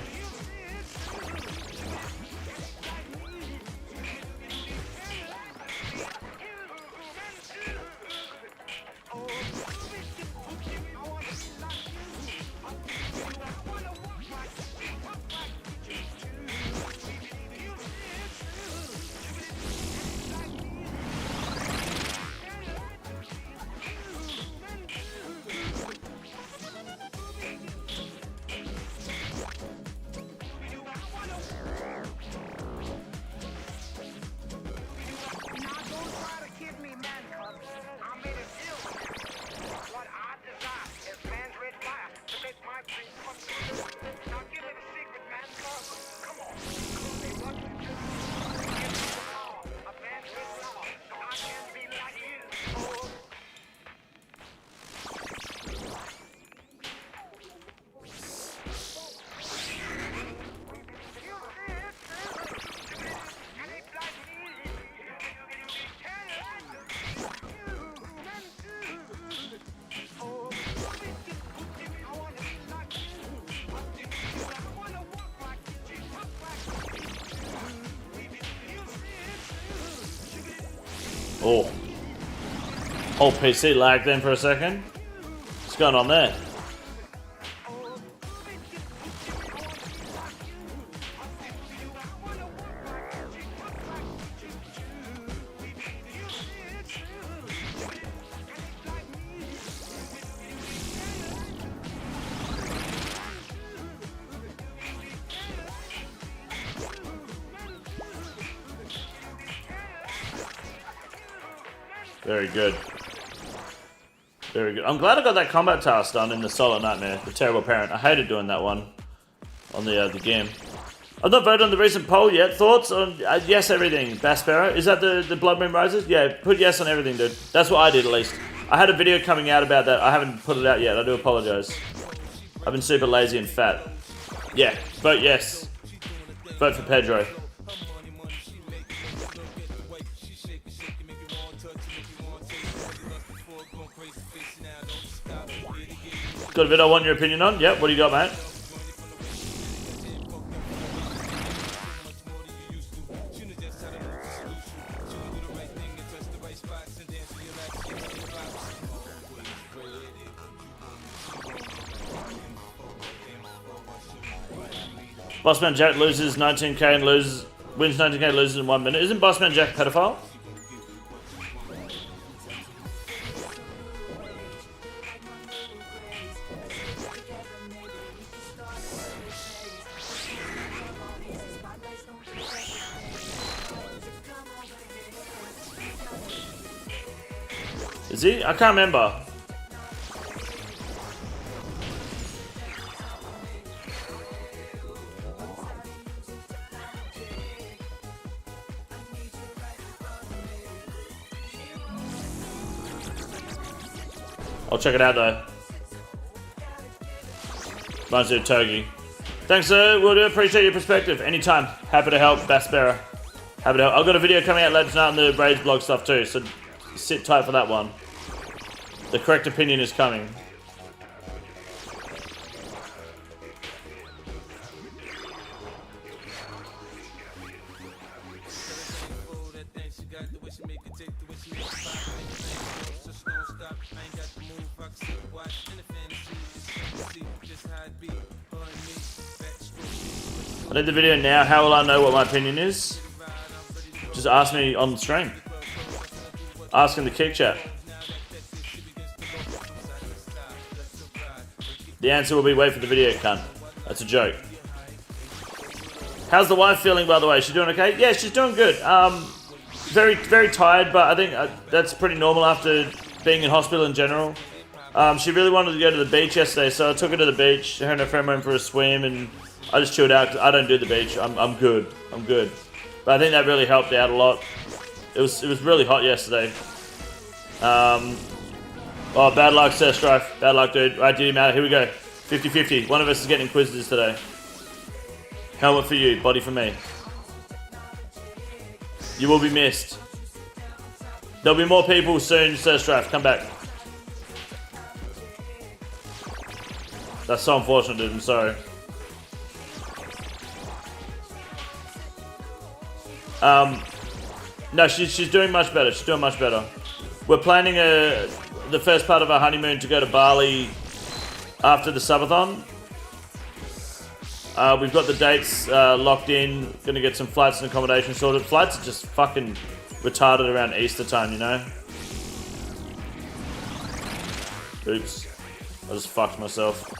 Oh. Whole PC lagged then for a second. What's going on there? Very good. Very good. I'm glad I got that combat task done in the Solo Nightmare, the Terrible Parent. I hated doing that one on the game. I've not voted on the recent poll yet. Thoughts on yes everything, Bass Sparrow? Is that the Blood Moon Rises? Yeah, put yes on everything, dude. That's what I did at least. I had a video coming out about that. I haven't put it out yet. I do apologize. I've been super lazy and fat. Yeah, vote yes. Vote for Pedro. Got a bit I want your opinion on? Yep, what do you got, mate? Bossman Jack loses 19k and wins 19k, loses in 1 minute. Isn't Bossman Jack a pedophile? Is he? I can't remember. I'll check it out though. Reminds me of Togi. Thanks, sir. Will do. Appreciate your perspective. Anytime. Happy to help. Bass Bearer. Happy to help. I've got a video coming out later tonight on the Raids blog stuff too, so sit tight for that one. The correct opinion is coming. I did the video now. How will I know what my opinion is? Just ask me on the stream. Ask in the kick chat. The answer will be wait for the video, cunt. That's a joke. How's the wife feeling, by the way? She doing okay? Yeah, she's doing good. Very, very tired, but I think that's pretty normal after being in hospital in general. She really wanted to go to the beach yesterday, so I took her to the beach. Her and her friend went for a swim, and I just chilled out. I don't do the beach. I'm good. I'm good. But I think that really helped out a lot. It was really hot yesterday. Oh, bad luck, Sir Strife. Bad luck, dude. Alright, dude, man. Here we go. 50-50. One of us is getting Inquisitors today. Helmet for you, body for me. You will be missed. There'll be more people soon, Sir Strife. Come back. That's so unfortunate, dude. I'm sorry. No, she's doing much better. She's doing much better. We're planning the first part of our honeymoon to go to Bali after the Subathon. We've got the dates locked in. Gonna get some flights and accommodation sorted. Flights are just fucking retarded around Easter time, you know? Oops. I just fucked myself.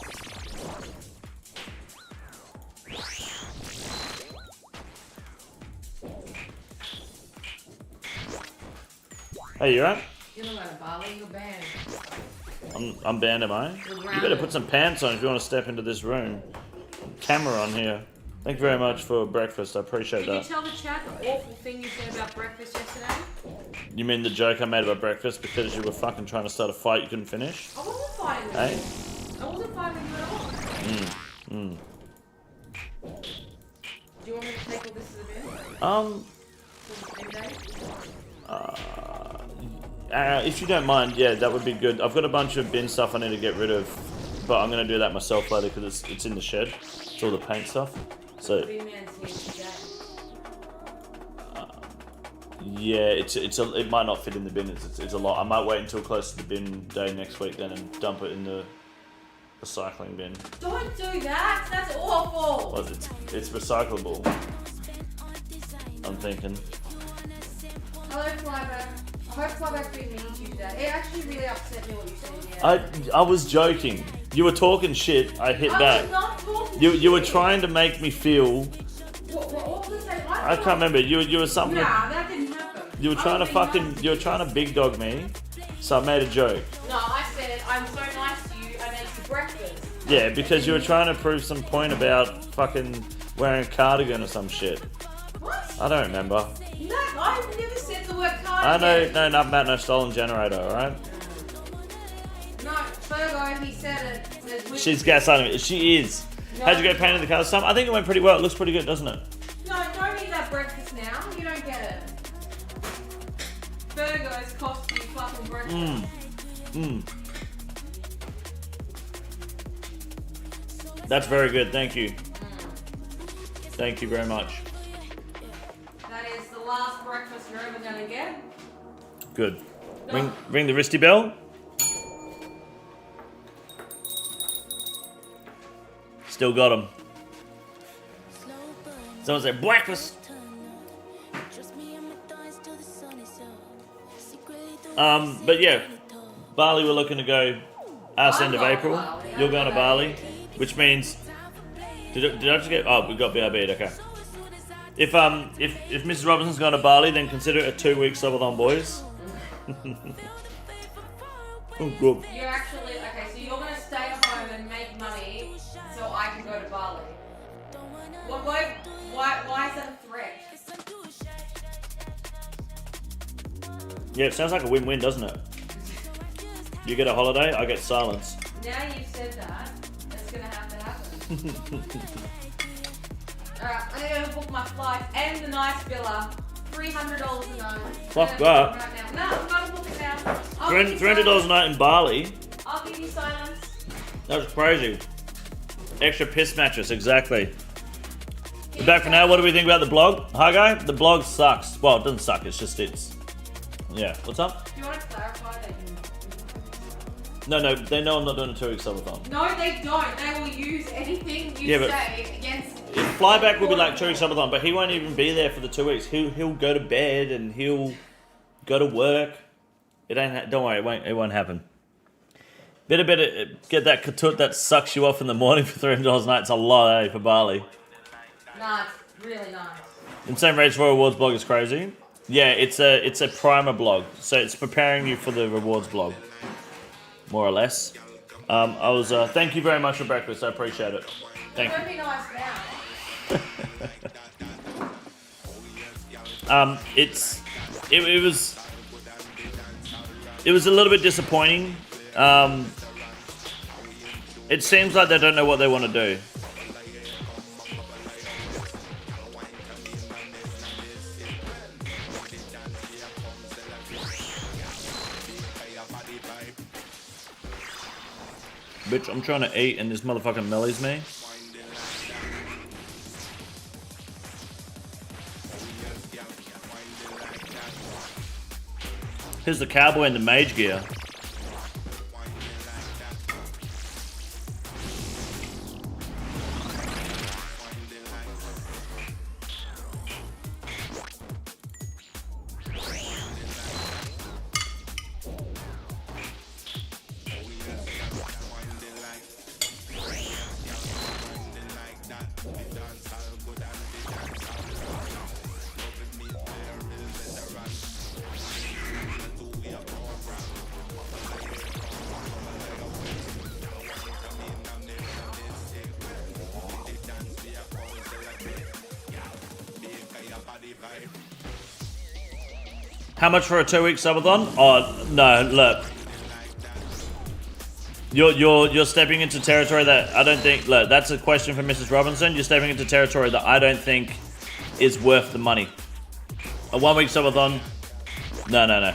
Hey, you right? You're not going to Bali, you're banned. I'm banned, am I? You better put some pants on if you want to step into this room. Camera on here. Thank you very much for breakfast. I appreciate that. Can you tell the chat the awful thing you said about breakfast yesterday? You mean the joke I made about breakfast because you were fucking trying to start a fight you couldn't finish? I wasn't fighting with you. I wasn't fighting with you at all. Do you want me to take all this to the bin? If you don't mind, yeah, that would be good. I've got a bunch of bin stuff I need to get rid of, but I'm gonna do that myself later because it's in the shed. It's all the paint stuff. So yeah, it might not fit in the bin. It's a lot. I might wait until close to the bin day next week then and dump it in the recycling bin. Don't do that. That's awful. Well, it's recyclable. I'm thinking. Hello, Flyback. I hope Flyback's been mean to you today. It actually really upset me what you said in I was joking. You were talking shit. I hit back. I was not talking You were trying to make me feel. What was I saying? I can't remember. You were something. Nah, that didn't happen. You were trying to big dog me, so I made a joke. No, I said I'm so nice to you. I made you breakfast. Yeah, because you were trying to prove some point about fucking wearing a cardigan or some shit. What? I don't remember. No, I've never said the word cardigan. I know, no, Matt, no stolen generator, alright? No, Fergo, he said it. She's gaslighting me. She is. No. How'd you go painting the car this time? I think it went pretty well. It looks pretty good, doesn't it? No, don't eat that breakfast now. You don't get it. Fergo's cost you fucking breakfast. That's very good, thank you. Thank you very much. That is the last breakfast you're ever gonna get. Good. No. Ring the wristy bell. Still got him. Someone said breakfast. But yeah, Bali we're looking to go ass end of April. You're going to Bali, which means did I just get? Oh, we got BRB'd. Okay. If Mrs. Robinson's going to Bali, then consider it a 2-week subathon, boys. Oh, good. You're actually okay. So you're gonna stay at home and make money, so I can go to Bali. Why is that a threat? Yeah, it sounds like a win-win, doesn't it? You get a holiday, I get silence. Now you've said that, it's gonna have to happen. Alright, I'm gonna book my flight and the nice villa. $300 a night. Fuck that. Right now. No, I'm gonna book it now. $300 a night in Bali. I'll give you silence. That was crazy. Extra piss mattress, exactly. We're back for now. What do we think about the blog? Hi, guy. The blog sucks. Well, it doesn't suck. It's. Yeah. What's up? Do you want to clarify that No. They know I'm not doing a 2-week subathon. No, they don't. They will use anything you say against. Flyback will be like 2-week subathon, but he won't even be there for the 2 weeks. He'll go to bed and he'll go to work. Don't worry. It won't happen. Better get that katut that sucks you off in the morning for $300 a night. It's a lot, eh, for Bali. Nah, it's really nice. Insane Rates for Rewards blog is crazy. Yeah, it's a primer blog, so it's preparing you for the rewards blog, more or less. Thank you very much for breakfast. I appreciate it. Thank you. Don't be nice now. It was a little bit disappointing. It seems like they don't know what they want to do. Bitch, I'm trying to eat and this motherfucking mellies me. Here's the cowboy and the mage gear. How much for a 2-week subathon? Oh no, look. You're stepping into territory that I don't think. Look, that's a question for Mrs. Robinson. You're stepping into territory that I don't think is worth the money. A 1-week subathon? No.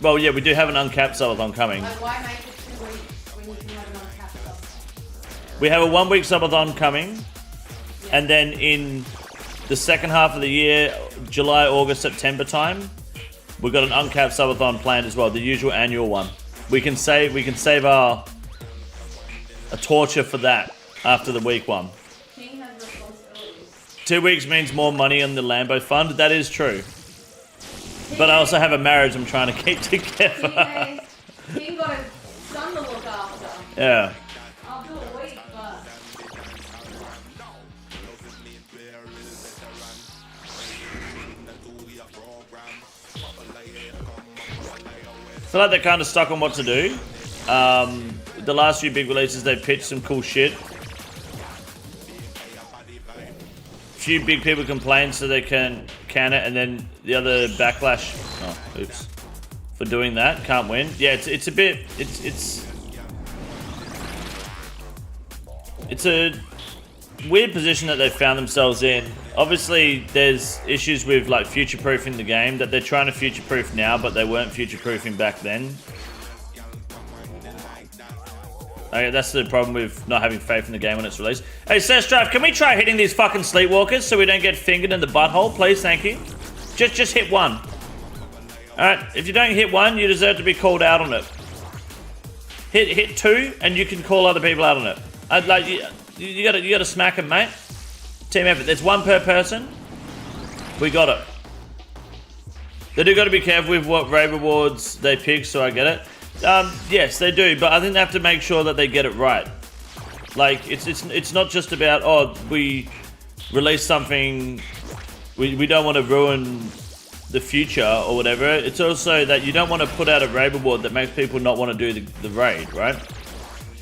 Well, yeah, we do have an uncapped subathon coming. Why make it 2 weeks when you can have an uncapped subathon? We have a 1-week subathon coming. And then in the second half of the year, July, August, September time, we've got an uncapped subathon planned as well, the usual annual one. We can save a torture for that after the week one. King has responsibilities. 2 weeks means more money on the Lambo fund. That is true. But I also have a marriage I'm trying to keep together. King got a son to look after. Yeah. I'll do a week, but feel like they're kind of stuck on what to do. The last few big releases, they've pitched some cool shit. Few big people complain so they can it, and then the other backlash. Oh, oops. For doing that, can't win. Yeah, it's a bit. It's a weird position that they've found themselves in. Obviously, there's issues with like future-proofing the game that they're trying to future-proof now, but they weren't future-proofing back then. Okay, that's the problem with not having faith in the game when it's released. Hey, Seth Drive, can we try hitting these fucking sleepwalkers so we don't get fingered in the butthole, please? Thank you. Just hit one. Alright, if you don't hit one, you deserve to be called out on it. Hit two, and you can call other people out on it. You gotta smack them, mate. Team effort. There's one per person. We got it. They do gotta be careful with what raid rewards they pick, so I get it. Yes, they do, but I think they have to make sure that they get it right. Like, it's not just about, oh, we release something, we don't want to ruin the future or whatever. It's also that you don't want to put out a raid reward that makes people not want to do the raid, right?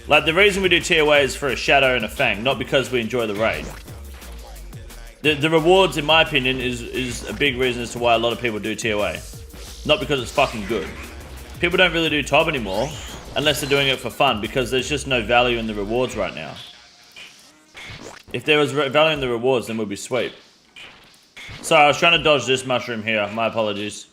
Like, the reason we do TOA is for a Shadow and a Fang, not because we enjoy the raid. The rewards, in my opinion, is a big reason as to why a lot of people do TOA. Not because it's fucking good. People don't really do TOB anymore unless they're doing it for fun, because there's just no value in the rewards right now. If there was value in the rewards, then we'd be sweet. Sorry, I was trying to dodge this mushroom here. My apologies.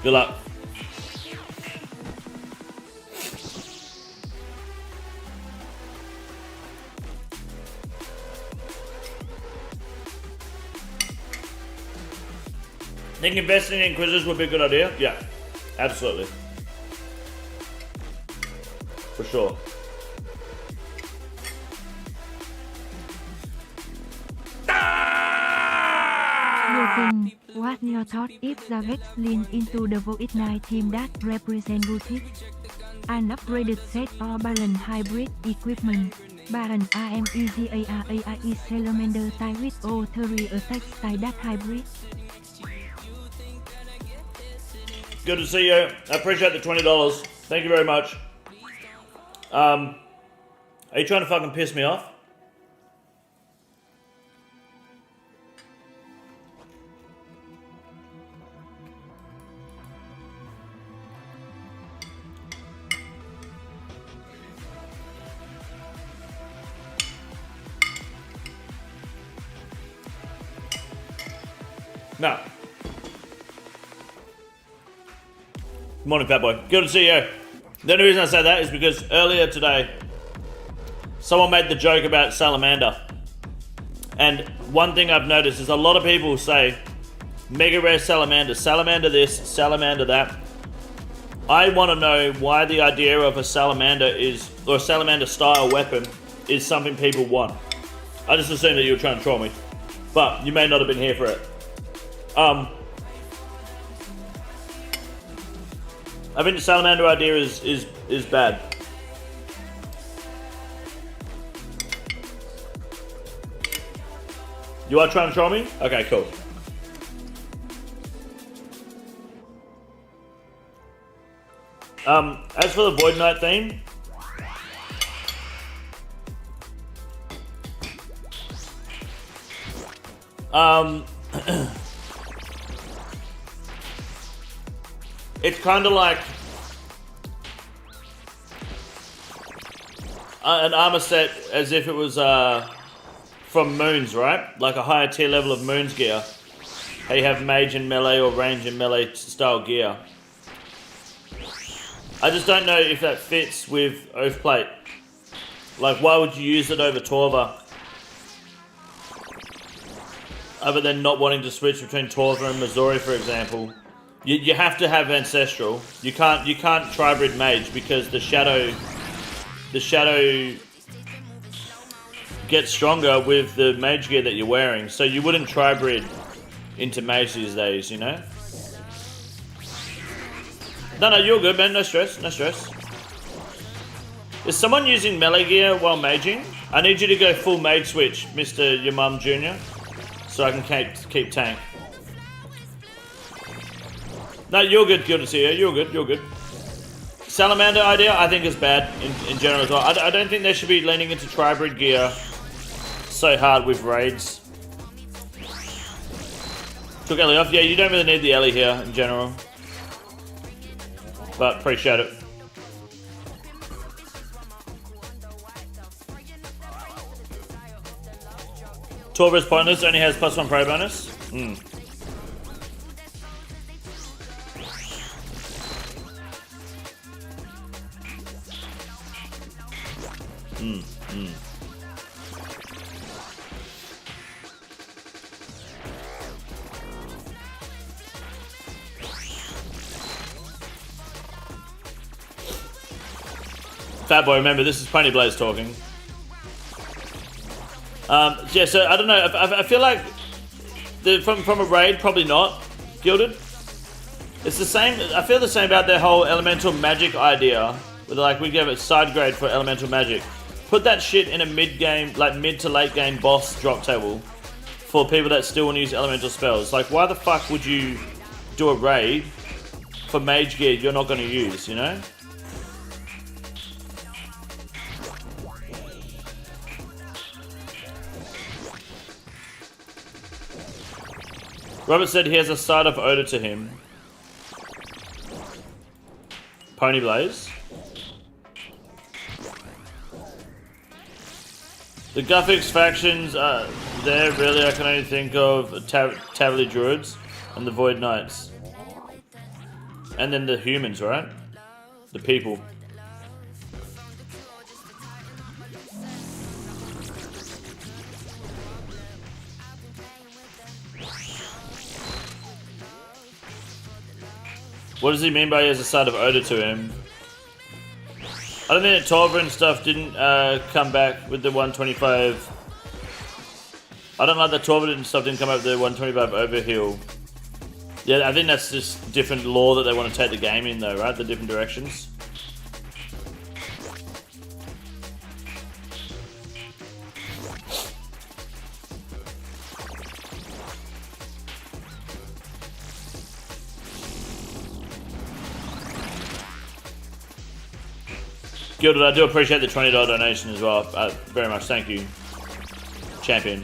Good luck. Think investing in Inquisitors would be a good idea? Yeah, absolutely. For sure. What your thought if Jagex lean into the Void Knight team that represent Gothic? An upgraded set or balance hybrid equipment. Baron AMD Salamander tie with all 3 attack style that hybrid. Good to see you. I appreciate the $20. Thank you very much. Are you trying to fucking piss me off? No. Good morning, fat boy. Good to see you. The only reason I say that is because earlier today, someone made the joke about Salamander. And one thing I've noticed is a lot of people say, Mega Rare Salamander, Salamander this, Salamander that. I want to know why the idea of a Salamander is, or a Salamander style weapon, is something people want. I just assumed that you were trying to troll me. But you may not have been here for it. I think the Salamander idea is bad. You are trying to troll me? Okay, cool. As for the Void Knight theme, it's kind of like an armor set as if it was from Moons, right? Like a higher tier level of Moons gear. How you have Mage and Melee or Range and Melee style gear. I just don't know if that fits with Oath Plate. Like, why would you use it over Torva? Other than not wanting to switch between Torva and Missouri, for example. You have to have Ancestral. You can't Tribrid Mage because the Shadow gets stronger with the Mage gear that you're wearing. So you wouldn't Tribrid into Mage these days, you know? No, you're good, man. No stress, no stress. Is someone using melee gear while maging? I need you to go full mage switch, Mr. Your Mum Jr., so I can keep tank. No, you're good, good to see you. You're good. Salamander idea, I think is bad in general as well. I don't think they should be leaning into Tribrid gear so hard with raids. Took Ellie off. Yeah, you don't really need the Ellie here in general. But appreciate it. Torva is pointless, only has +1 pro bonus. Fat boy, remember this is Pony Blaze talking. Yeah, so I don't know. I feel like from a raid, probably not gilded. It's the same. I feel the same about their whole elemental magic idea. Where like we give it side grade for elemental magic. Put that shit in a mid game, like mid to late game boss drop table for people that still want to use elemental spells. Like, why the fuck would you do a raid for mage gear you're not going to use? You know. Robert said he has a side of odor to him. Pony Blaze. The Guthix factions, there really I can only think of Tavily Druids and the Void Knights. And then the humans, right? The people. What does he mean by he has a side of odor to him? I don't think that Torva and stuff didn't come back with the 125. I don't like that Torva and stuff didn't come up with the 125 overheal. Yeah, I think that's just different lore that they want to take the game in though, right? The different directions. Gilded, I do appreciate the $20 donation as well. Very much, thank you, champion.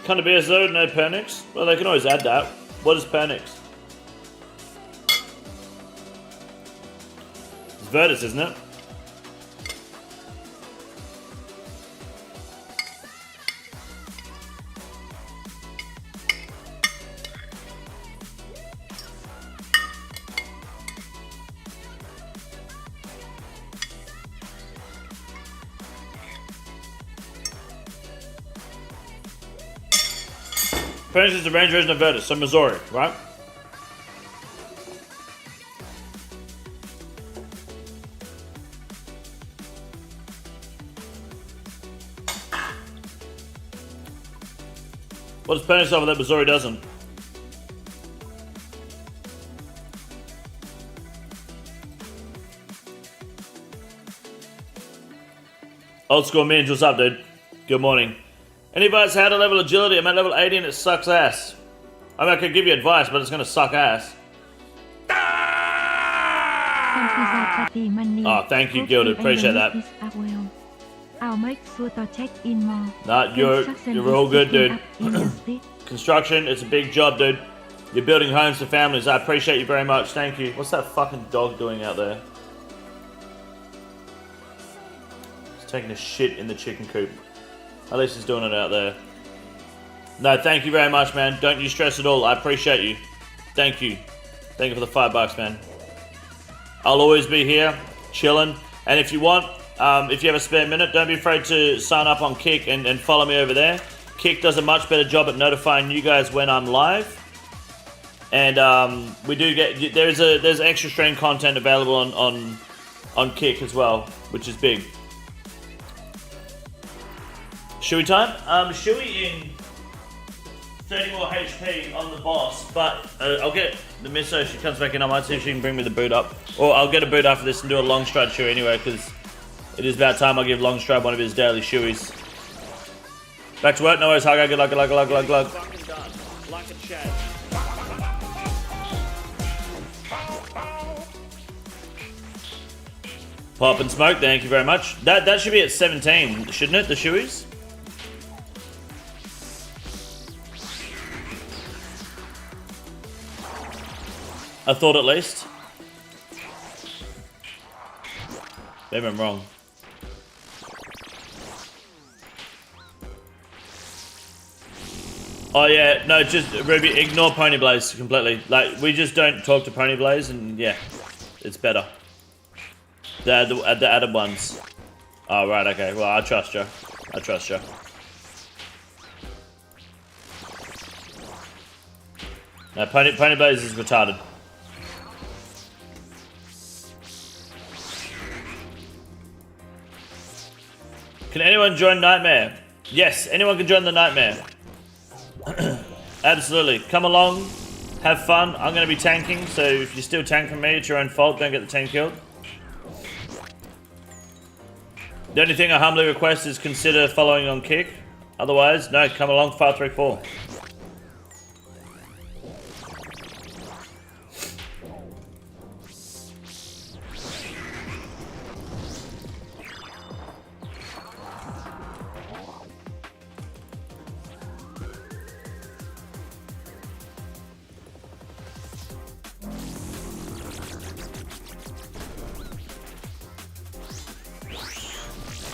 Kind of BS though, no panics. Well, they can always add that. What is panics? It's Virtus, isn't it? Phoenix is the range version of Virtus, so Missouri, right? What does Phoenix offer that Missouri doesn't? Old school Minge, what's up, dude? Good morning. Any advice how to level agility? I'm at level 80 and it sucks ass. I mean, I could give you advice, but it's gonna suck ass. Oh, thank you, Gilded. Appreciate that. I'll make sure to check in more. Nah, you're all good, dude. Construction, it's a big job, dude. You're building homes for families. I appreciate you very much. Thank you. What's that fucking dog doing out there? He's taking a shit in the chicken coop. At least he's doing it out there. No, thank you very much, man. Don't you stress at all. I appreciate you. Thank you. Thank you for the $5, man. I'll always be here, chilling. And if you want, if you have a spare minute, don't be afraid to sign up on Kick and follow me over there. Kick does a much better job at notifying you guys when I'm live. And we do get there's extra stream content available on Kick as well, which is big. Shui time? Shui in 30 more HP on the boss, but I'll get the misso. She comes back in. I might see if she can bring me the boot up, or I'll get a boot after this and do a long stride Shui anyway, because it is about time I give Long Stride one of his daily Shuis. Back to work. No worries. Hug. Good luck. Fucking done. Like a chat. Pop and smoke. Thank you very much. That should be at 17, shouldn't it? The Shuis. I thought at least. Maybe I'm wrong. Oh yeah, no, just Ruby, ignore Ponyblaze completely. Like, we just don't talk to Ponyblaze, and yeah, it's better. The added ones. Oh right, okay. Well, I trust you. No, Ponyblaze is retarded. Can anyone join Nightmare? Yes, anyone can join the Nightmare. Absolutely. Come along, have fun. I'm going to be tanking, so if you're still tanking me, it's your own fault. Don't get the tank killed. The only thing I humbly request is consider following on Kick. Otherwise, no, come along, 534.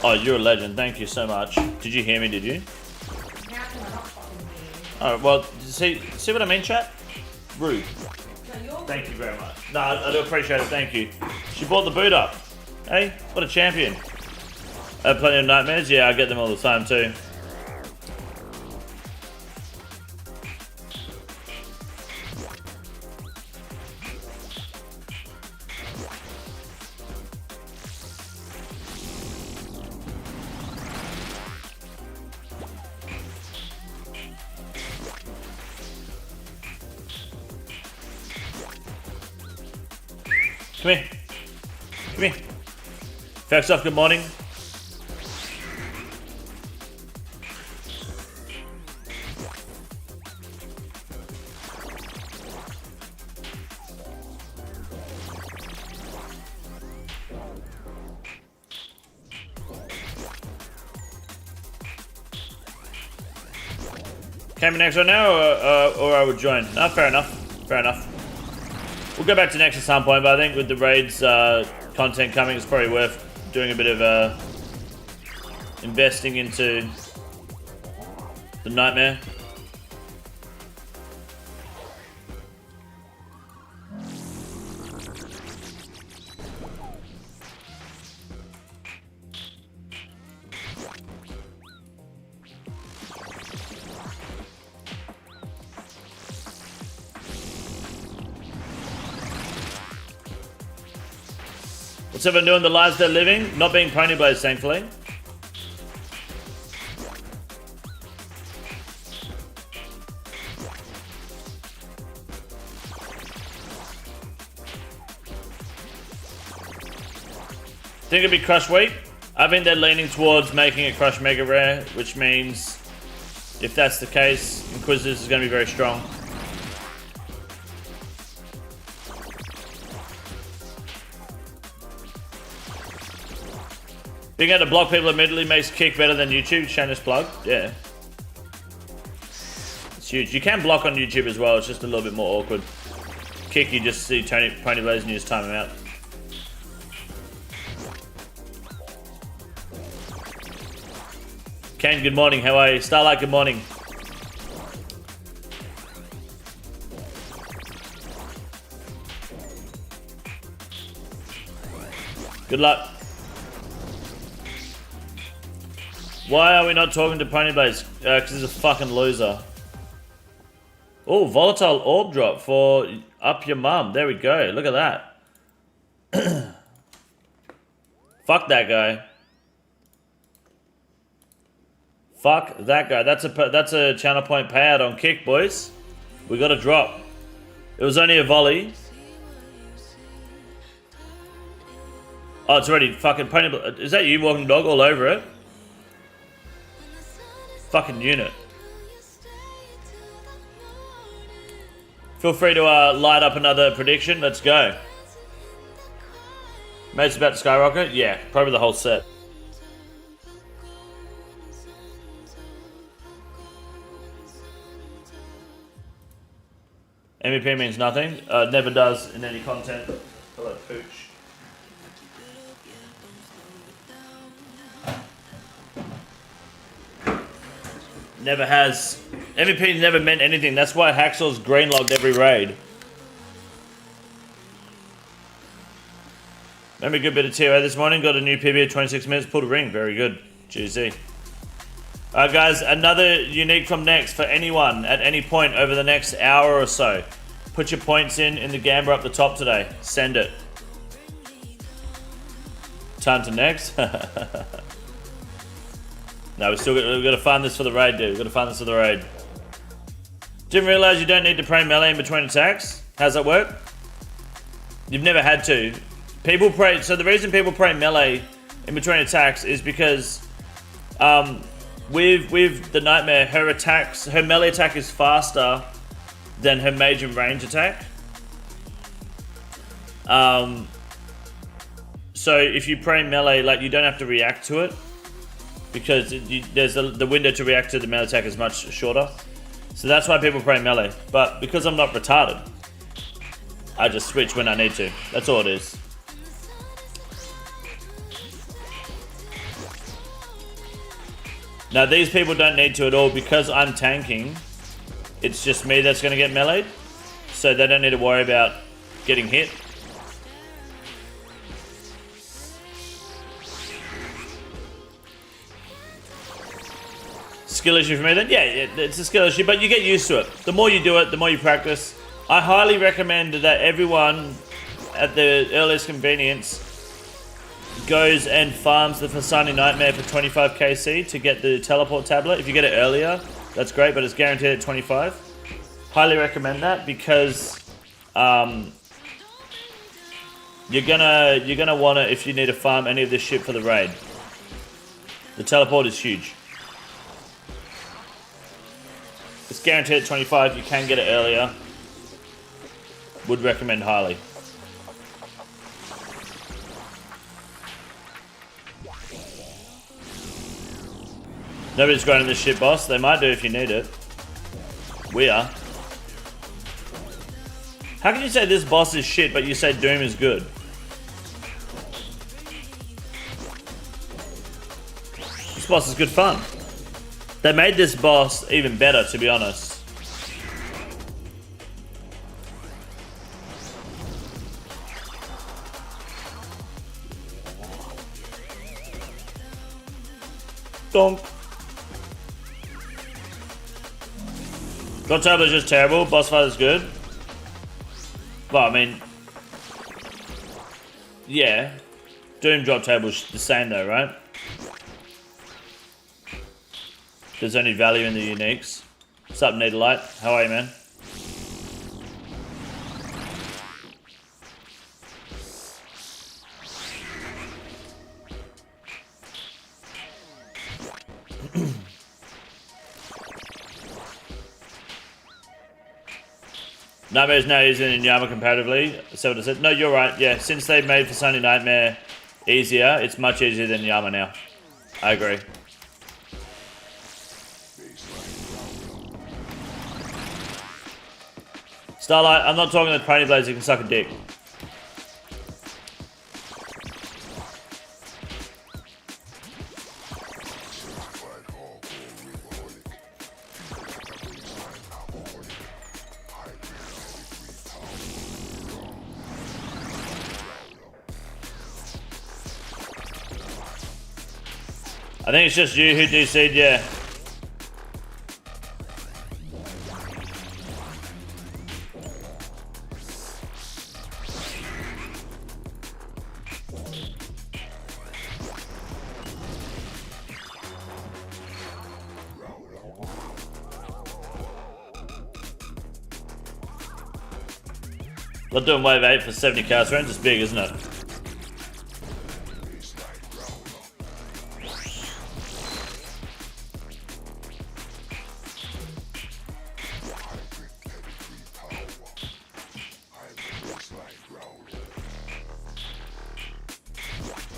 Oh, you're a legend. Thank you so much. Did you hear me, did you? Alright, well, see what I mean, chat? Rude. Thank you very much. No, I do appreciate it. Thank you. She bought the boot up. Hey, what a champion. I have plenty of nightmares. Yeah, I get them all the time too. Come here. Come here. Facts off, good morning. Came in next right now, or I would join. No, fair enough. Fair enough. We'll go back to next at some point, but I think with the raids content coming, it's probably worth doing a bit of investing into the nightmare. What's everyone doing? The lives they're living? Not being Ponyblaze, thankfully. Think it'd be Crush Week? I think they're leaning towards making it Crush Mega Rare, which means if that's the case, Inquisitors is going to be very strong. Being able to block people immediately makes Kick better than YouTube. Shameless plug. Yeah. It's huge. You can block on YouTube as well. It's just a little bit more awkward. Kick, you just see Pony Blaze and you just time him out. Kane, good morning. How are you? Starlight, good morning. Good luck. Why are we not talking to Ponyblaze? Because he's a fucking loser. Oh, volatile orb drop for up your mum. There we go. Look at that. Fuck that guy. Fuck that guy. That's a channel point payout on Kick, boys. We got a drop. It was only a volley. Oh, it's already fucking Pony. Is that you walking dog all over it? Fucking unit. Feel free to light up another prediction. Let's go. Mate's about to skyrocket? Yeah, probably the whole set. MVP means nothing. Never does in any content. Hello, Pooch. Never has. MVP never meant anything. That's why Hacksaw's greenlogged every raid. Maybe a good bit of TO this morning. Got a new PB at 26 minutes. Pulled a ring. Very good. GZ. Alright guys, another unique from next for anyone at any point over the next hour or so. Put your points in the Gamba up the top today. Send it. Time to next. No, we've got to farm this for the raid, dude. We've got to farm this for the raid. Didn't realize you don't need to pray melee in between attacks. How's that work? You've never had to. People pray. So the reason people pray melee in between attacks is because with the Nightmare, her melee attack is faster than her mage and range attack. So if you pray melee, like, you don't have to react to it, because there's the window to react to the melee attack is much shorter. So that's why people pray melee. But because I'm not retarded, I just switch when I need to. That's all it is. Now these people don't need to at all, because I'm tanking. It's just me that's going to get meleeed. So they don't need to worry about getting hit. Skill issue for me then? Yeah, it's a skill issue, but you get used to it. The more you do it, the more you practice. I highly recommend that everyone at the earliest convenience goes and farms the Fasani Nightmare for 25 KC to get the teleport tablet. If you get it earlier, that's great, but it's guaranteed at 25. Highly recommend that, because you're gonna want it if you need to farm any of this shit for the raid. The teleport is huge. It's guaranteed at 25. You can get it earlier. Would recommend highly. Nobody's grinding this shit, boss. They might do if you need it. We are. How can you say this boss is shit, but you say Doom is good? This boss is good fun. They made this boss even better, to be honest. Donk. God Tablet is just terrible. Boss fight is good. Well, I mean, yeah. Doom drop table is the same though, right? There's only value in the uniques. What's up, Needlelight? How are you, man? Nightmare is now easier than Yama comparatively. So what I said. No, you're right. Yeah, since they've made for Sony Nightmare easier, it's much easier than Yama now. I agree. Starlight, I'm not talking the pony blades, you can suck a dick. I think it's just you who DC'd, yeah. Not doing wave 8 for 70 cast range, it's big, isn't it?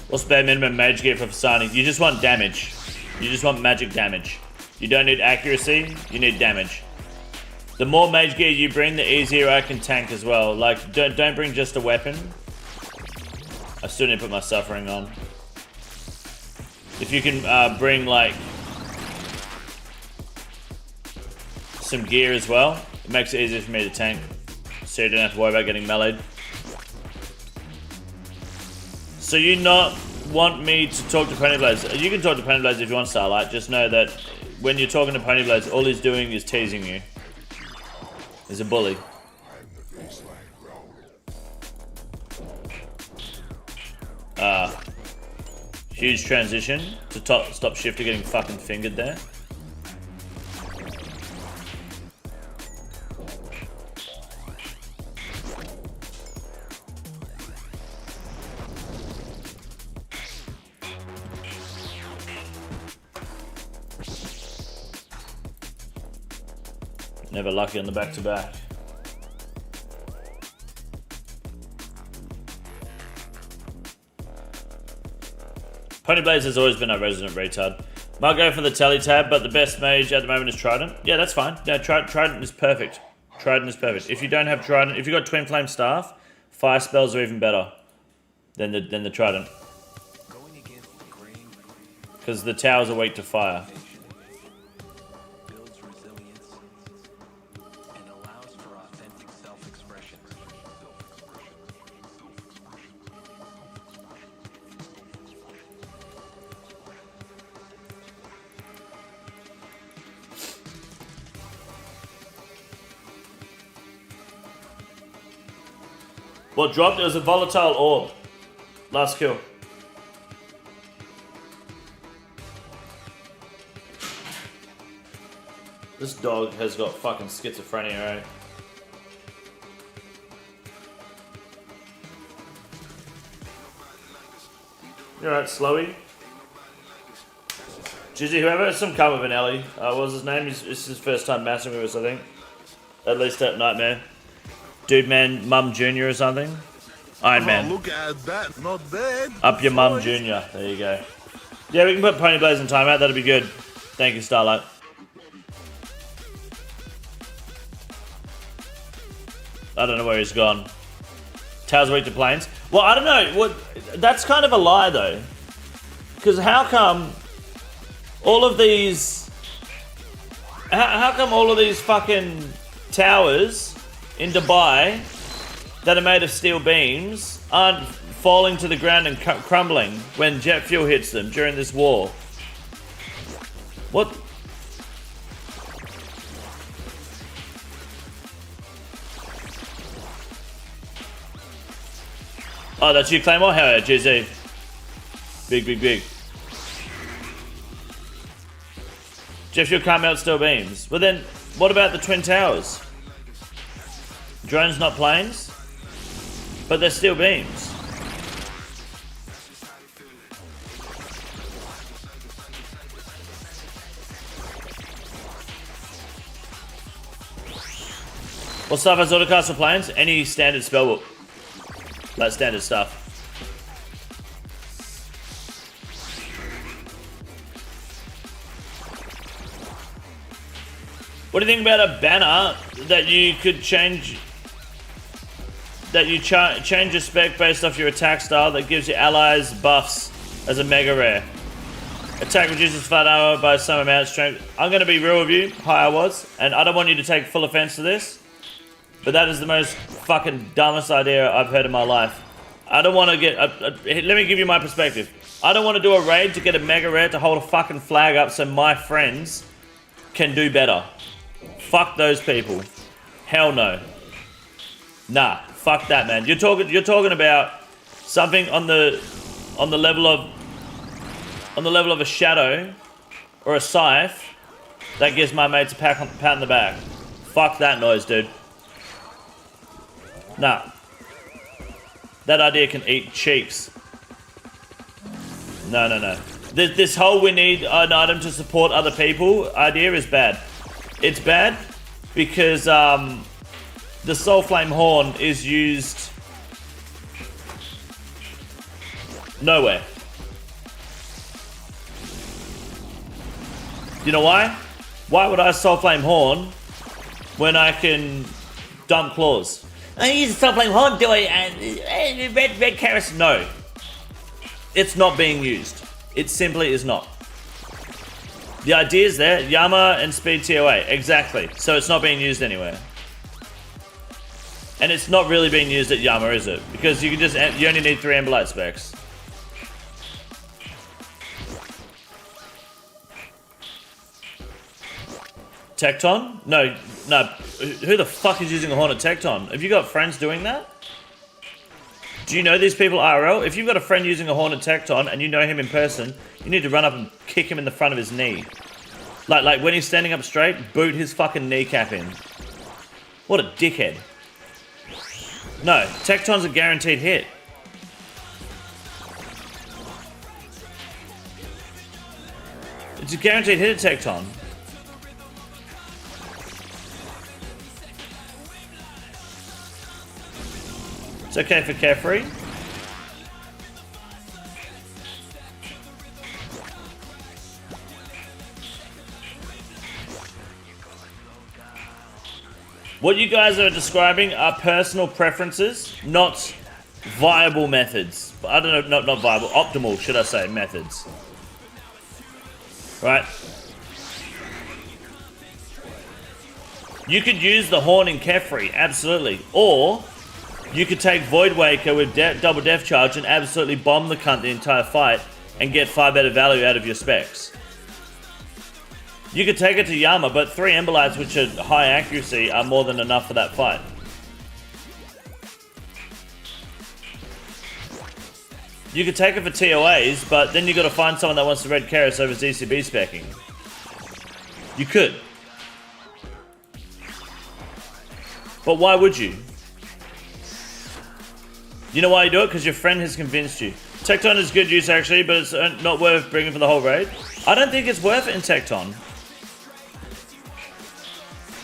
What's bare minimum mage gear for Fasani? You just want damage. You just want magic damage. You don't need accuracy, you need damage. The more mage gear you bring, the easier I can tank as well. Like, don't bring just a weapon. I still need to put my suffering on. If you can bring, like, some gear as well, it makes it easier for me to tank. So you don't have to worry about getting meleeed. So you not want me to talk to Ponyblades? You can talk to Ponyblades if you want, Starlight. Just know that when you're talking to Ponyblades, all he's doing is teasing you. He's a bully. Huge transition to stop Shifter getting fucking fingered there. Never lucky on the back-to-back. Ponyblades has always been our resident retard. Might go for the tele tab, but the best mage at the moment is Trident. Yeah, that's fine. Yeah, Trident is perfect. Trident is perfect. If you don't have Trident, if you've got Twin Flame Staff, fire spells are even better than the Trident. Because the towers are weak to fire. What dropped? It was a volatile orb. Last kill. This dog has got fucking schizophrenia, right? You alright, Slowy? Jizzy, whoever, some cum of an Ellie. What was his name? It's his first time massing with us, I think. At least at Nightmare. Dude Man Mum Jr. or something? Iron Man. Look at that, not bad. Up your Mum Jr. There you go. Yeah, we can put Ponyblades in timeout, that'd be good. Thank you, Starlight. I don't know where he's gone. Towers weak to planes. Well, I don't know. That's kind of a lie, though. Because how come all of these... How come all of these fucking towers in Dubai that are made of steel beams aren't falling to the ground and crumbling when jet fuel hits them during this war? What? Oh, that's you, Claymore? Hell yeah, GZ. Big. Jet fuel can't melt steel beams. Well then, what about the Twin Towers? Drones, not planes, but they're steel beams. What stuff has autocast for planes? Any standard spellbook. Like standard stuff. What do you think about a banner that you could change? That you change your spec based off your attack style that gives your allies buffs as a mega rare. Attack reduces flat armor by some amount of strength. I'm going to be real with you, hi I was, and I don't want you to take full offense to this. But that is the most fucking dumbest idea I've heard in my life. I don't want to get... let me give you my perspective. I don't want to do a raid to get a mega rare to hold a fucking flag up so my friends can do better. Fuck those people. Hell no. Nah, fuck that, man. You're talking about something on the level of a shadow or a scythe that gives my mates a pat on the back. Fuck that noise, dude. Nah. That idea can eat cheeks. No. This whole we need an item to support other people idea is bad. It's bad because the Soulflame Horn is used nowhere. You know why? Why would I Soulflame Horn when I can dump claws? I use a Soulflame Horn, do I? Red Karis? No. It's not being used. It simply is not. The idea is there, Yama and Speed TOA, exactly. So it's not being used anywhere. And it's not really being used at Yama, is it? Because you only need 3 Emberlight specs. Tecton? No. Who the fuck is using a Horn at Tecton? Have you got friends doing that? Do you know these people IRL? If you've got a friend using a Horn at Tecton and you know him in person, you need to run up and kick him in the front of his knee. Like when he's standing up straight, boot his fucking kneecap in. What a dickhead. No, Tecton's a guaranteed hit. It's a guaranteed hit at Tecton. It's okay for Carefree. What you guys are describing are personal preferences, not viable methods. I don't know, not viable, optimal, should I say, methods. Right? You could use the Horn in Kefri, absolutely. Or you could take Void Waker with double Death Charge and absolutely bomb the cunt the entire fight and get far better value out of your specs. You could take it to Yama, but 3 Emberlights which are high accuracy are more than enough for that fight. You could take it for TOAs, but then you got to find someone that wants to Red Karis over ZCB specking. You could. But why would you? You know why you do it? Because your friend has convinced you. Tecton is good use actually, but it's not worth bringing for the whole raid. I don't think it's worth it in Tecton.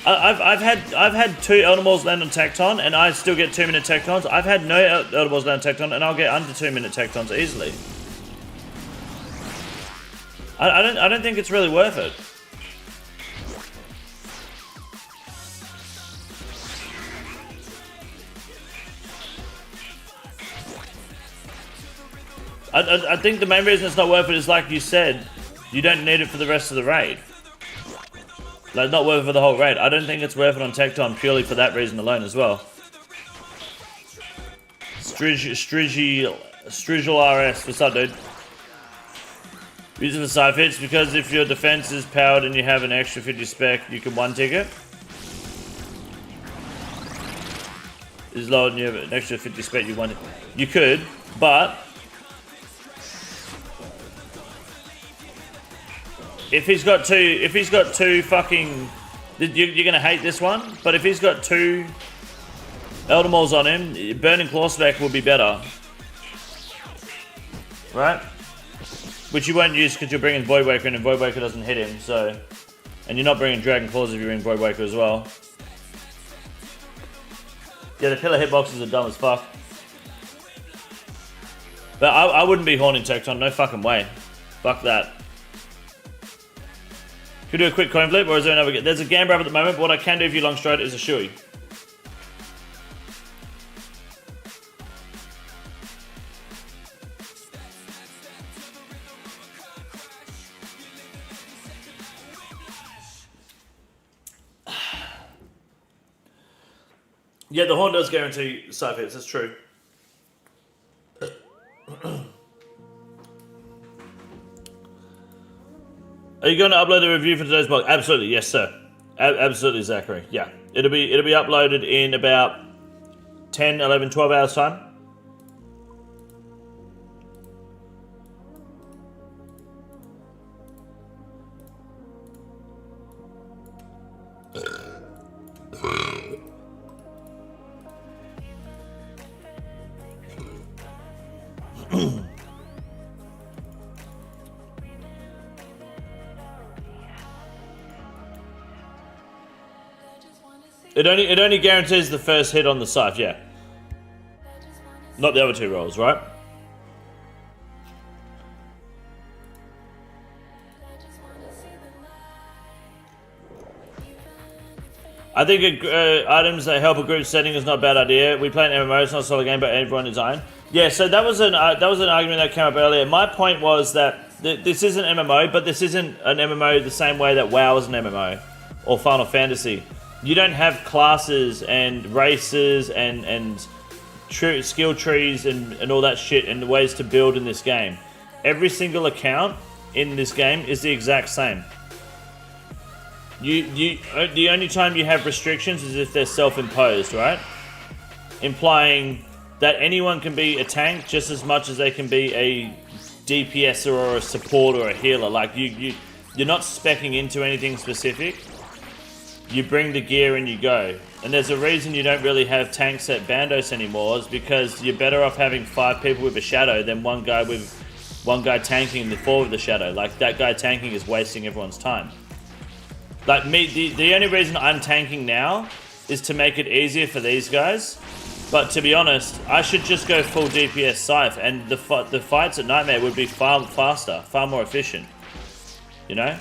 I've had 2 Elder Balls land on Tecton, and I still get 2-minute Tectons. I've had no Elder Balls land on Tecton, and I'll get under 2-minute Tectons easily. I don't think it's really worth it. I think the main reason it's not worth it is, like you said, you don't need it for the rest of the raid. Like, not worth it for the whole raid. I don't think it's worth it on Tecton purely for that reason alone as well. Strigal RS, what's up, dude? Use it for side hits because if your defense is powered and you have an extra 50 spec, you can 1-tick it. Is low and you have an extra 50 spec, you 1-tick. You could, but if he's got two fucking, you're gonna hate this one, but if he's got 2 Elder Mauls on him, Burning Claw spec will be better. Right? Which you won't use because you're bringing Void Waker in and Void Waker doesn't hit him, so. And you're not bringing Dragon Claws if you bring Void Waker as well. Yeah, the pillar hitboxes are dumb as fuck. But I wouldn't be horning Tecton, no fucking way. Fuck that. Could we do a quick coin flip, or is there another? There's a Gambrab at the moment, but what I can do if you long stride is a shoey. Yeah, the horn does guarantee scythe hits, that's true. Are you going to upload a review for today's blog? Absolutely, yes, sir. Absolutely, Zachary. Yeah, it'll be uploaded in about 10, 11, 12 hours time. It only guarantees the first hit on the scythe, yeah. Not the other two rolls, right? I think items that help a group setting is not a bad idea. We play an MMO, it's not a solo game, but everyone is own. Yeah, so that was an argument that came up earlier. My point was that this isn't MMO, but this isn't an MMO the same way that WoW is an MMO or Final Fantasy. You don't have classes and races and skill trees and all that shit and ways to build in this game. Every single account in this game is the exact same. The only time you have restrictions is if they're self-imposed, right? Implying that anyone can be a tank just as much as they can be a DPSer or a support or a healer. Like you're not speccing into anything specific. You bring the gear and you go. And there's a reason you don't really have tanks at Bandos anymore, is because you're better off having 5 people with a shadow than one guy tanking the 4 with the shadow. Like that guy tanking is wasting everyone's time. Like me, the only reason I'm tanking now is to make it easier for these guys. But to be honest, I should just go full DPS Scythe, and the fights at Nightmare would be far faster, far more efficient. You know?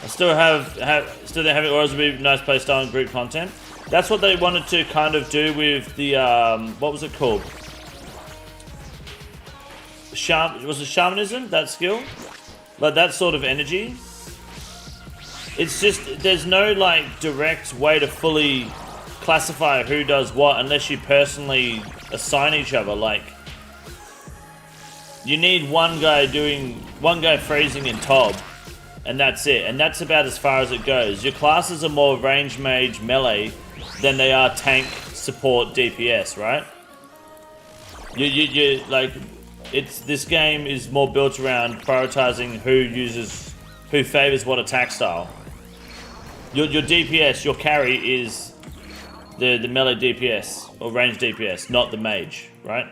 I still still don't have it, or else it would be nice playstyle and group content. That's what they wanted to kind of do with the what was it called? Was it shamanism? That skill, like that sort of energy. It's just there's no like direct way to fully classify who does what unless you personally assign each other. Like you need one guy freezing in Tob. And that's it. And that's about as far as it goes. Your classes are more range mage melee than they are tank support DPS, right? You like this game is more built around prioritizing who favors what attack style. Your DPS, your carry is the melee DPS or range DPS, not the mage, right?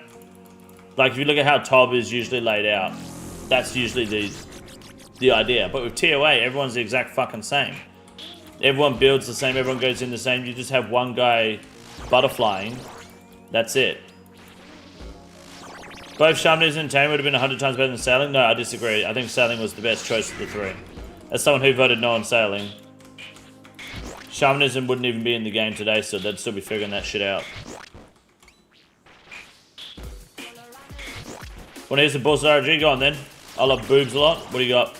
Like if you look at how Tob is usually laid out, that's usually the idea. But with TOA, everyone's the exact fucking same. Everyone builds the same, everyone goes in the same. You just have one guy butterflying. That's it. Both Shamanism and Tame would have been 100 times better than Sailing. No, I disagree. I think Sailing was the best choice of the 3. As someone who voted no on Sailing, Shamanism wouldn't even be in the game today, so they'd still be figuring that shit out. Want to hear some bullshit RG? Go on then. I love boobs a lot. What do you got?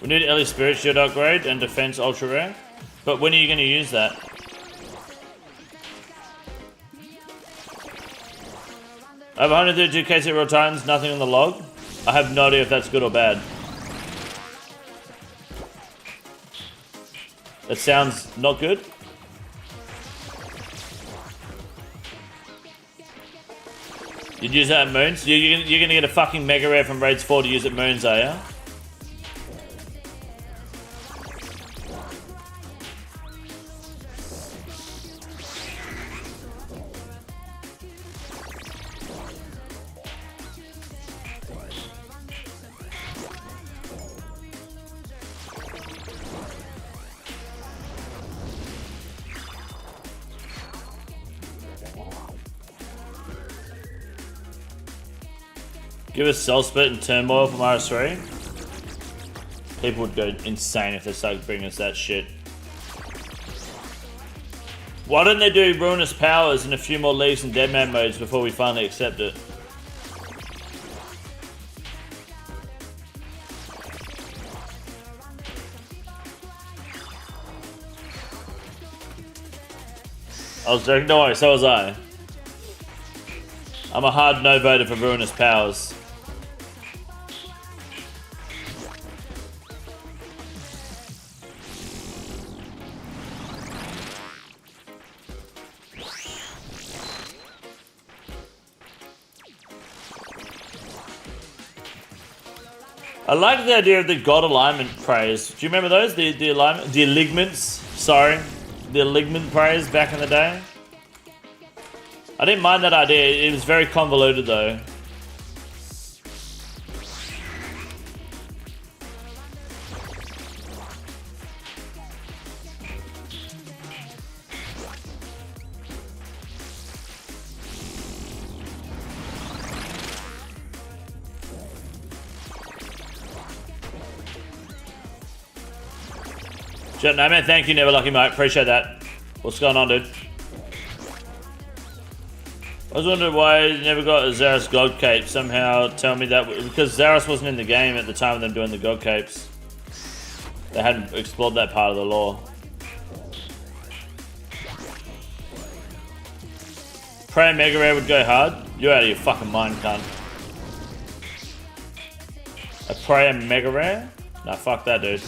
We need Ellie Spirit Shield upgrade and Defense Ultra Rare. But when are you going to use that? I have 132 KC Royal Titans, nothing on the log. I have no idea if that's good or bad. That sounds not good. You'd use that at Moons? You're going to get a fucking Mega Rare from Raids 4 to use at Moons, are you? Give us Cell Split and Turmoil from RS3. People would go insane if they started bringing us that shit. Why don't they do Ruinous Powers and a few more Leaves and Deadman modes before we finally accept it? I was joking, don't worry, so was I. I'm a hard no voter for Ruinous Powers. I like the idea of the God alignment praise. Do you remember those? The alignment, the ligments. Sorry, the ligment praise back in the day. I didn't mind that idea. It was very convoluted though. No man, thank you, Never Lucky Mate. Appreciate that. What's going on, dude? I was wondering why you never got a Zaros God Cape. Somehow tell me that because Zaros wasn't in the game at the time of them doing the God Capes. They hadn't explored that part of the lore. Pray Mega Rare would go hard. You're out of your fucking mind, cunt. A Pray Mega Rare? Nah, fuck that, dude.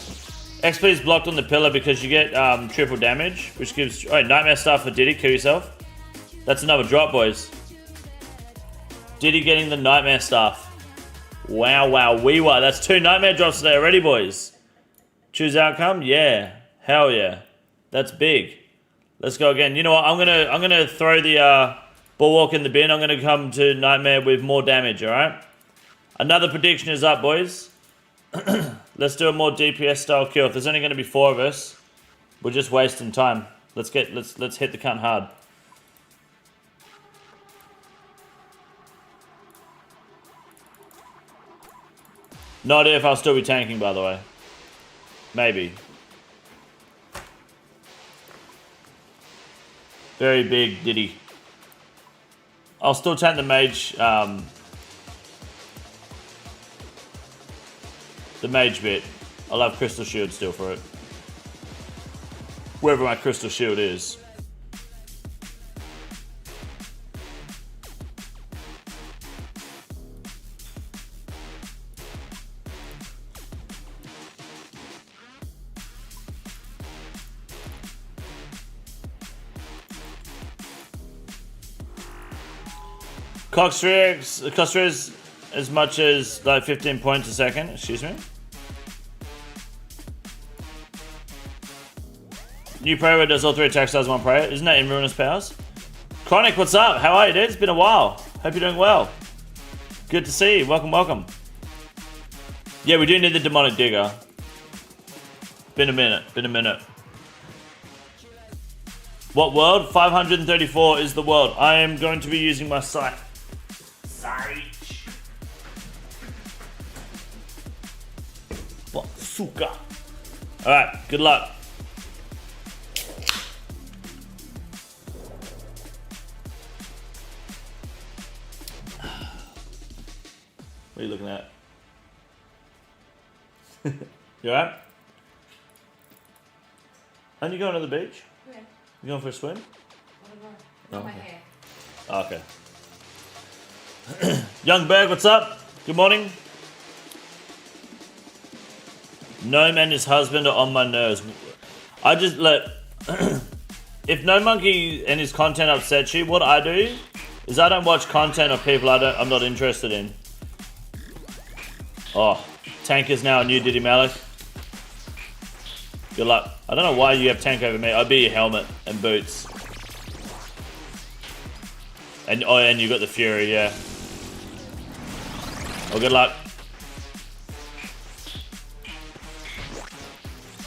XP is blocked on the pillar because you get triple damage, which gives... Oh, Nightmare Staff for Diddy, kill yourself. That's another drop, boys. Diddy getting the Nightmare Staff. Wow, wow, wee wow. That's 2 Nightmare drops today already, boys. Choose outcome? Yeah. Hell yeah. That's big. Let's go again. You know what? I'm gonna throw the Bulwark in the bin. I'm gonna come to Nightmare with more damage, alright? Another prediction is up, boys. Let's do a more DPS style kill. If there's only going to be 4 of us, we're just wasting time. Let's hit the cunt hard. No idea if I'll still be tanking, by the way. Maybe. Very big Diddy. I'll still tank the Mage. The Mage bit. I'll have Crystal Shield still for it. Wherever my Crystal Shield is. Coxtrix as much as like 15 points a second, excuse me. New prayer does all 3 attack styles in 1 prayer. Isn't that in Ruinous Powers? Chronic, what's up? How are you, dude? It's been a while. Hope you're doing well. Good to see you. Welcome, welcome. Yeah, we do need the Demonic Digger. Been a minute. What world? 534 is the world. I am going to be using my Scythe. Suka. Alright, good luck. What are you looking at? You alright? Aren't you going to the beach? Yeah. You going for a swim? I don't know. My hair. Oh, okay. Young Berg, what's up? Good morning. Gnome and his husband are on my nerves. I just look. If Gnomonkey and his content upsets you, what I do is I don't watch content of people I'm not interested in. Oh, Tank is now a new Diddy Malik. Good luck. I don't know why you have Tank over me. I'd be your helmet and boots. And oh, and you got the Fury, yeah. Well, good luck.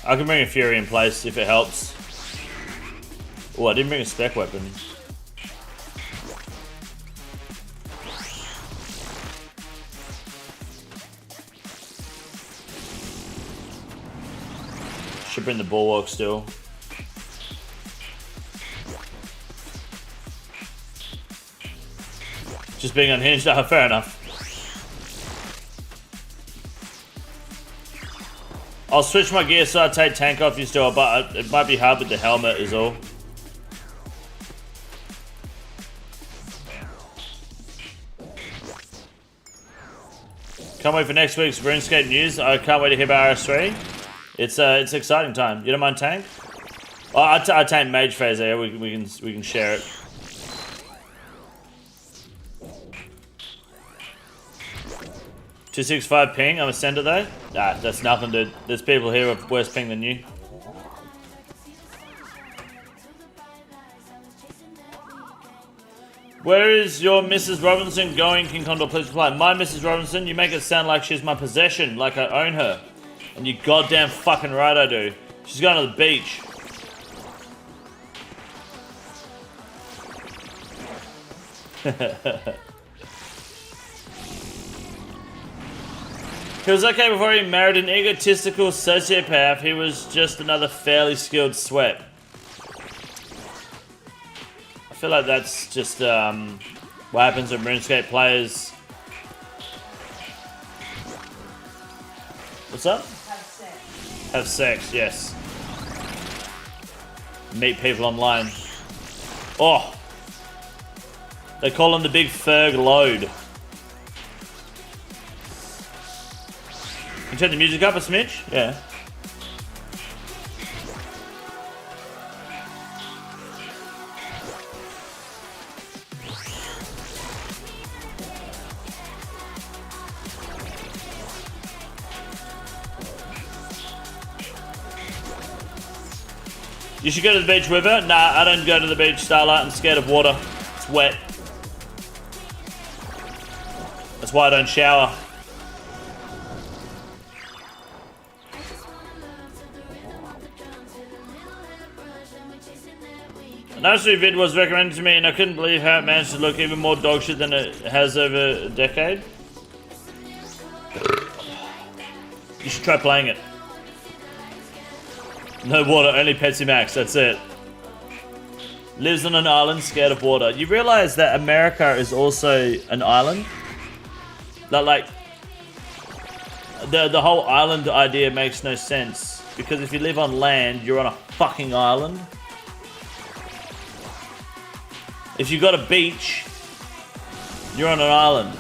I can bring a Fury in place if it helps. Oh, I didn't bring a spec weapon. Should bring the bulwark still. Just being unhinged. Oh, fair enough. I'll switch my gear so I take tank off you still, but it might be hard with the helmet is all. Can't wait for next week's RuneScape news. I can't wait to hear about RS3. It's an exciting time. You don't mind tank? Oh, I tank Mage phase there. We can share it. .265 ping. I'm a sender though. Nah, that's nothing, dude. There's people here with worse ping than you. Where is your Mrs. Robinson going, King Condor? Please reply. My Mrs. Robinson, you make it sound like she's my possession, like I own her. And you goddamn fucking right I do. She's going to the beach. He was okay before he married an egotistical sociopath. He was just another fairly skilled sweat. I feel like that's just what happens when RuneScape players. What's up? Have sex, yes. Meet people online. Oh! They call him the big Ferg load. Can you turn the music up a smidge? Yeah. You should go to the beach, River. Nah, I don't go to the beach, Starlight. I'm scared of water. It's wet. That's why I don't shower. An RS3 vid was recommended to me and I couldn't believe how it managed to look even more dogshit than it has over a decade. You should try playing it. No water, only Pepsi Max, that's it. Lives on an island, scared of water. You realize that America is also an island? That like, the whole island idea makes no sense. Because if you live on land, you're on a fucking island. If you got a beach, you're on an island.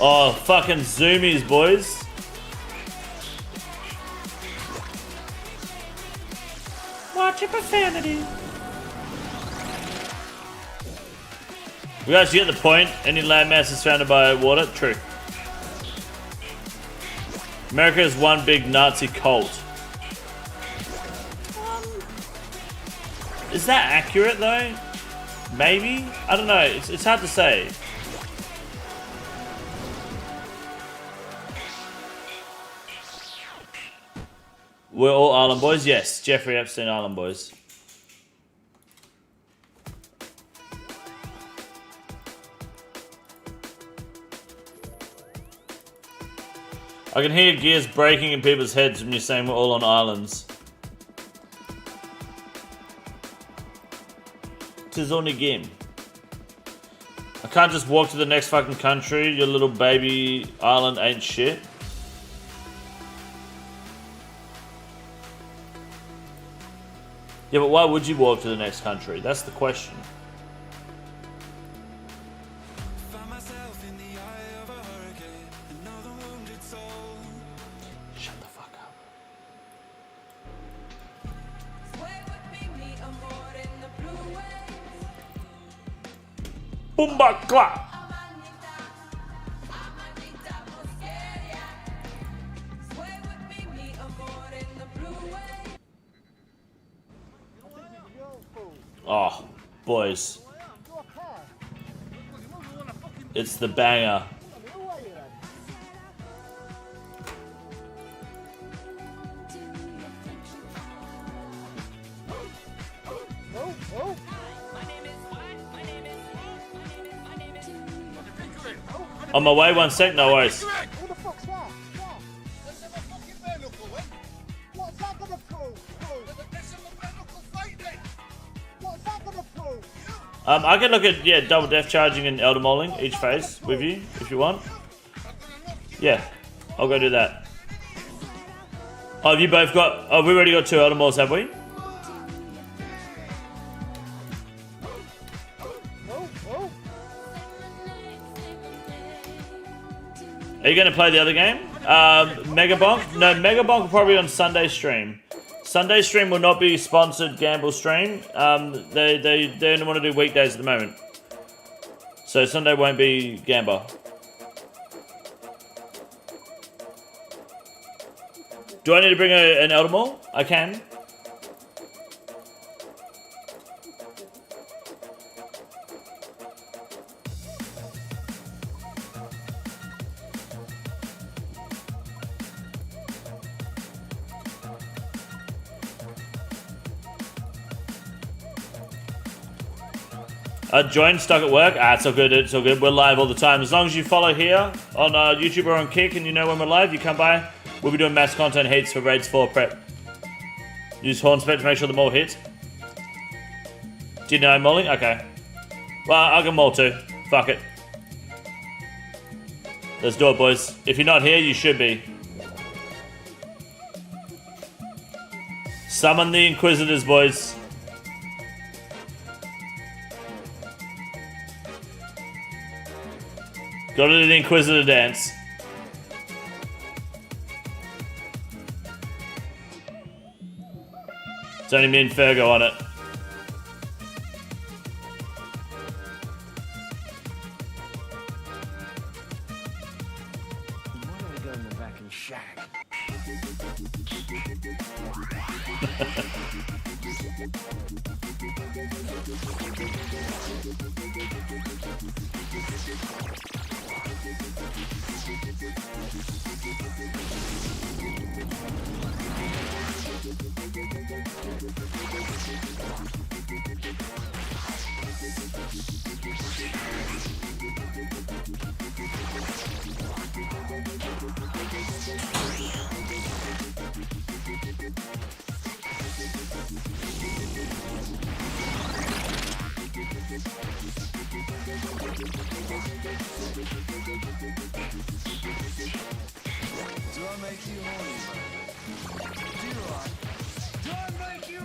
Oh, fucking zoomies, boys. Watch your profanity. We guys get the point. Any landmass is surrounded by water. True. America is one big Nazi cult. Is that accurate though? Maybe? I don't know. It's hard to say. We're all Island Boys? Yes. Jeffrey Epstein Island Boys. I can hear gears breaking in people's heads when you're saying we're all on islands. Tis only game. I can't just walk to the next fucking country. Your little baby island ain't shit. Yeah, but why would you walk to the next country? That's the question. Shut the fuck up. Boomba clap. Oh, boys. It's the banger. On my way, 1 sec, no worries. Who the fuck's that? Yeah. Let's have a fucking bare knuckle, eh? What's that gonna prove? Let's have a bare knuckle fight then. What's that gonna prove? I can look at, yeah, double def charging and elder mauling each phase with you, if you want. Yeah, I'll go do that. Oh, have you both got, oh, we've already got 2 elder mauls, have we? Are you going to play the other game? Mega Bonk? No, Mega Bonk will probably be on Sunday stream. Sunday stream will not be sponsored Gamble stream. They don't want to do weekdays at the moment. So Sunday won't be Gamble. Do I need to bring an Elder Maul? I can. Join stuck at work. It's all good. It's all good. We're live all the time. As long as you follow here on YouTube or on Kick and you know when we're live, you come by. We'll be doing mass content heats for Raids 4 prep. Use Hornspec to make sure the maul hits. Do you know mauling? Okay. Well, I can maul too. Fuck it. Let's do it, boys. If you're not here, you should be. Summon the Inquisitors, boys. Got to do the Inquisitor dance. It's only me and Fergo on it. Why don't we go in the back and shag? Do I make you horny, man? Do I? Do I make you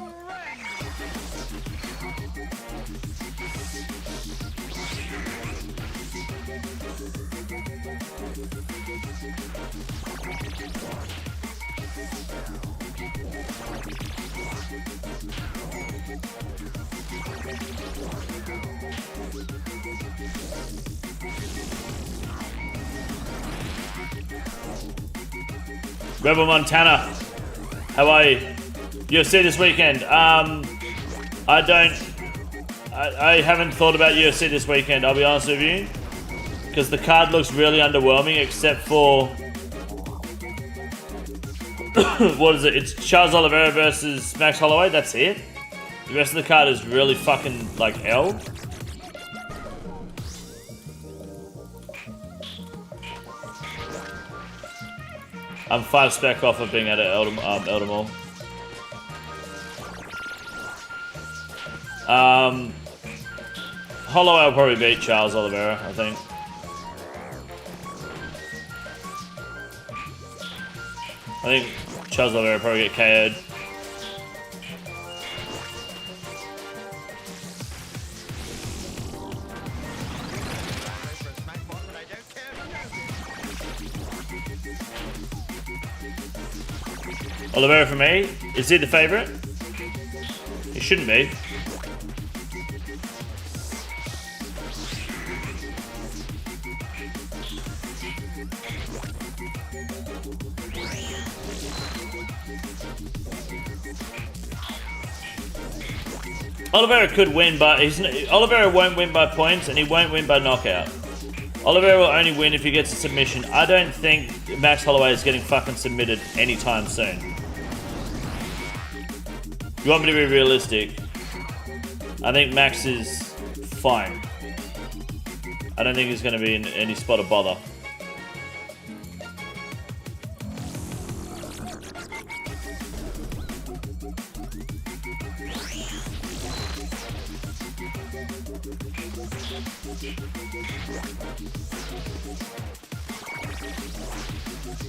Rebel Montana, how are you? UFC this weekend. I haven't thought about UFC this weekend, I'll be honest with you. Because the card looks really underwhelming except for... what is it? It's Charles Oliveira versus Max Holloway, that's it. The rest of the card is really fucking, like, L. I'm 5 spec off of being at an Elder Maul. Holloway will probably beat Charles Oliveira, I think. I think Charles Oliveira will probably get KO'd. Oliveira for me. Is he the favourite? He shouldn't be. Oliveira could win, but Oliveira won't win by points and he won't win by knockout. Oliveira will only win if he gets a submission. I don't think Max Holloway is getting fucking submitted anytime soon. You want me to be realistic? I think Max is fine. I don't think he's going to be in any spot of bother.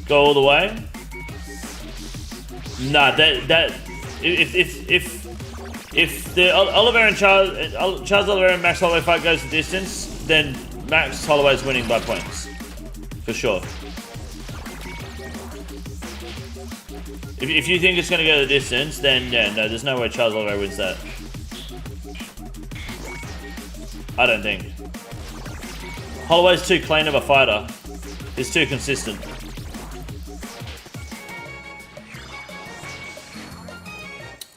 Go all the way? Nah, if the Oliver and Charles Oliver and Max Holloway fight goes the distance, then Max Holloway's winning by points. For sure. If you think it's going to go the distance, then yeah, no, there's no way Charles Oliver wins that. I don't think. Holloway's too clean of a fighter. He's too consistent.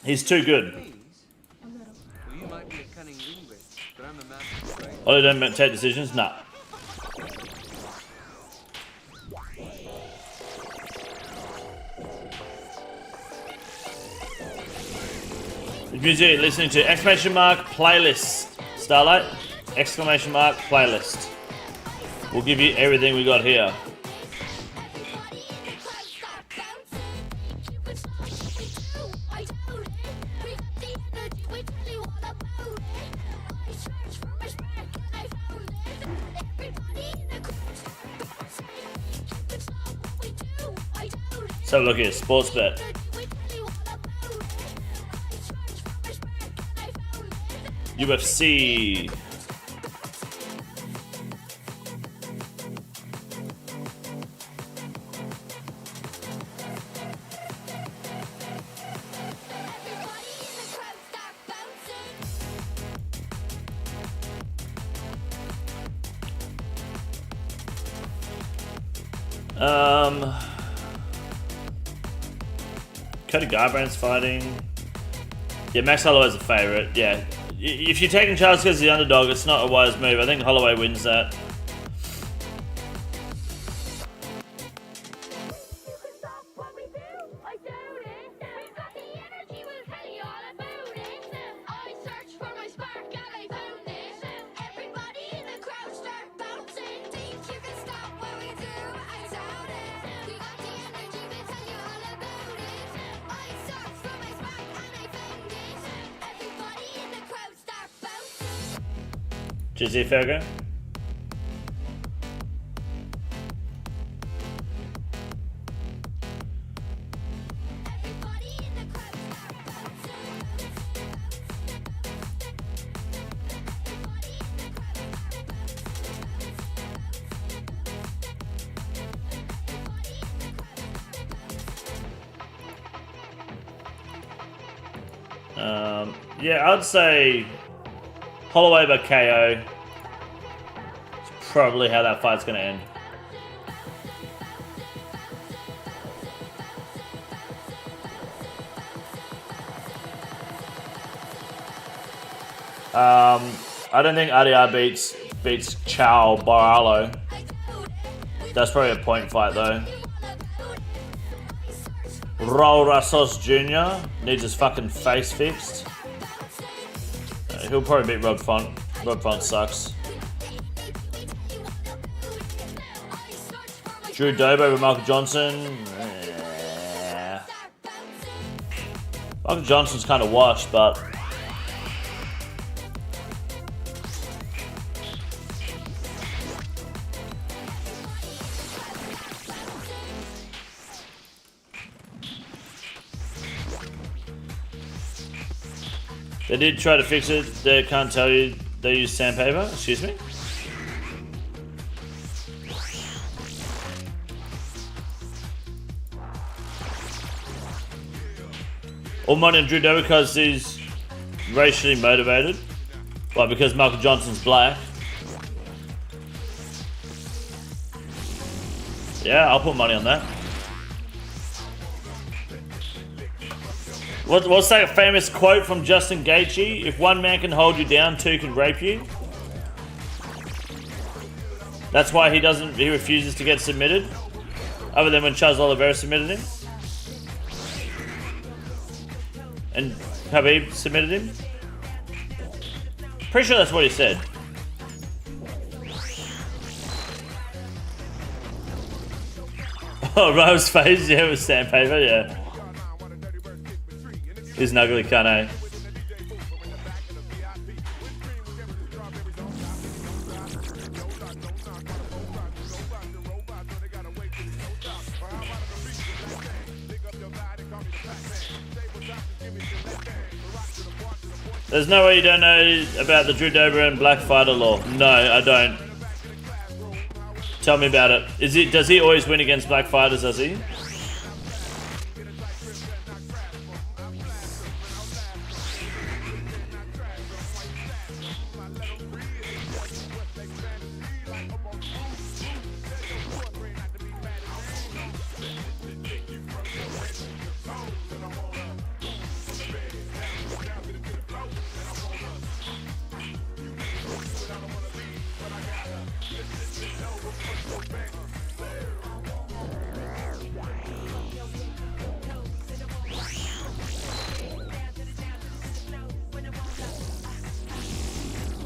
He's too good. Well, you might be a cunning linguist, but I'm a master trader. Ollie don't take decisions? Nah. Music, listening to exclamation mark playlist. Starlight, exclamation mark playlist. We'll give you everything we got here. So look here, sports bet. UFC. Cody Garbrandt's fighting. Yeah, Max Holloway's a favourite. Yeah. If you're taking Charles because he's the underdog, it's not a wise move. I think Holloway wins that. Jizzy Fergo. Yeah, I'd say Holloway by KO. It's probably how that fight's going to end. I don't think RDR beats Chow Baralo. That's probably a point fight though. Raul Rasos Jr. needs his fucking face fixed. He'll probably beat Rob Font. Rob Font sucks. Drew Dober with Michael Johnson. Michael Johnson's kind of washed, but they did try to fix it. They can't tell you they use sandpaper. Excuse me. All money on Drew Dober because he's racially motivated. Well, because Michael Johnson's black. Yeah, I'll put money on that. What's that famous quote from Justin Gaethje? If one man can hold you down, two can rape you. That's why he refuses to get submitted. Other than when Charles Oliveira submitted him. And Khabib submitted him. Pretty sure that's what he said. Oh, Rose face, yeah, with sandpaper, yeah. He's an ugly cunt, eh? There's no way you don't know about the Drew Dober and Black Fighter law. No, I don't. Tell me about it. Does he always win against Black Fighters, does he?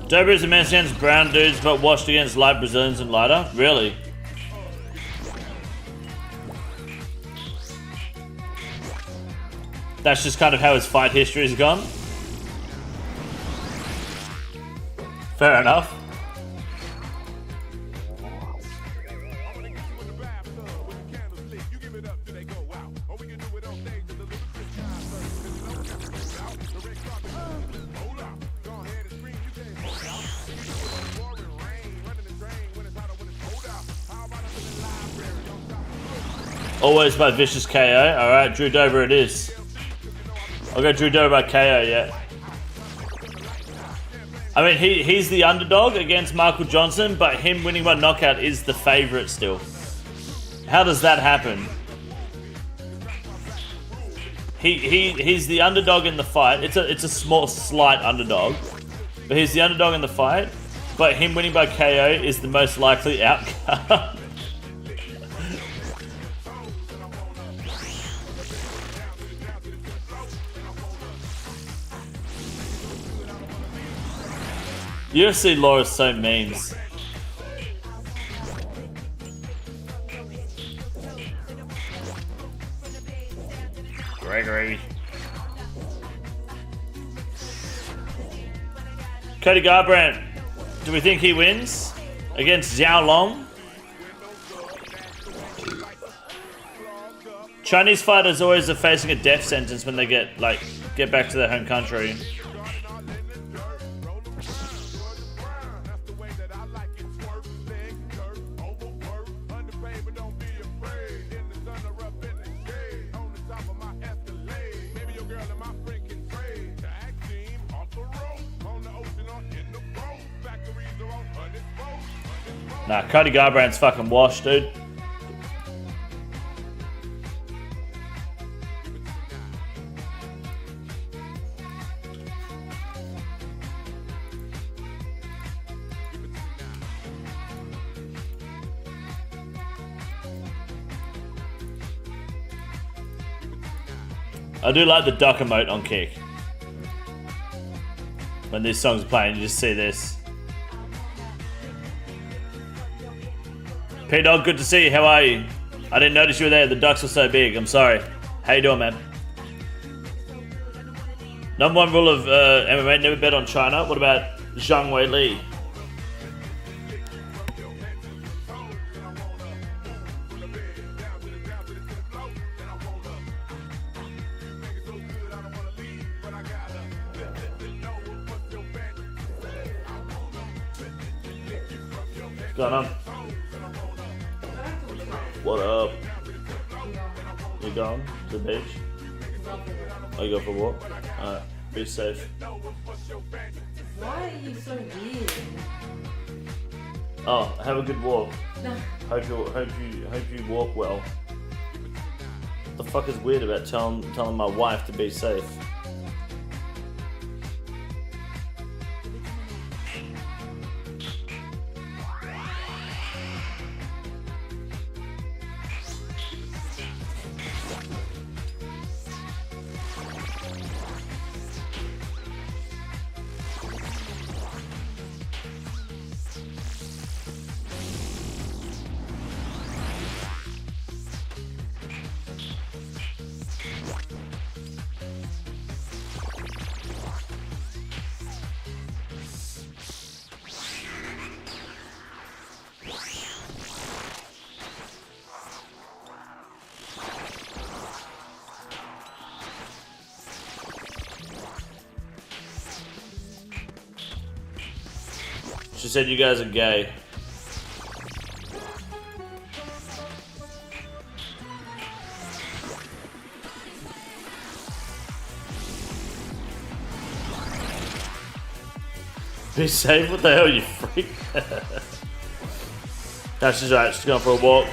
Dober is a man against brown dudes, but washed against light Brazilians and lighter? Really? That's just kind of how his fight history has gone? Fair enough. Always by Vicious KO. Alright, Drew Dober it is. I'll go Drew Dober by KO, yeah. I mean, he's the underdog against Michael Johnson, but him winning by knockout is the favourite still. How does that happen? He's the underdog in the fight. It's a small, slight underdog. But he's the underdog in the fight. But him winning by KO is the most likely outcome. UFC lore is so memes. Gregory. Cody Garbrandt. Do we think he wins against Xiao Long? Chinese fighters always are facing a death sentence when they get back to their home country. Nah, Cody Garbrandt's fucking washed, dude. I do like the duck emote on Kick. When these songs are playing, you just see this. P-Dog, good to see you. How are you? I didn't notice you were there. The ducks were so big. I'm sorry. How you doing, man? Number one rule of MMA, never bet on China. What about Zhang Wei Li? What's going on? What up? You going to the beach? Oh, you go for a walk? Alright, be safe. Why are you so weird? Oh, have a good walk. No. Hope you walk well. What the fuck is weird about telling my wife to be safe? She said you guys are gay. Be safe, what the hell, you freak? No, she's right, she's going for a walk.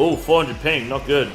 Oh, 400 ping, not good.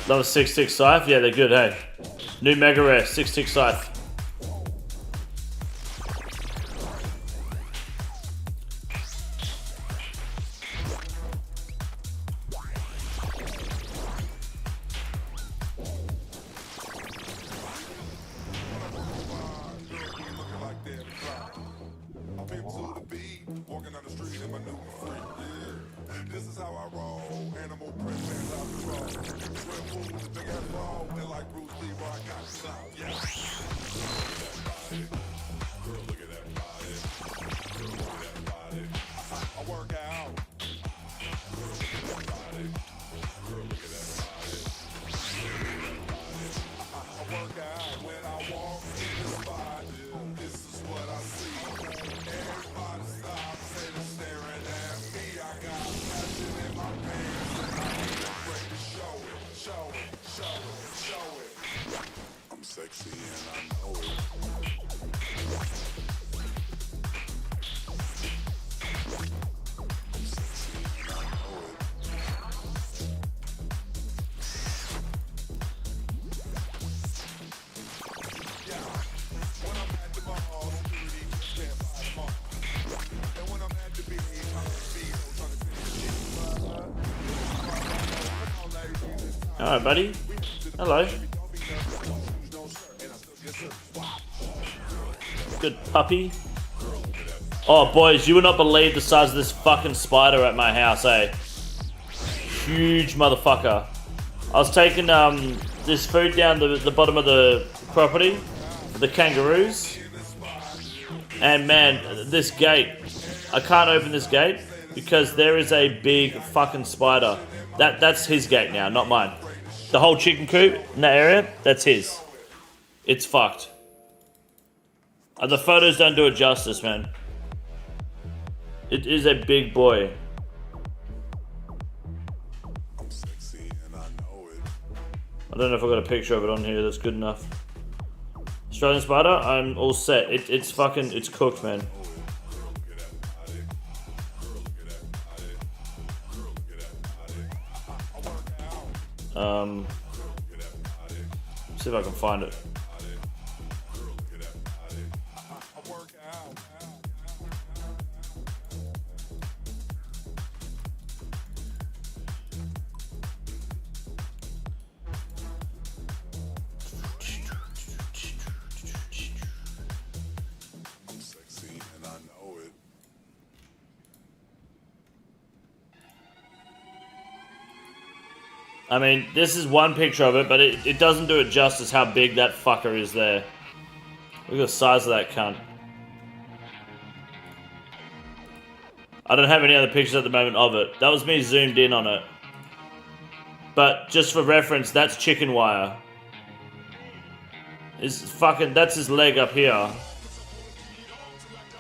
That was 6-tick Scythe? Yeah, they're good, hey. New Mega Rare, 6-tick Scythe. Alright, buddy. Hello. Good puppy. Oh, boys, you would not believe the size of this fucking spider at my house, eh? Huge motherfucker. I was taking this food down the bottom of the property for the kangaroos. And man, this gate, I can't open this gate because there is a big fucking spider. That's his gate now, not mine. The whole chicken coop in that area, that's his. It's fucked. The photos don't do it justice, man. It is a big boy. I don't know if I've got a picture of it on here that's good enough. Australian spider, I'm all set. It's fucking, it's cooked, man. See if I can find it. I mean, this is one picture of it, but it doesn't do it justice how big that fucker is there. Look at the size of that cunt. I don't have any other pictures at the moment of it. That was me zoomed in on it. But just for reference, that's chicken wire. That's his leg up here.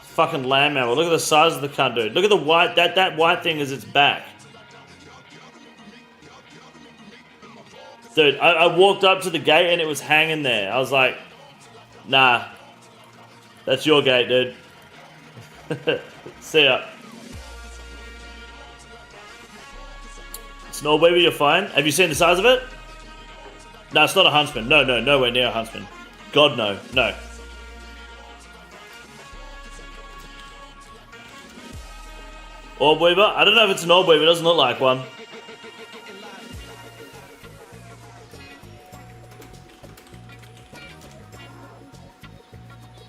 Fucking lamb mammal. Look at the size of the cunt, dude. Look at the white, that white thing is its back. Dude, I walked up to the gate and it was hanging there. I was like, nah. That's your gate, dude. See ya. Snowbaby, you're fine. Have you seen the size of it? No, it's not a huntsman. No, nowhere near a huntsman. God, no. No. Orb Weaver? I don't know if it's an Orb Weaver. It doesn't look like one.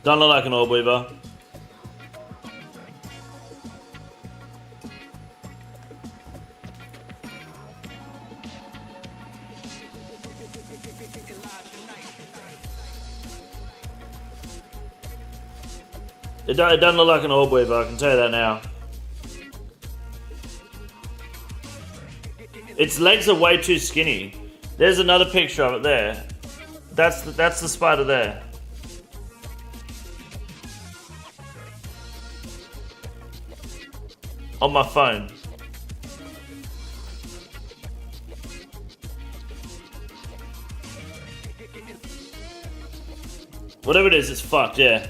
Don't look like an Orb Weaver. It doesn't look like an Orb Weaver, I can tell you that now. Its legs are way too skinny. There's another picture of it there. That's the spider there. On my phone. Whatever it is, it's fucked, yeah.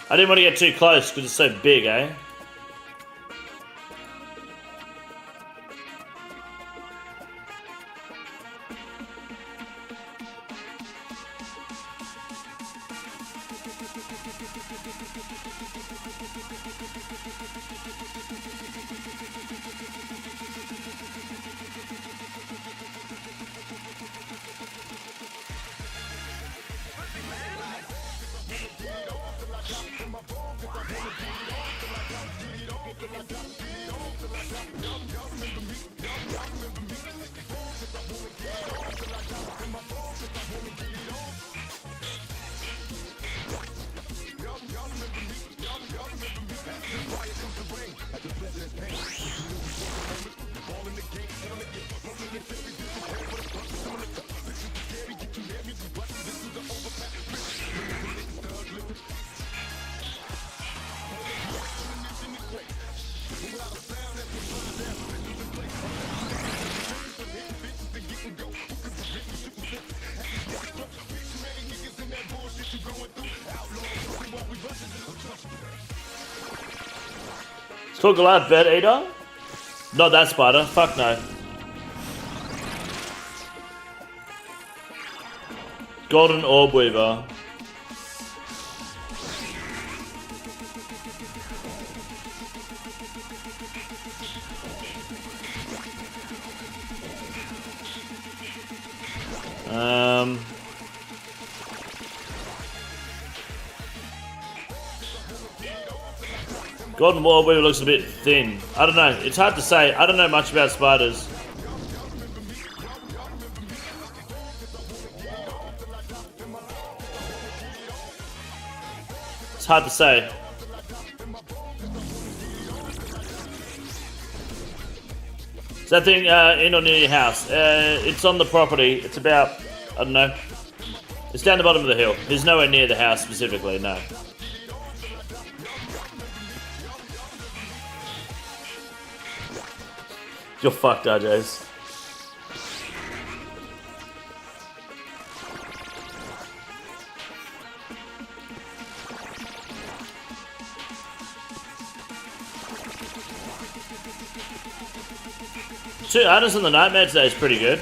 I didn't want to get too close because it's so big, eh? Talk a lot, Bed Eater? Not that spider, fuck no. Golden Orb Weaver. Golden Orb Weaver looks a bit thin. I don't know. It's hard to say. I don't know much about spiders. It's hard to say. Is that thing in or near your house? It's on the property. It's about, I don't know. It's down the bottom of the hill. It's nowhere near the house specifically, no. You're fucked, RJs. Two artists on the Nightmare today is pretty good.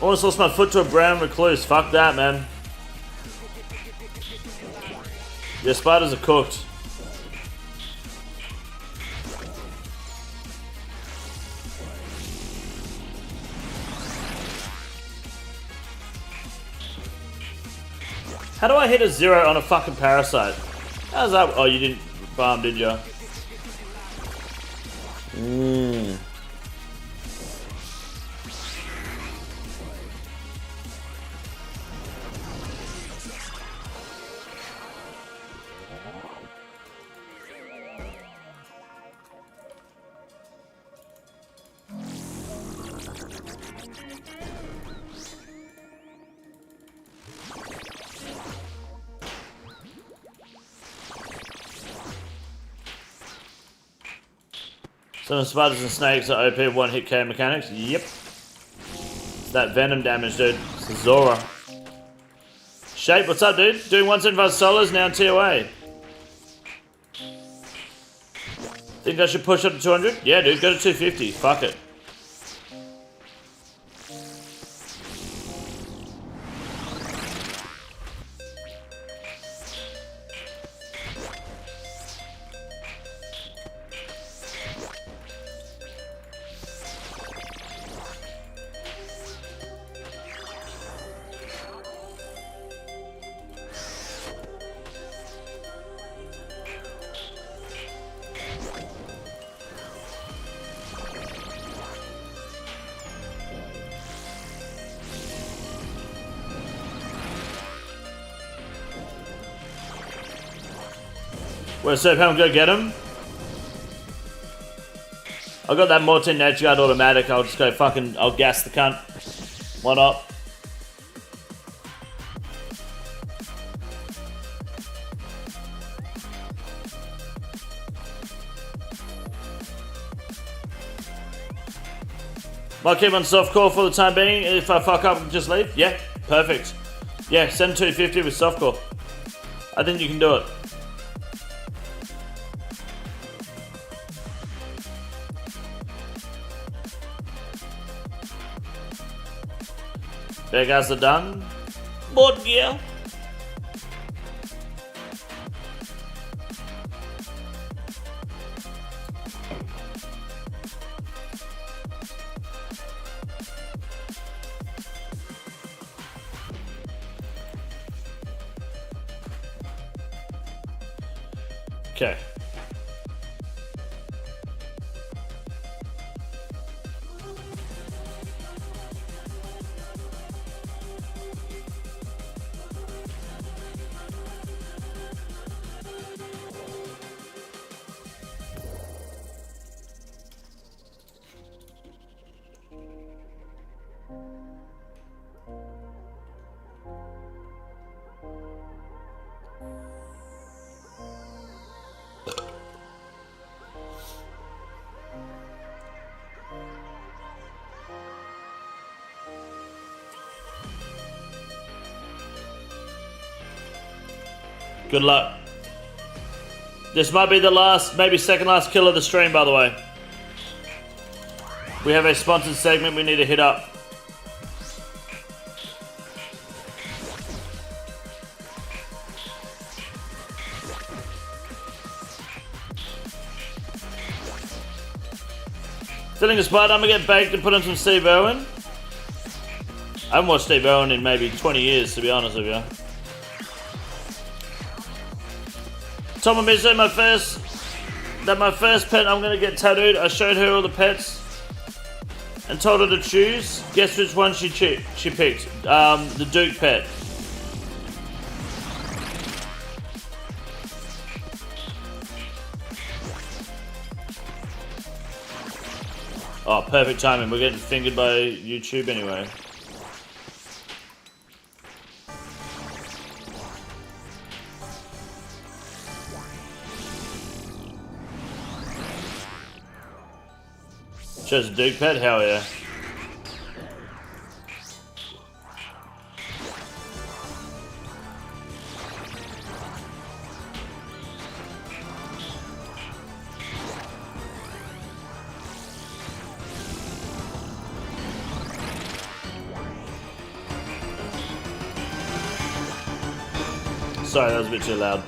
Almost lost my foot to a brown recluse. Fuck that, man. Yeah, spiders are cooked. How do I hit a 0 on a fucking parasite? How's that? Oh, you didn't farm, did you? Mmm. Some spiders and snakes are OP one-hit KO mechanics. Yep. It's that venom damage, dude. It's the Zora. Shape, what's up, dude? Doing 175 solos, now in TOA. Think I should push up to 200? Yeah, dude, go to 250. Fuck it. Where's Serpam? Go get him. I got that Morton Nature Guard automatic. I'll just go fucking. I'll gas the cunt. Why not? Might keep on softcore for the time being. If I fuck up, just leave. Yeah, perfect. Yeah, send 250 with softcore. I think you can do it. There guys are done. Board gear. Okay. Good luck. This might be the last, maybe second last kill of the stream, by the way. We have a sponsored segment we need to hit up. Feeling inspired, I'm gonna get baked and put on some Steve Irwin. I haven't watched Steve Irwin in maybe 20 years, to be honest with you. Tom and me said my first pet I'm gonna get tattooed. I showed her all the pets and told her to choose. Guess which one she picked? The Duke pet. Oh, perfect timing. We're getting fingered by YouTube anyway. Chose a Duke pet? Hell yeah. Sorry, that was a bit too loud.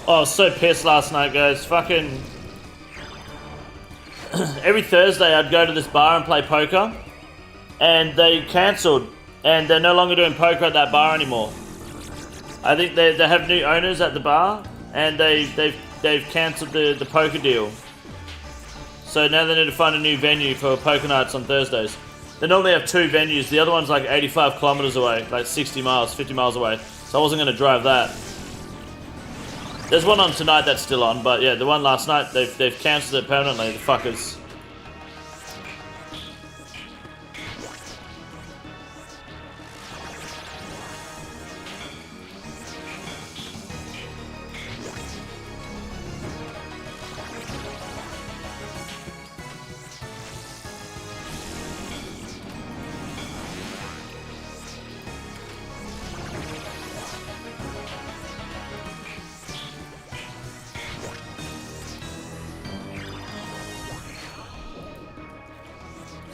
Oh, I was so pissed last night, guys. Fucking... Every Thursday I'd go to this bar and play poker. And they cancelled. And they're no longer doing poker at that bar anymore. I think they have new owners at the bar. And they've cancelled the poker deal. So now they need to find a new venue for poker nights on Thursdays. They normally have 2 venues. The other one's like 85 kilometers away. Like 60 miles, 50 miles away. So I wasn't going to drive that. There's one on tonight that's still on, but yeah, the one last night, they've cancelled it permanently, the fuckers.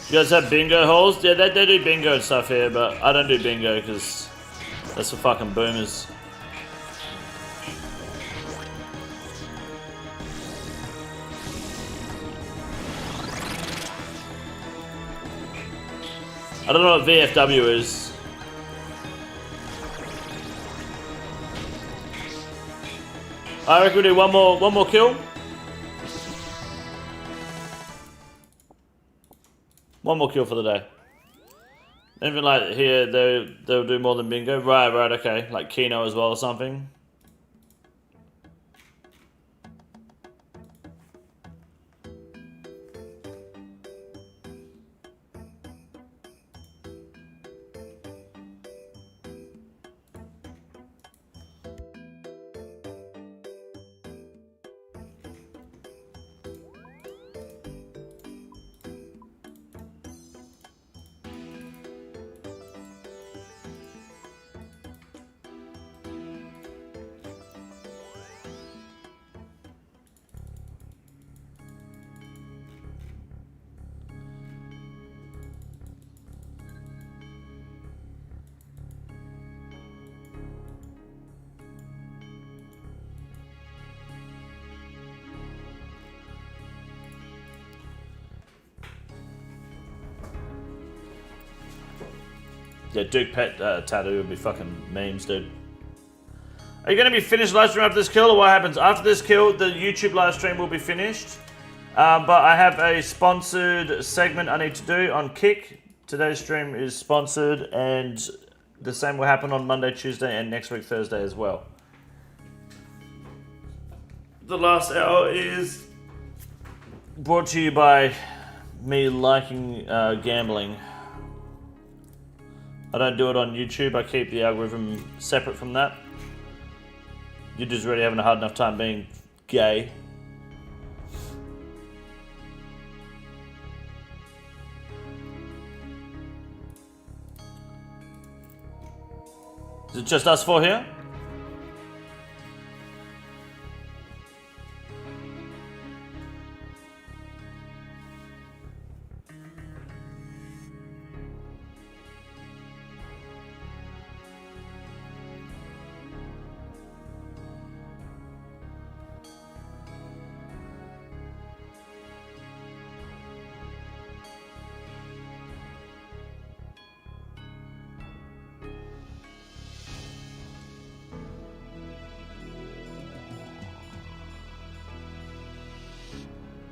You guys have bingo halls? Yeah, they do bingo and stuff here, but I don't do bingo because that's for fucking boomers. I don't know what VFW is. I reckon we do one more kill. One more kill for the day. Even like here, they'll do more than bingo. Right, okay. Like Keno as well or something. Yeah, Duke Pet tattoo would be fucking memes, dude. Are you going to be finished live stream after this kill, or what happens? After this kill, the YouTube live stream will be finished. But I have a sponsored segment I need to do on Kick. Today's stream is sponsored, and the same will happen on Monday, Tuesday, and next week, Thursday as well. The last hour is brought to you by me liking gambling. I don't do it on YouTube. I keep the algorithm separate from that. You're just already having a hard enough time being gay. Is it just us four here?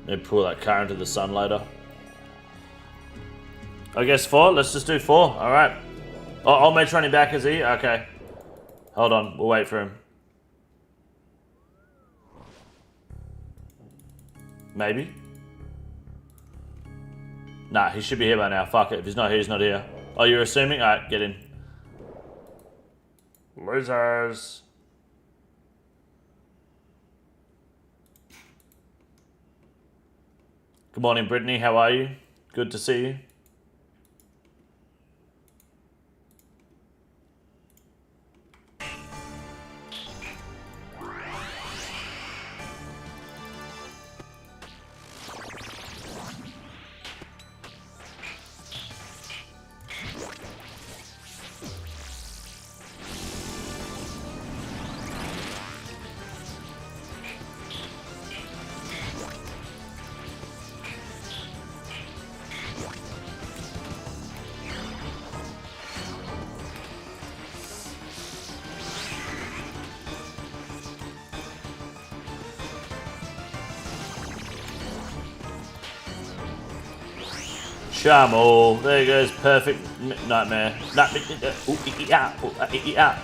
Maybe pull that car into the sun later. I guess 4. Let's just do 4. Alright. Oh, Mate's running back, is he? Okay. Hold on. We'll wait for him. Maybe. Nah, he should be here by now. Fuck it. If he's not here, he's not here. Oh, you're assuming? Alright, get in. Losers. Good morning, Brittany. How are you? Good to see you. Shamal. There goes. Perfect nightmare. Yeah.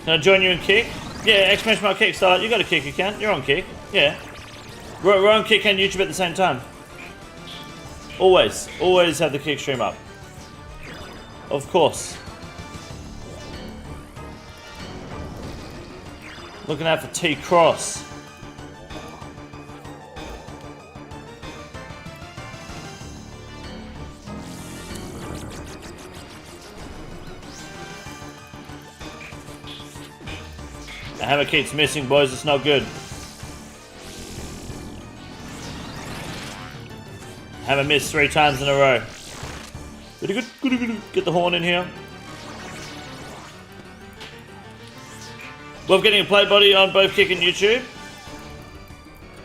Can I join you in Kick? Yeah, exclamation mark Kick start. You got a Kick account. You're on Kick. Yeah. We're on Kick and YouTube at the same time. Always. Always have the Kick stream up. Of course. Looking out for T-Cross. The hammer keeps missing, boys. It's not good. Hammer missed 3 times in a row. Good, good, good, good. Get the horn in here. We're getting a plate body on both Kick and YouTube.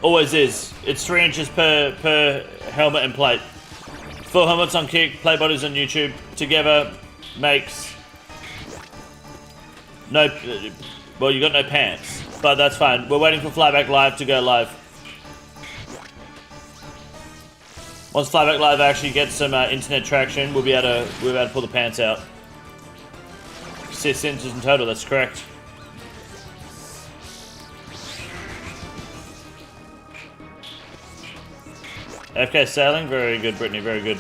Always is. It's 3 inches per helmet and plate. Full helmets on Kick, plate bodies on YouTube. Together makes no. Well, you got no pants, but that's fine. We're waiting for Flyback Live to go live. Once Flyback Live actually gets some internet traction, we'll be able to pull the pants out. 6 inches in total. That's correct. FK sailing, very good, Brittany, very good.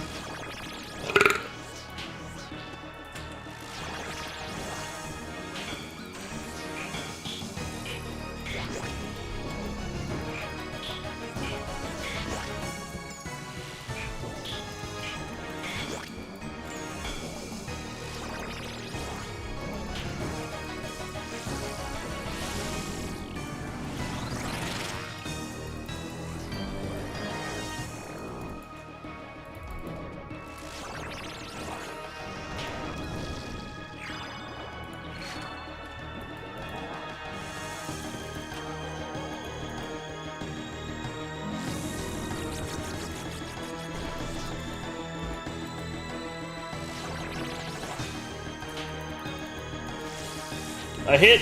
A hit.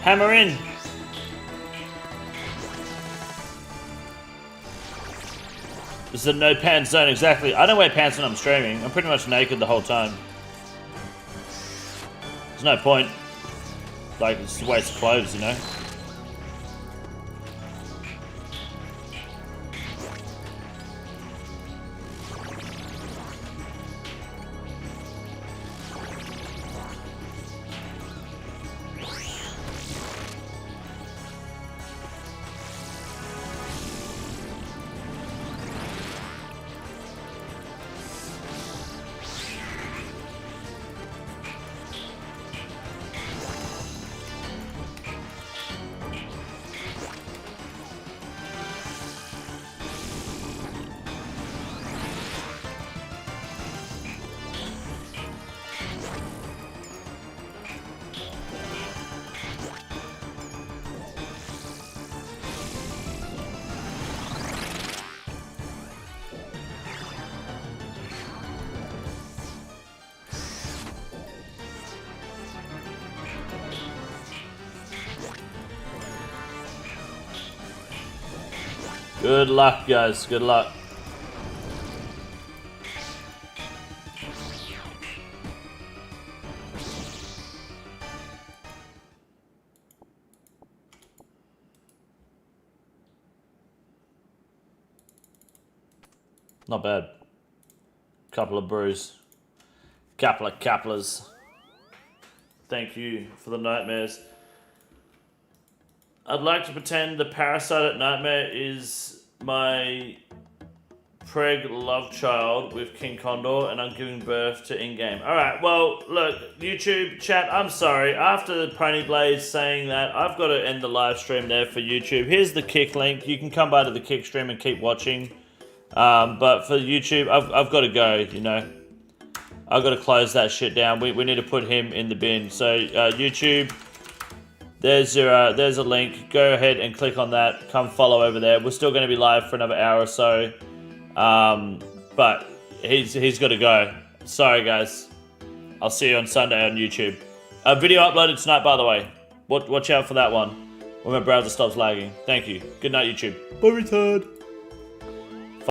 Hammer in. This is a no pants zone, exactly. I don't wear pants when I'm streaming. I'm pretty much naked the whole time. There's no point. Like, it's a waste of clothes, you know? Good luck, guys. Good luck. Not bad. Couple of brews. Couple of couplers. Thank you for the nightmares. I'd like to pretend the Parasite at Nightmare is my preg love child with King Condor, and I'm giving birth to in-game. Alright, well, look, YouTube chat, I'm sorry. After the Pony Blade saying that, I've got to end the live stream there for YouTube. Here's the Kick link. You can come by to the Kick stream and keep watching. But for YouTube, I've got to go, you know. I've got to close that shit down. We need to put him in the bin. So, YouTube, there's a link. Go ahead and click on that. Come follow over there. We're still going to be live for another hour or so. But he's got to go. Sorry, guys. I'll see you on Sunday on YouTube. Video uploaded tonight, by the way. Watch out for that one when my browser stops lagging. Thank you. Good night, YouTube. Bye, retard.